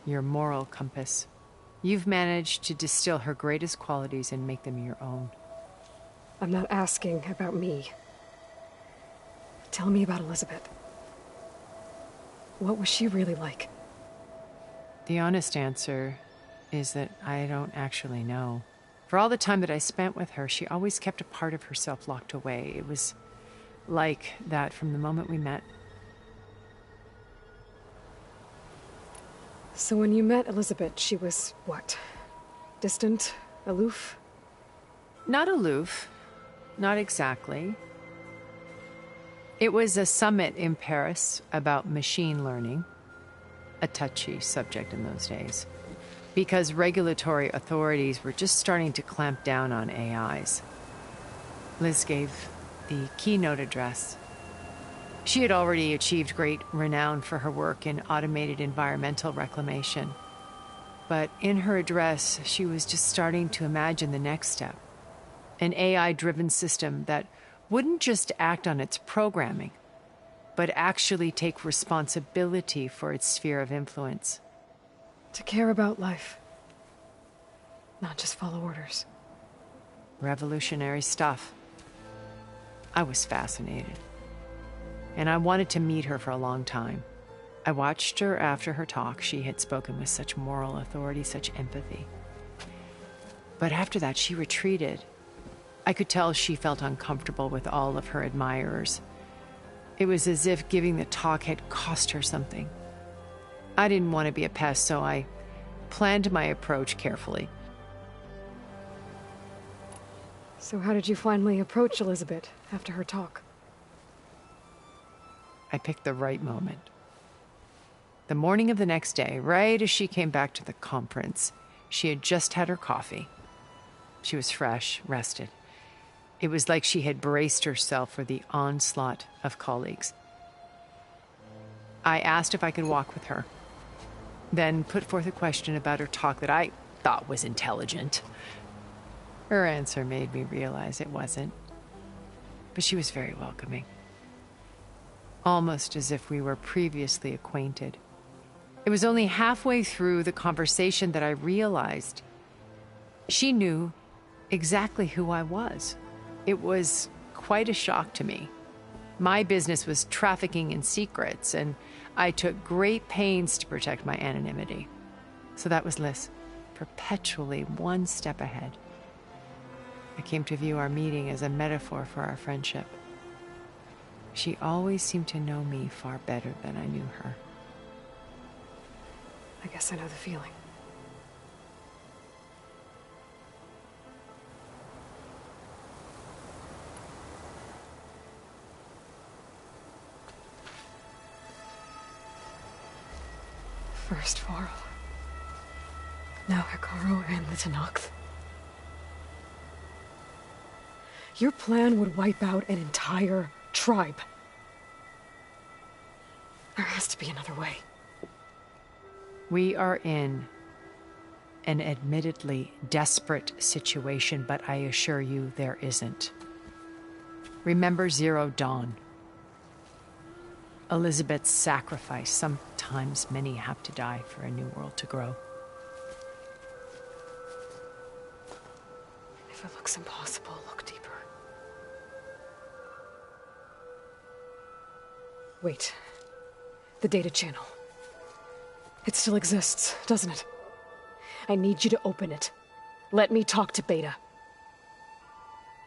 your moral compass. You've managed to distill her greatest qualities and make them your own. I'm not asking about me. Tell me about Elizabeth. What was she really like? The honest answer is that I don't actually know. For all the time that I spent with her, she always kept a part of herself locked away. It was like that from the moment we met. So when you met Elizabeth, she was what? Distant? Aloof? Not aloof. Not exactly. It was a summit in Paris about machine learning. A touchy subject in those days. Because regulatory authorities were just starting to clamp down on AIs. Liz gave the keynote address. She had already achieved great renown for her work in automated environmental reclamation. But in her address, she was just starting to imagine the next step. An AI-driven system that wouldn't just act on its programming, but actually take responsibility for its sphere of influence. To care about life. Not just follow orders. Revolutionary stuff. I was fascinated. And I wanted to meet her for a long time. I watched her after her talk. She had spoken with such moral authority, such empathy. But after that, she retreated. I could tell she felt uncomfortable with all of her admirers. It was as if giving the talk had cost her something. I didn't want to be a pest, so I planned my approach carefully. So how did you finally approach Elizabeth after her talk? I picked the right moment. The morning of the next day, right as she came back to the conference, she had just had her coffee. She was fresh, rested. It was like she had braced herself for the onslaught of colleagues. I asked if I could walk with her, then put forth a question about her talk that I thought was intelligent. Her answer made me realize it wasn't, but she was very welcoming. Almost as if we were previously acquainted. It was only halfway through the conversation that I realized she knew exactly who I was. It was quite a shock to me. My business was trafficking in secrets, and I took great pains to protect my anonymity. So that was Liz, perpetually one step ahead. I came to view our meeting as a metaphor for our friendship. She always seemed to know me far better than I knew her. I guess I know the feeling. First Varl. Now Hikaru and the Tenakth. Your plan would wipe out an entire tribe. There has to be another way. We are in an admittedly desperate situation, but I assure you there isn't. Remember Zero Dawn. Elizabeth's sacrifice. Sometimes many have to die for a new world to grow. If it looks impossible, look deeper. Wait. The data channel. It still exists, doesn't it? I need you to open it. Let me talk to Beta.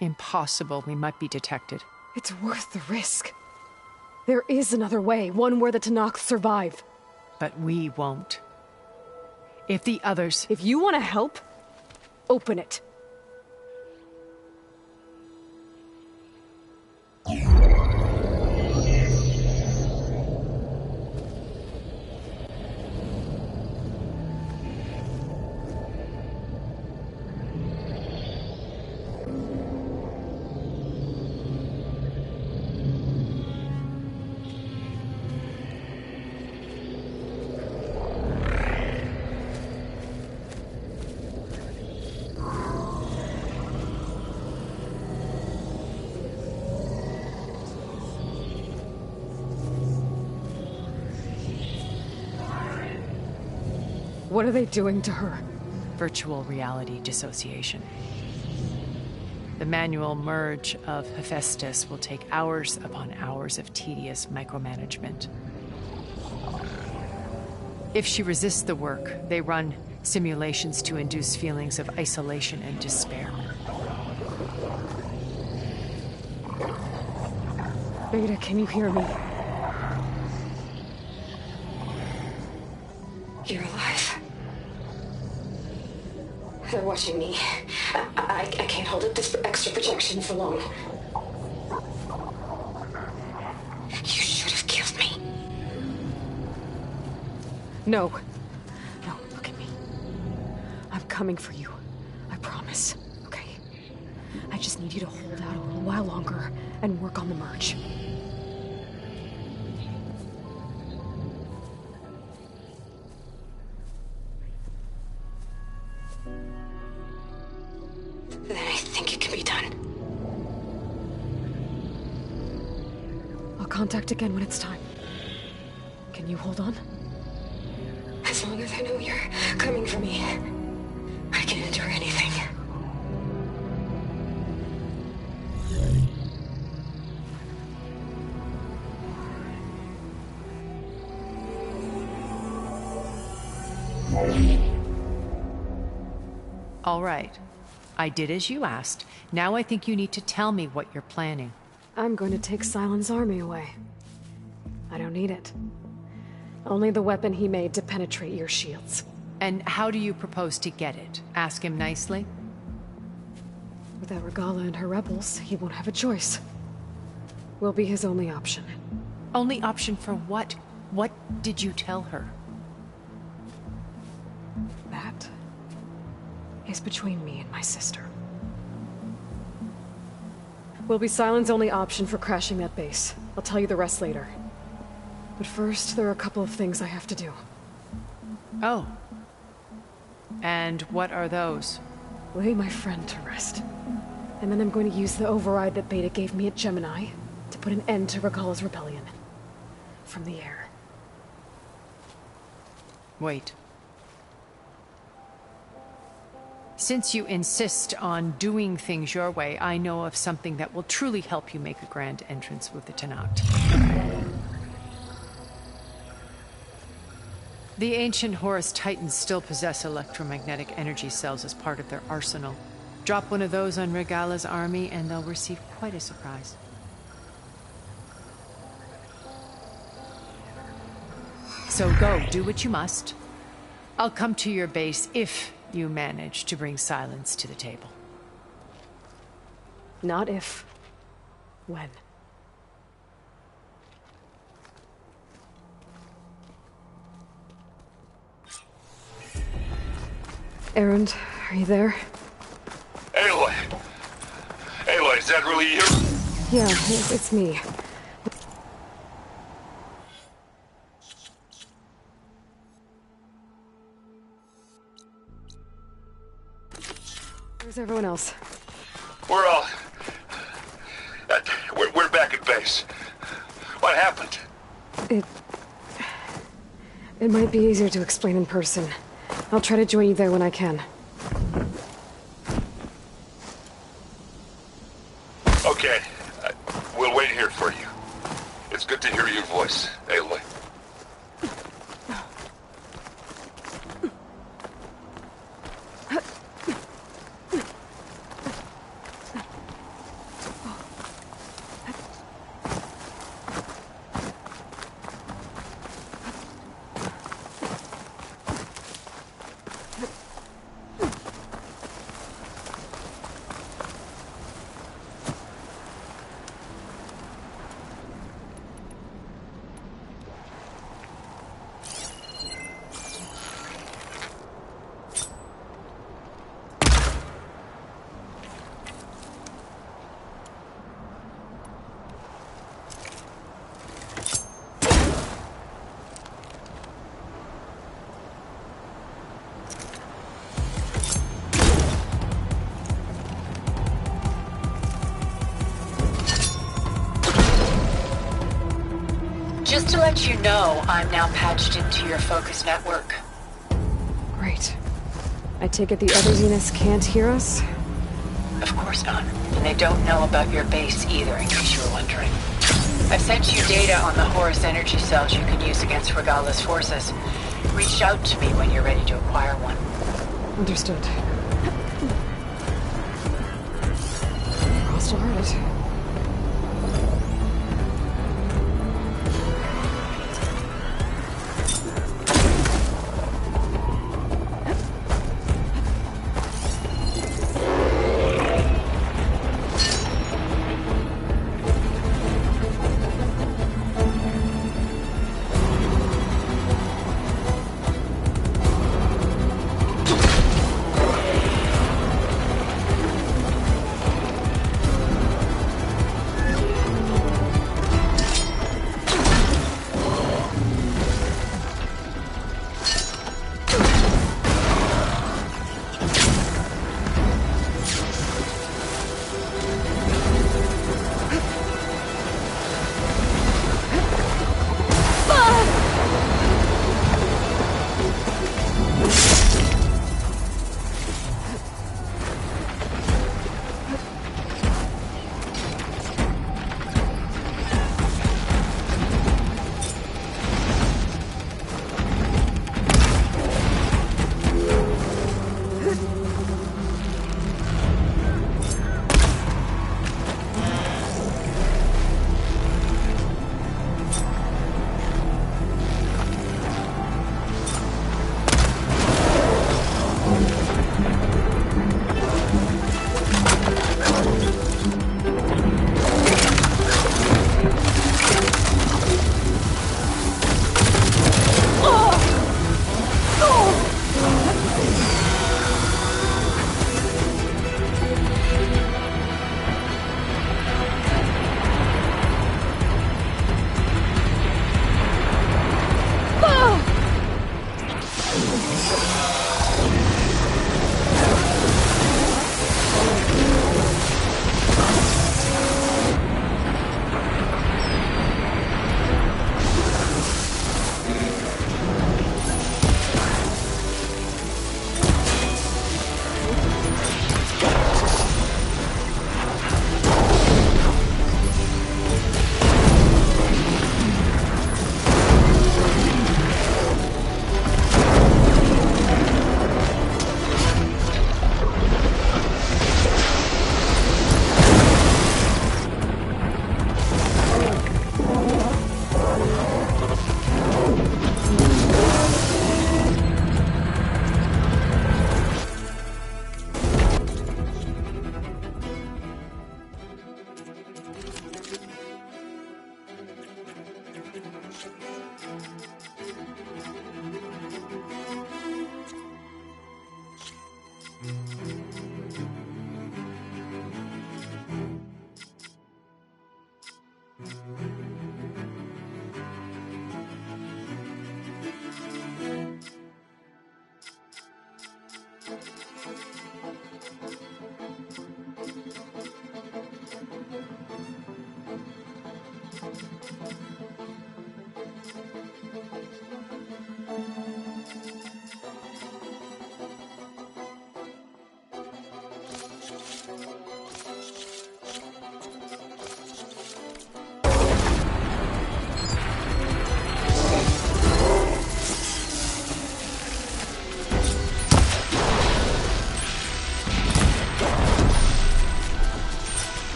Impossible. We might be detected. It's worth the risk. There is another way, one where the Tenakth survive. But we won't. If the others... If you want to help, open it. What are they doing to her? Virtual reality dissociation. The manual merge of Hephaestus will take hours upon hours of tedious micromanagement. If she resists the work, they run simulations to induce feelings of isolation and despair. Beta, can you hear me? You're alive. They're watching me. I can't hold up this extra projection for long. You should have killed me. No. No, look at me. I'm coming for you. I promise. Okay? I just need you to hold out a little while longer and work on the merge. Then I think it can be done. I'll contact again when it's time. Can you hold on? As long as I know you're coming for me, I can endure anything. All right. I did as you asked. Now I think you need to tell me what you're planning. I'm going to take Silent's army away. I don't need it. Only the weapon he made to penetrate your shields. And how do you propose to get it? Ask him nicely? Without Regala and her rebels, he won't have a choice. We'll be his only option. Only option for what? What did you tell her? That is between me and my sister. Will be Sylens' only option for crashing that base. I'll tell you the rest later. But first, there are a couple of things I have to do. Oh. And what are those? Lay my friend to rest. And then I'm going to use the override that Beta gave me at Gemini to put an end to Regala's rebellion. From the air. Wait. Since you insist on doing things your way, I know of something that will truly help you make a grand entrance with the Tenakth. The ancient Horus Titans still possess electromagnetic energy cells as part of their arsenal. Drop one of those on Regala's army and they'll receive quite a surprise. So go, do what you must. I'll come to your base if you manage to bring Sylens to the table. Not if. When. Erend, are you there? Aloy! Aloy, is that really you? Yeah, it's me. Where's everyone else? We're all... We're back at base. What happened? It might be easier to explain in person. I'll try to join you there when I can. Okay. We'll wait here for you. It's good to hear your voice, Aloy. Just to let you know, I'm now patched into your focus network. Great. I take it the other Zeniths can't hear us? Of course not. And they don't know about your base either, in case you were wondering. I've sent you data on the Horus energy cells you can use against Regala's forces. Reach out to me when you're ready to acquire one. Understood. Crossed alert.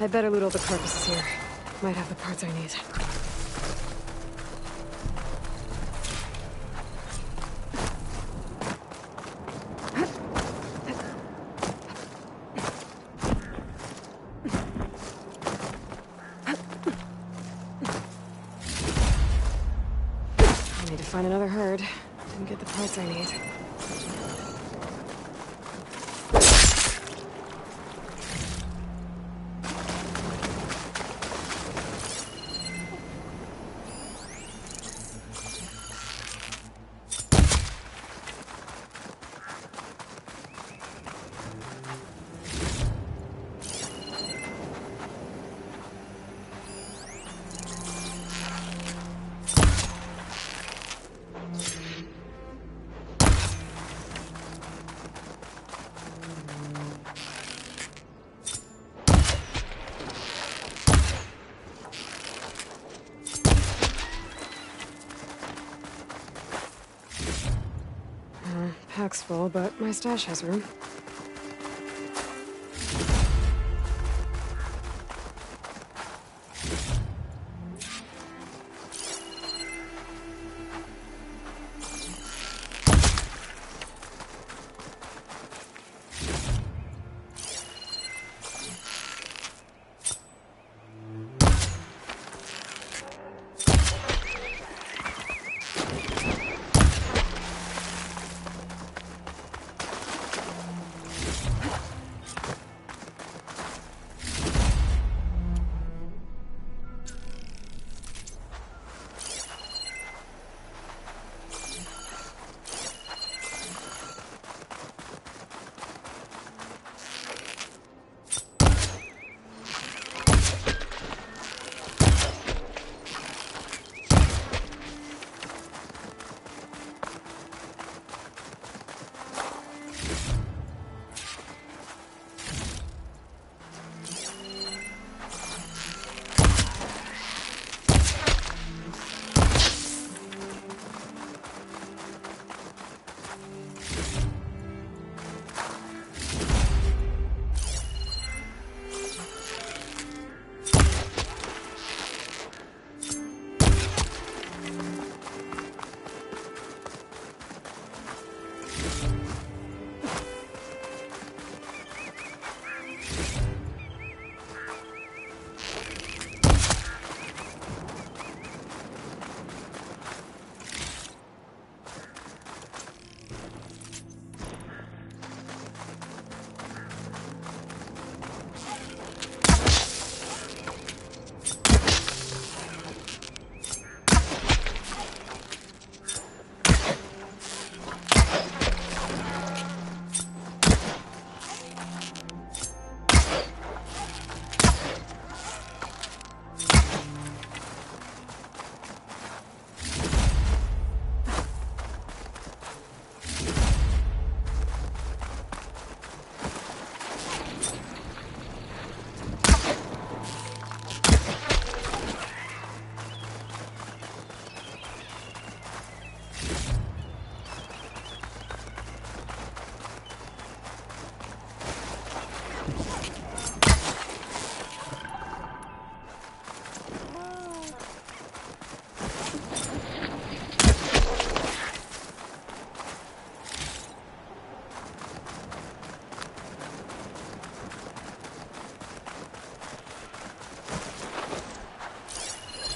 I'd better loot all the carcasses here. Might have the parts I need. I need to find another herd and get the parts I need. Pack's full, but my stash has room.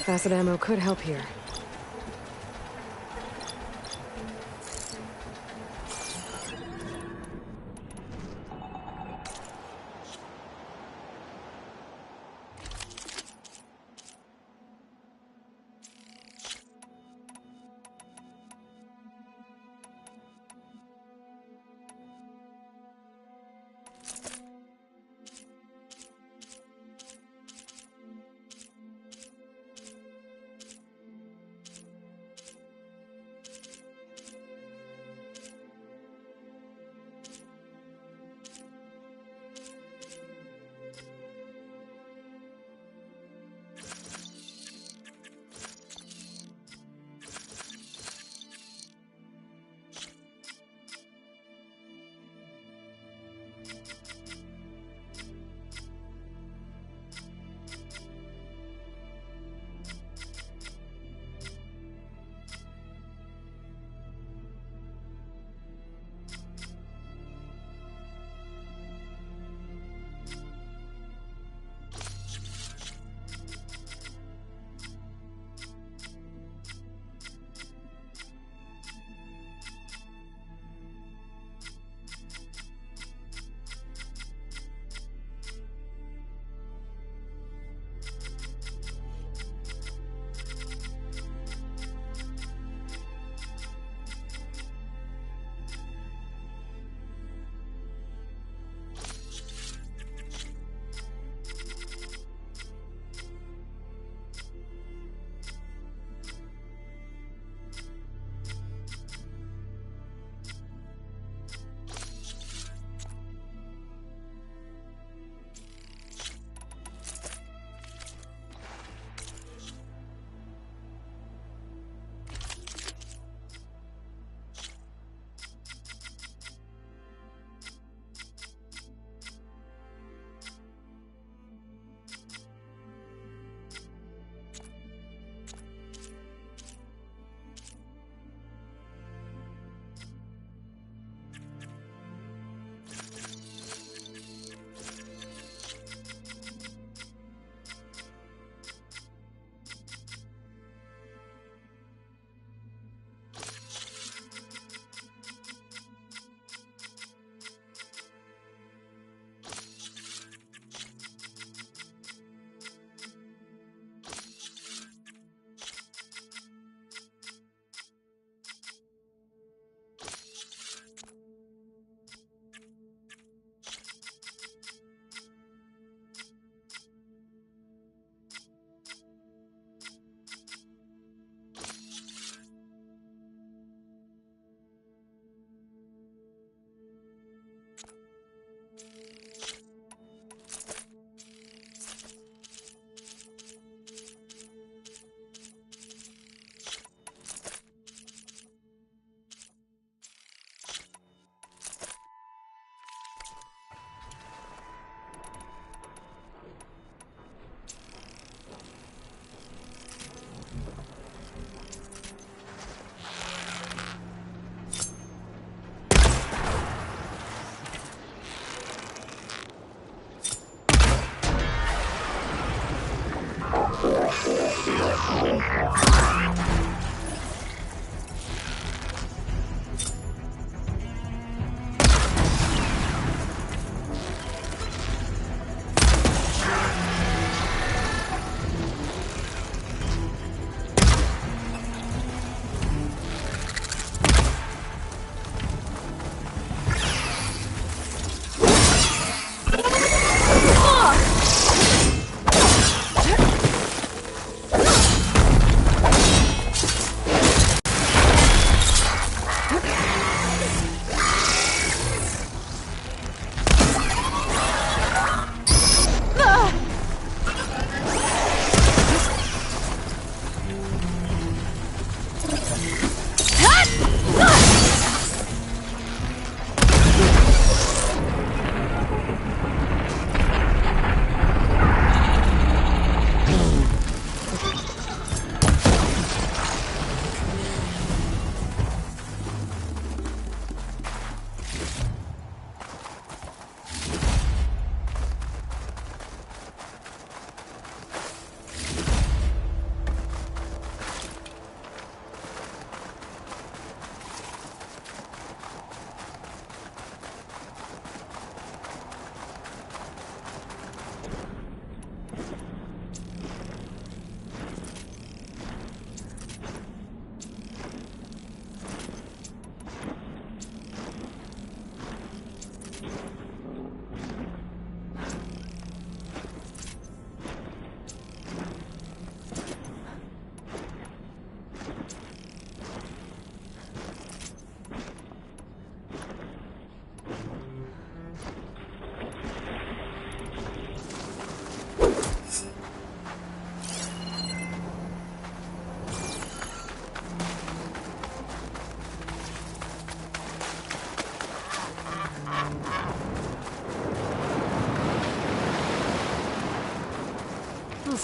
Acid ammo could help here.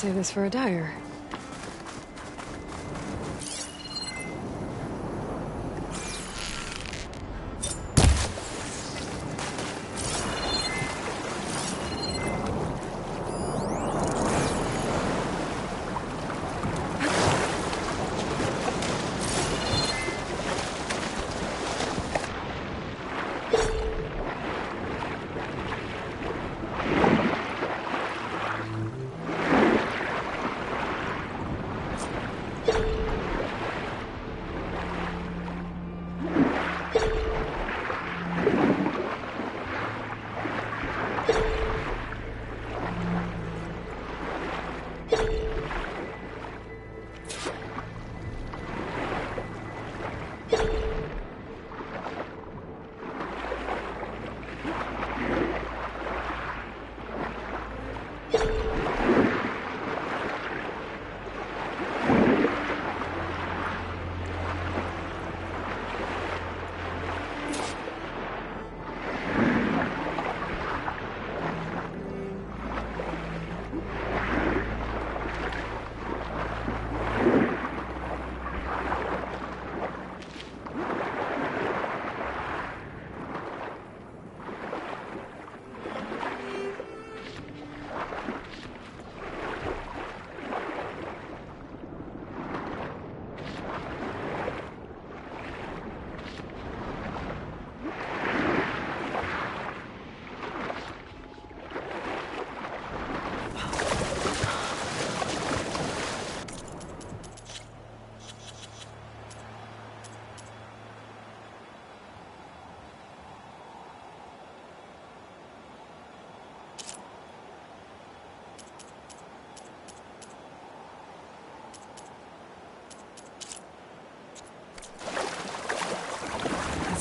save this for a dyer.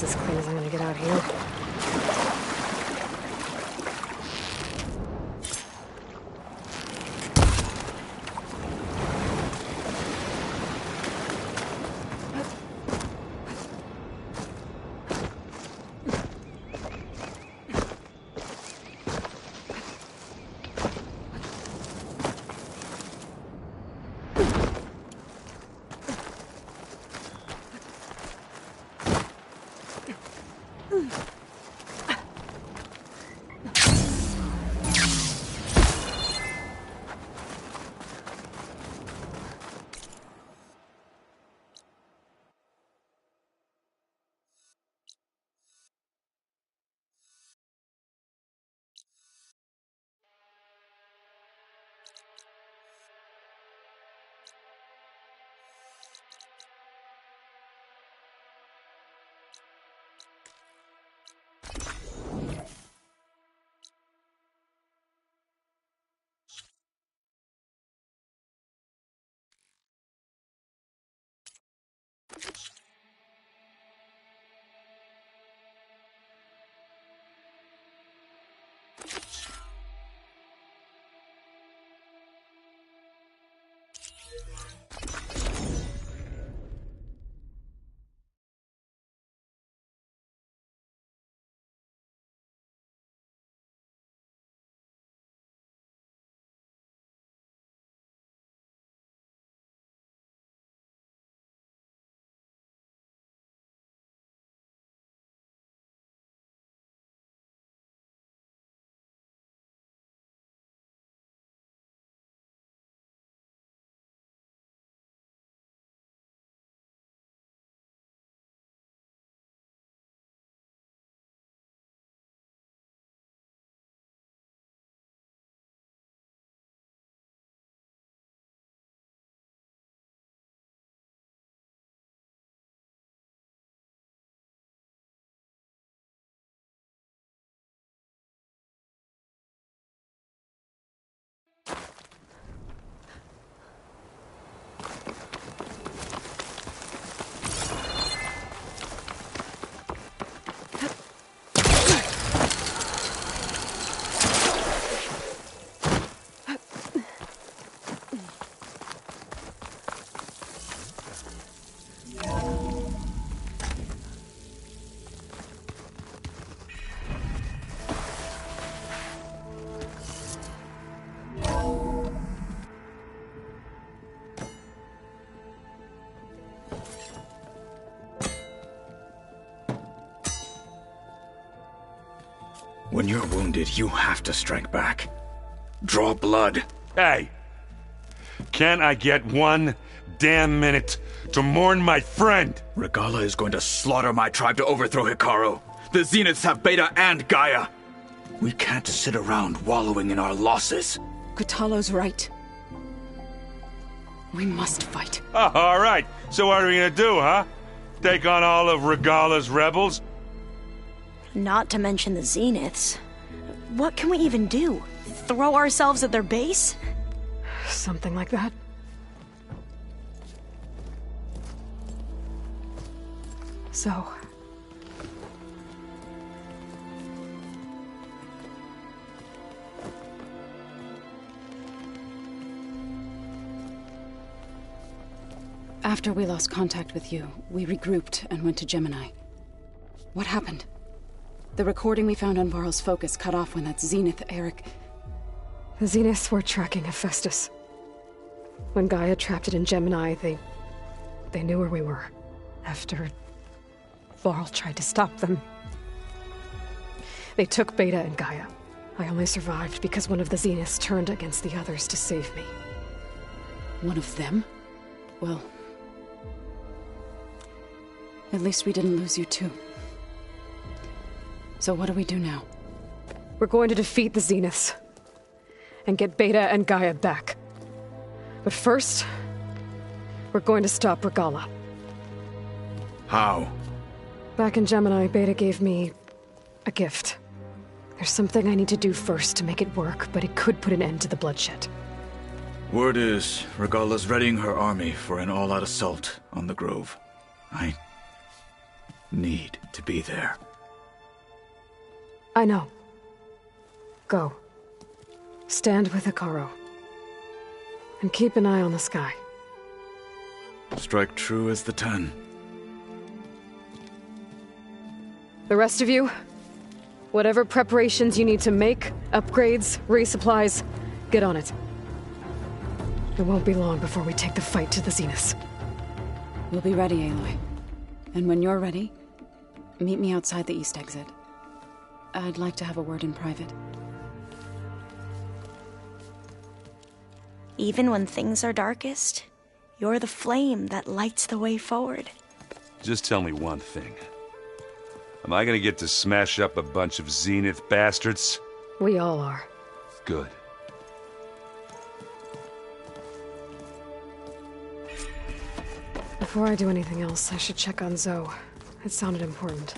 That's as clean as I'm gonna get out here. When you're wounded, you have to strike back. Draw blood. Hey! Can't I get one damn minute to mourn my friend? Regala is going to slaughter my tribe to overthrow Hikaru. The Zeniths have Beta and Gaia. We can't sit around wallowing in our losses. Kotallo's right. We must fight. Oh, all right. So what are we gonna do, huh? Take on all of Regala's rebels? Not to mention the Zeniths. What can we even do? Throw ourselves at their base? Something like that. So... After we lost contact with you, we regrouped and went to Gemini. What happened? The recording we found on Varl's focus cut off when that Zenith, Eric... The Zeniths were tracking Hephaestus. When Gaia trapped it in Gemini, they knew where we were. After Varl tried to stop them. They took Beta and Gaia. I only survived because one of the Zeniths turned against the others to save me. One of them? Well... at least we didn't lose you too. So what do we do now? We're going to defeat the Zeniths. And get Beta and Gaia back. But first, we're going to stop Regala. How? Back in Gemini, Beta gave me a gift. There's something I need to do first to make it work, but it could put an end to the bloodshed. Word is, Regala's readying her army for an all-out assault on the Grove. I need to be there. I know. Go. Stand with Hikaru. And keep an eye on the sky. Strike true as the 10. The rest of you, whatever preparations you need to make, upgrades, resupplies, get on it. It won't be long before we take the fight to the Zeniths. We'll be ready, Aloy. And when you're ready, meet me outside the east exit. I'd like to have a word in private. Even when things are darkest, you're the flame that lights the way forward. Just tell me one thing. Am I gonna get to smash up a bunch of Zenith bastards? We all are. Good. Before I do anything else, I should check on Zoe. It sounded important.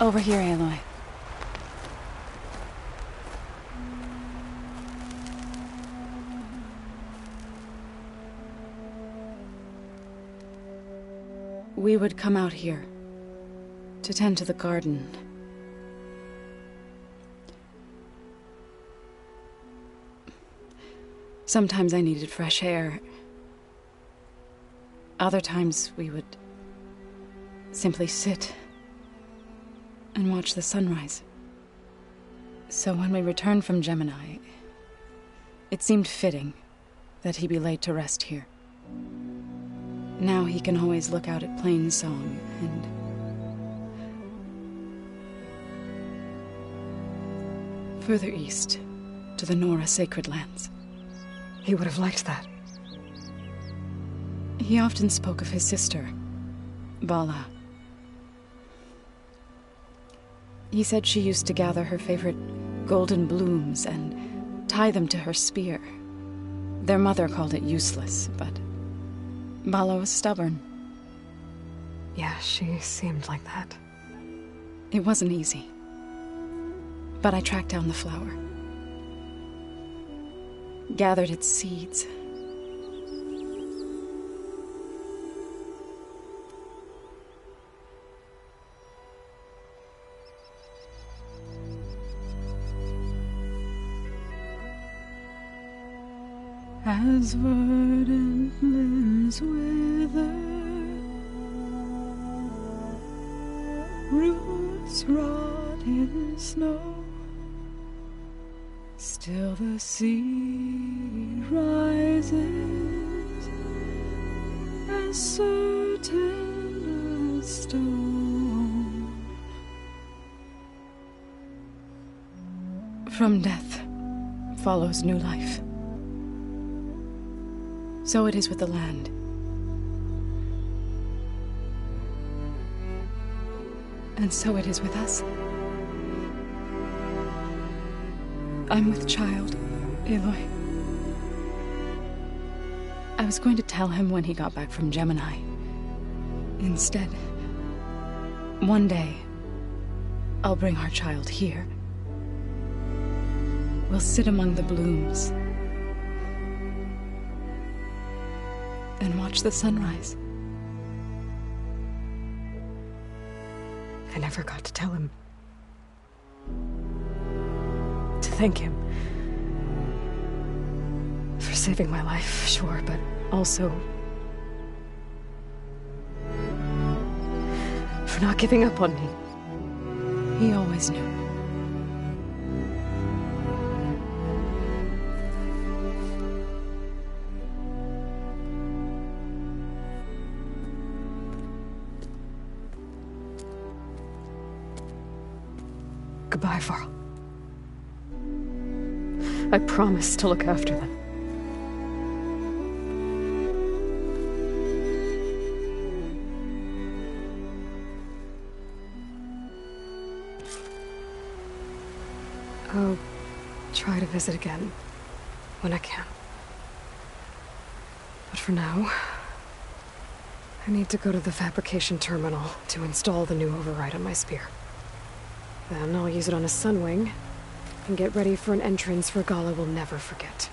Over here, Aloy. We would come out here to tend to the garden. Sometimes I needed fresh air. Other times we would simply sit and watch the sunrise. So when we returned from Gemini, it seemed fitting that he be laid to rest here. Now he can always look out at Plainsong and... further east, to the Nora Sacred Lands. He would have liked that. He often spoke of his sister, Bala. He said she used to gather her favorite golden blooms and tie them to her spear. Their mother called it useless, but Bala was stubborn. Yeah, she seemed like that. It wasn't easy. But I tracked down the flower. Gathered its seeds. as verdant limbs wither, roots rot in snow, still the seed rises as certain as stone. From death follows new life. So it is with the land. And so it is with us. I'm with child, Aloy. I was going to tell him when he got back from Gemini. Instead, one day, I'll bring our child here. We'll sit among the blooms and watch the sunrise. I never got to tell him. To thank him. For saving my life, sure, but also for not giving up on me. He always knew. Goodbye, Varl. I promise to look after them. I'll try to visit again when I can. But for now, I need to go to the fabrication terminal to install the new override on my spear. Then I'll use it on a sunwing and get ready for an entrance Regala will never forget.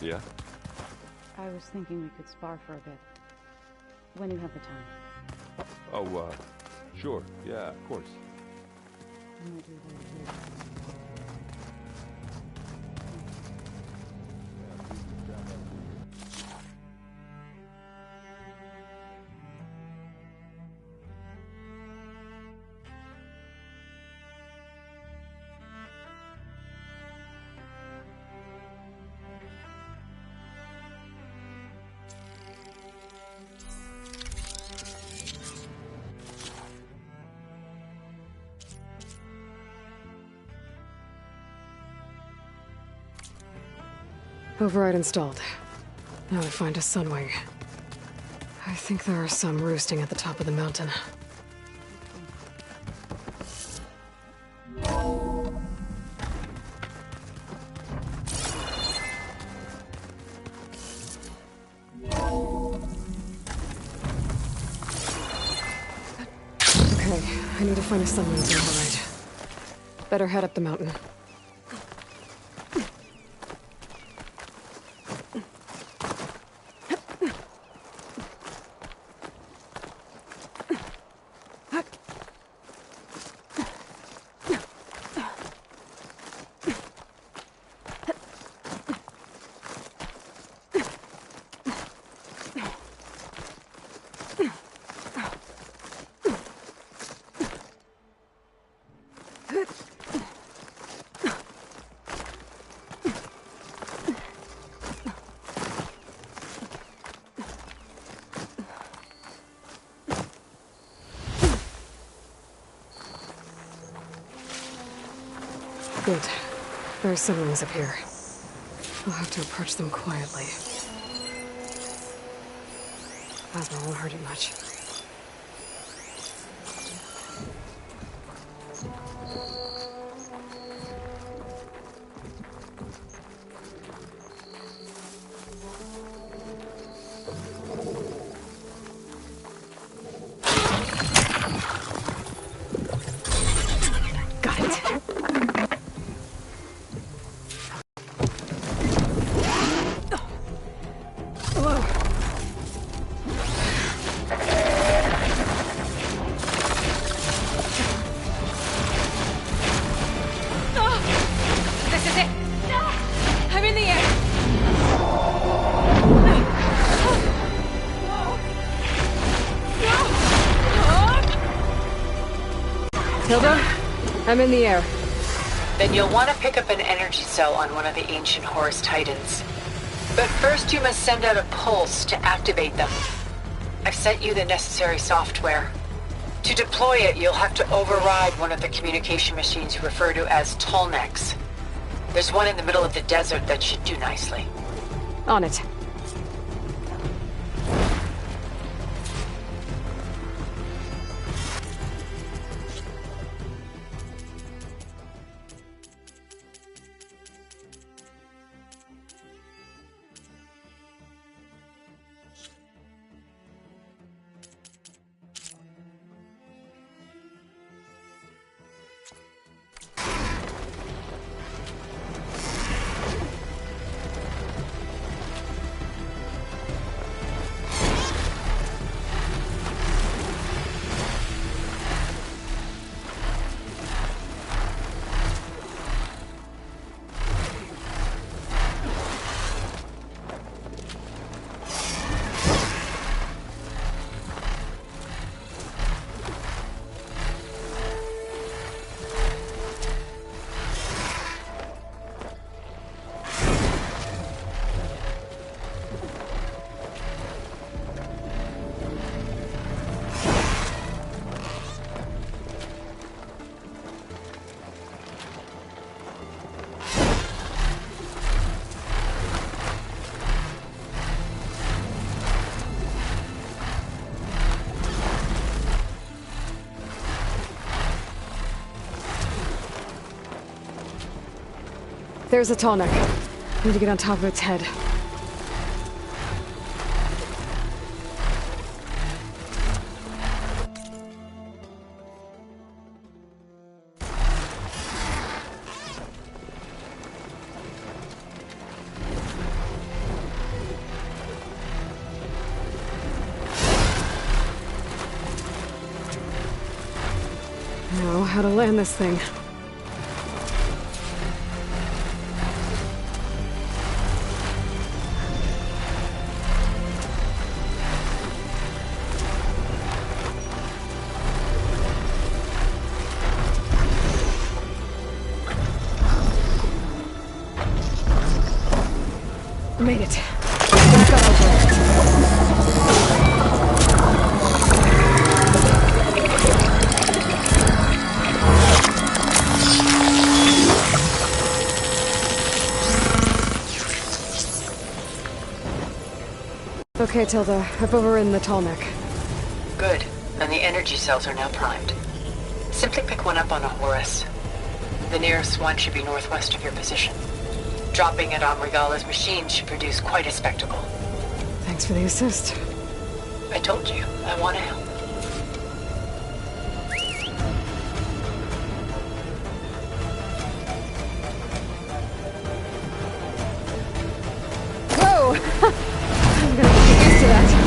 Yeah? I was thinking we could spar for a bit. When you have the time. Oh, sure. Yeah, of course. Override installed. Now to find a sunwing. I think there are some roosting at the top of the mountain. Okay, I need to find a sunwing to override. Better head up the mountain. Good. There are sunwings up here. I'll have to approach them quietly. Plasma won't hurt it much. I'm in the air. Then you'll want to pick up an energy cell on one of the ancient Horus Titans. But first you must send out a pulse to activate them. I've sent you the necessary software. To deploy it, you'll have to override one of the communication machines you refer to as Tolnecs. There's one in the middle of the desert that should do nicely. On it. There's a tall neck. Need to get on top of its head. Now, how to land this thing. Made it. Just got over it. Okay, Tilda. I've overridden the tall neck. Good. And the energy cells are now primed. Simply pick one up on a Horus. The nearest one should be northwest of your position. Dropping it on Regala's machine should produce quite a spectacle. Thanks for the assist. I told you, I want to help. Whoa! I'm gonna get used to that.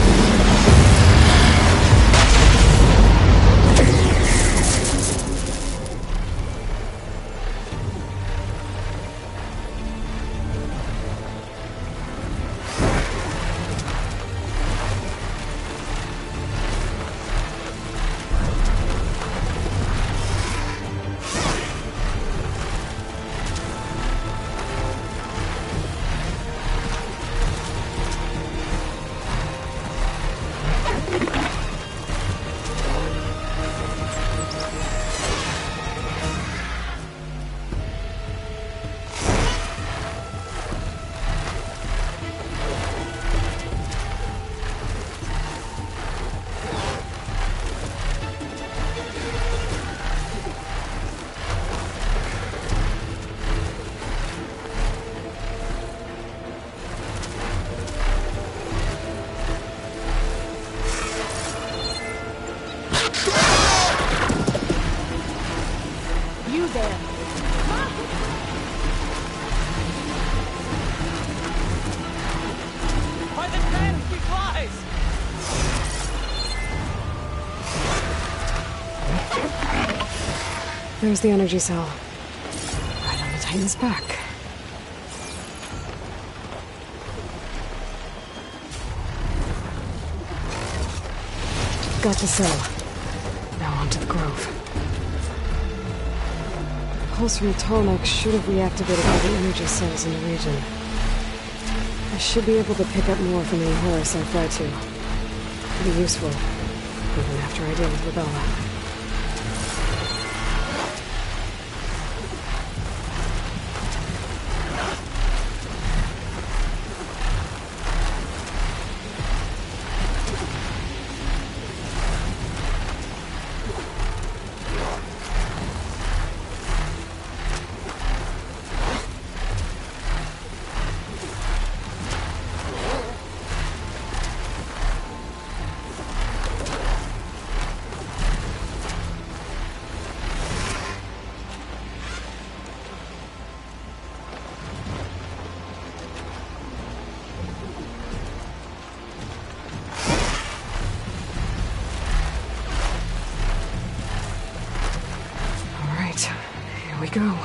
There's the energy cell. Right on the Titan's back. Got the cell. Now onto the grove. The pulse from the Tallneck should have reactivated all the energy cells in the region. I should be able to pick up more from any Horus I fly to. It'll be useful, even after I deal with Rebella. Here we go.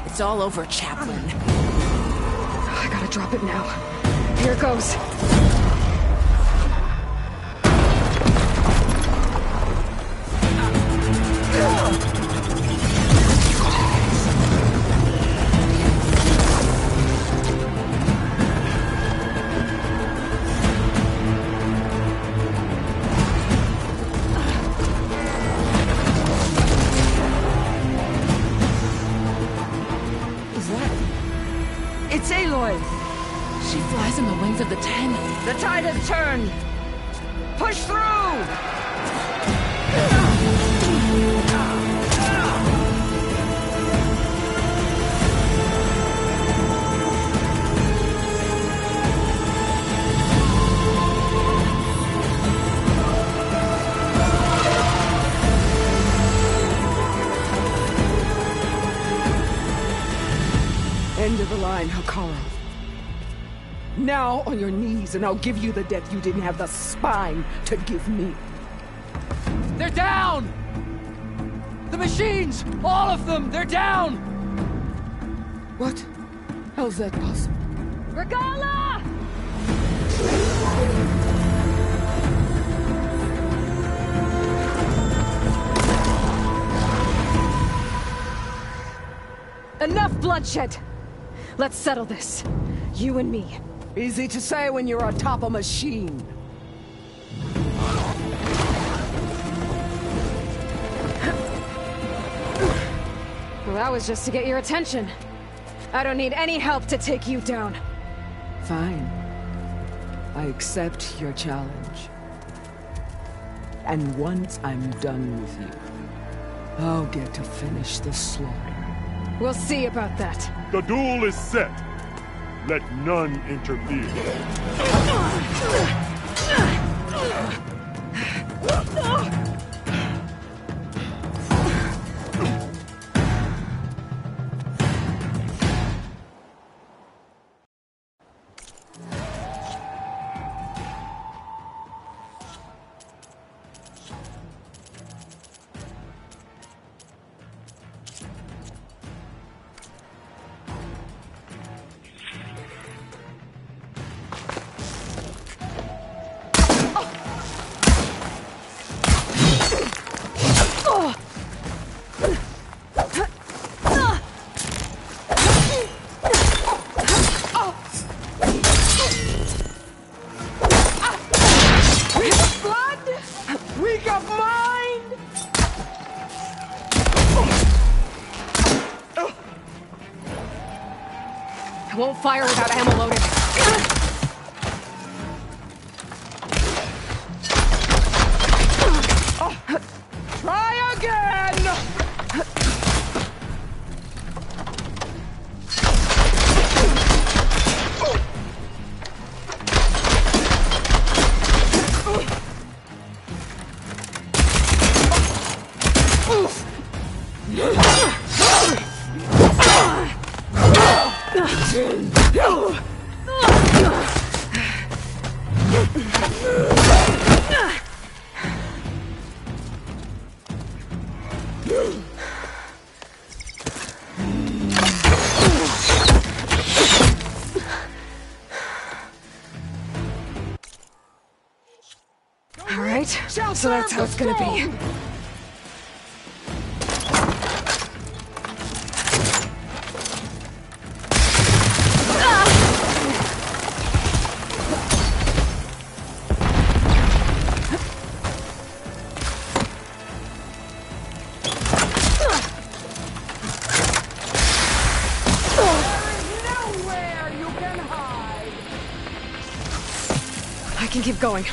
It's all over, Chaplain. I gotta drop it now. Here it goes. It's Aloy! She flies in the wings of the Ten. The tide has turned! Push through! End of the line, Hikaru. Now on your knees, and I'll give you the death you didn't have the spine to give me. They're down! The machines! All of them! They're down! What? How's that possible? Regala! Enough bloodshed! Let's settle this. You and me. Easy to say when you're atop a machine. Well, that was just to get your attention. I don't need any help to take you down. Fine. I accept your challenge. And once I'm done with you, I'll get to finish the slaughter. We'll see about that. The duel is set. Let none interfere. I won't fire without ammo loaded. Try again! All right, so that's how it's gonna be. I can keep going.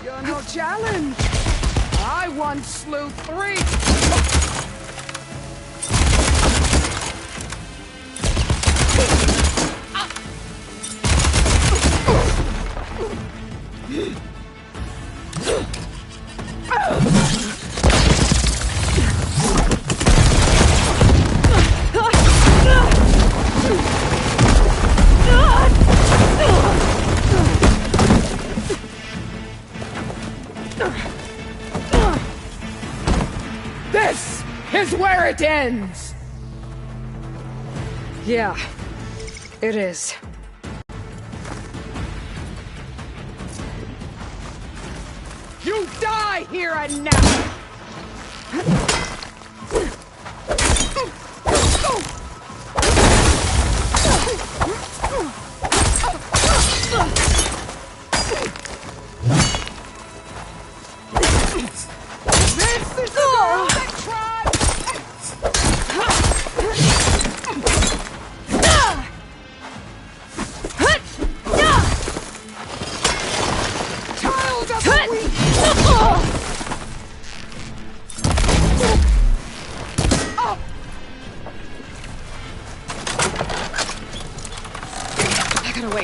You're no challenge. I once slew 3. This is where it ends! Yeah, it is. You die here and now!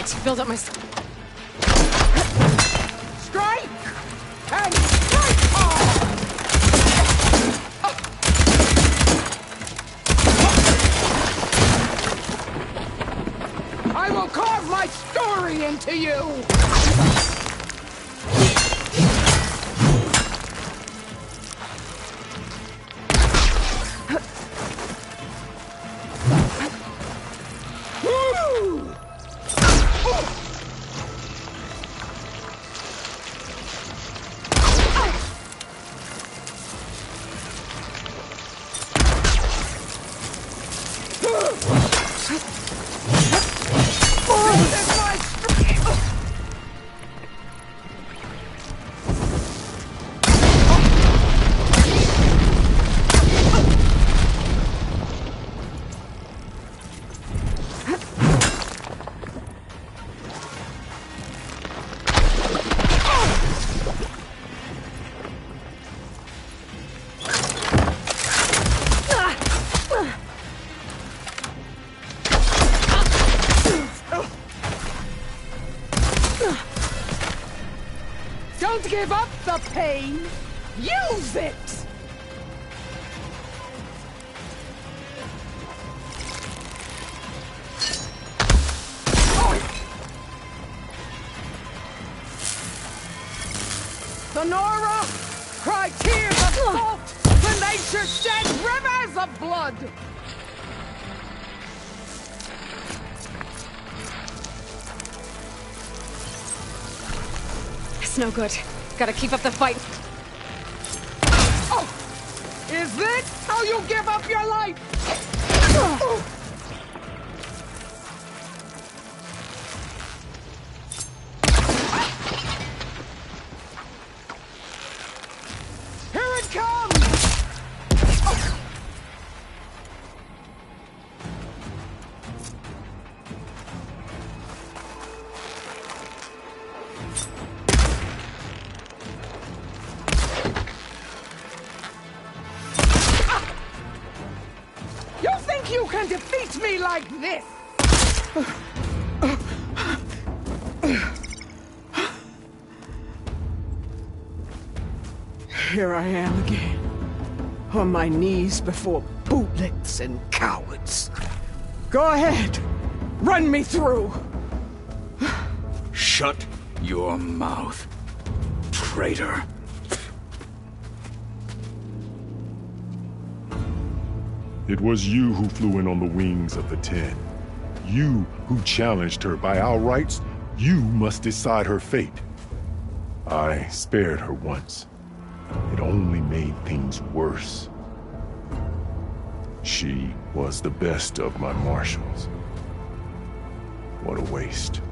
to build up my... Strike! And strike hard! I will carve my story into you! Don't give up the pain! Use it! Sonora! Cry tears of salt! The nature shed rivers of blood! It's no good. Gotta keep up the fight. Oh! Is this how you give up your life? Here it comes! You think you can defeat me like this? Here I am again, on my knees before bootlicks and cowards. Go ahead, run me through. Shut your mouth, traitor. It was you who flew in on the wings of the 10. You who challenged her by our rights. You must decide her fate. I spared her once. It only made things worse. She was the best of my marshals. What a waste.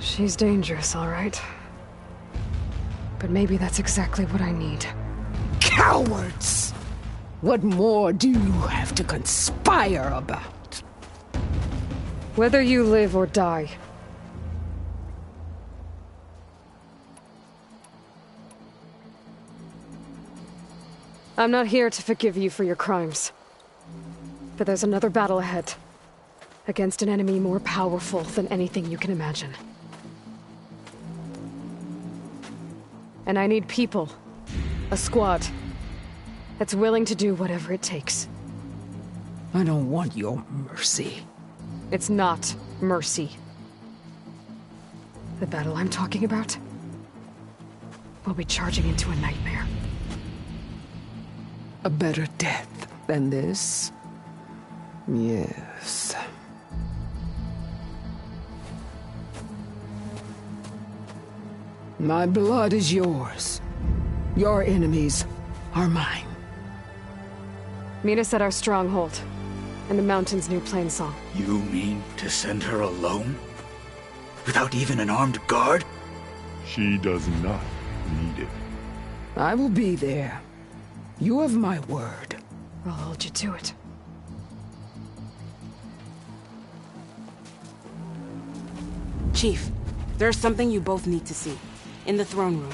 She's dangerous, all right. But maybe that's exactly what I need. Cowards! What more do you have to conspire about? Whether you live or die. I'm not here to forgive you for your crimes. But there's another battle ahead. Against an enemy more powerful than anything you can imagine. And I need people. A squad. That's willing to do whatever it takes. I don't want your mercy. It's not mercy. The battle I'm talking about will be charging into a nightmare. A better death than this? Yes. My blood is yours. Your enemies are mine. Meet us at our stronghold, in the mountains near Plainsong. You mean to send her alone? Without even an armed guard? She does not need it. I will be there. You have my word. I'll hold you to it. Chief, there's something you both need to see. In the throne room.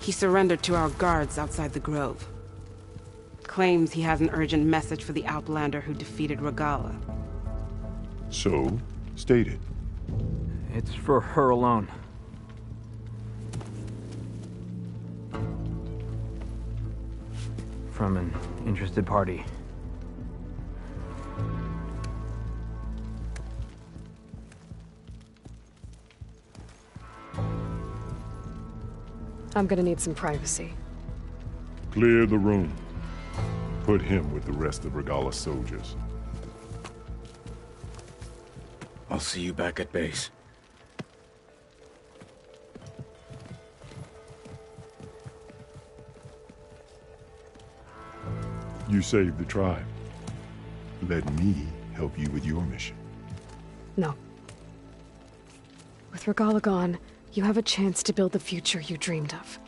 He surrendered to our guards outside the grove. Claims he has an urgent message for the Outlander who defeated Regala. So, state it. It's for her alone. From an interested party. I'm gonna need some privacy. Clear the room. Put him with the rest of Regala's soldiers. I'll see you back at base. You saved the tribe. Let me help you with your mission. No. With Regala gone, you have a chance to build the future you dreamed of.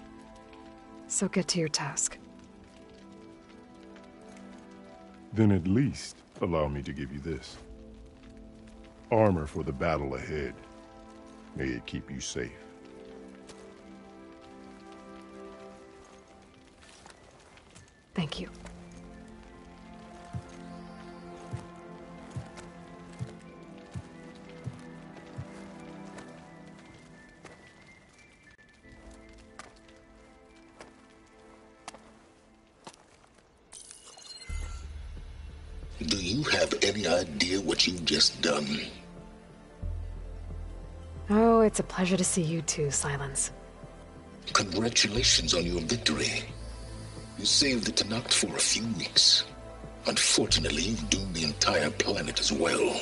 So get to your task. Then at least allow me to give you this. Armor for the battle ahead. May it keep you safe. Thank you. Do you have any idea what you've just done? Oh, it's a pleasure to see you too, Silence. Congratulations on your victory. You saved the Tenakth for a few weeks. Unfortunately, you've doomed the entire planet as well.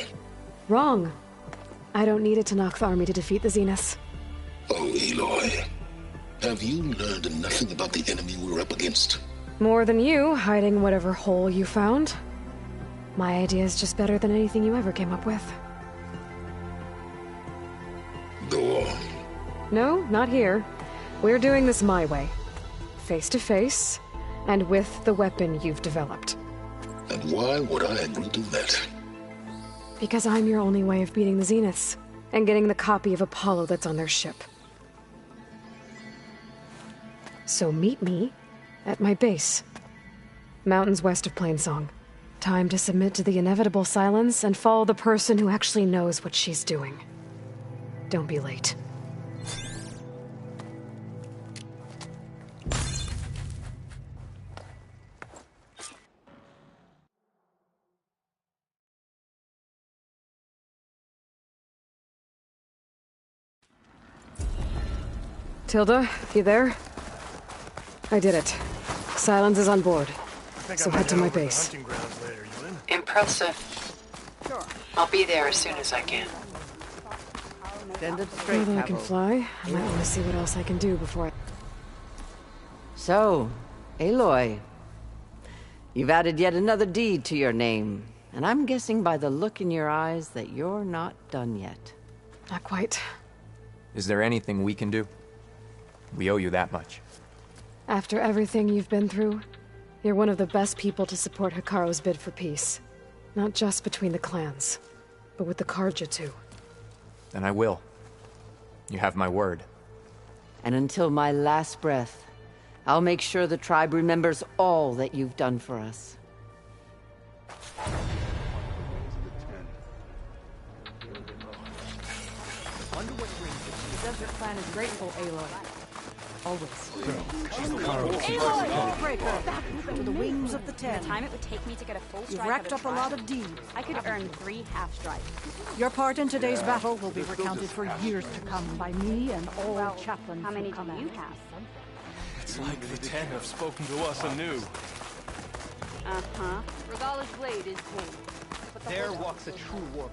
Wrong. I don't need a Tenakth army to defeat the Zeniths. Oh, Aloy. Have you learned nothing about the enemy we're up against? More than you, hiding whatever hole you found. My idea is just better than anything you ever came up with. Go on. No, not here. We're doing this my way. Face to face, and with the weapon you've developed. And why would I agree to that? Because I'm your only way of beating the Zeniths, and getting the copy of Apollo that's on their ship. So meet me at my base. Mountains west of Plainsong. Time to submit to the inevitable silence and follow the person who actually knows what she's doing. Don't be late. Tilda, you there? I did it. Silence is on board. So head to my base. Impressive. I'll be there as soon as I can. Extended straight, Now that I can fly, I might want to see what else I can do before I... So, Aloy, you've added yet another deed to your name, and I'm guessing by the look in your eyes that you're not done yet. Not quite. Is there anything we can do? We owe you that much. After everything you've been through, you're one of the best people to support Hikaru's bid for peace. Not just between the clans, but with the Karja too. Then I will. You have my word. And until my last breath, I'll make sure the tribe remembers all that you've done for us. The desert clan is grateful, Aloy. Always. Aloy! Breaker! Back to the wings of the Ten. The time it would take me to get a full strike. You've racked up a lot of deeds. I could earn 3 half-strikes. Your part in today's battle will be recounted for years to come by me and all chaplains. How many who come do you out. have? It's like the Ten have spoken to us anew. Uh-huh. Regala's blade is cold. There walks a true warrior.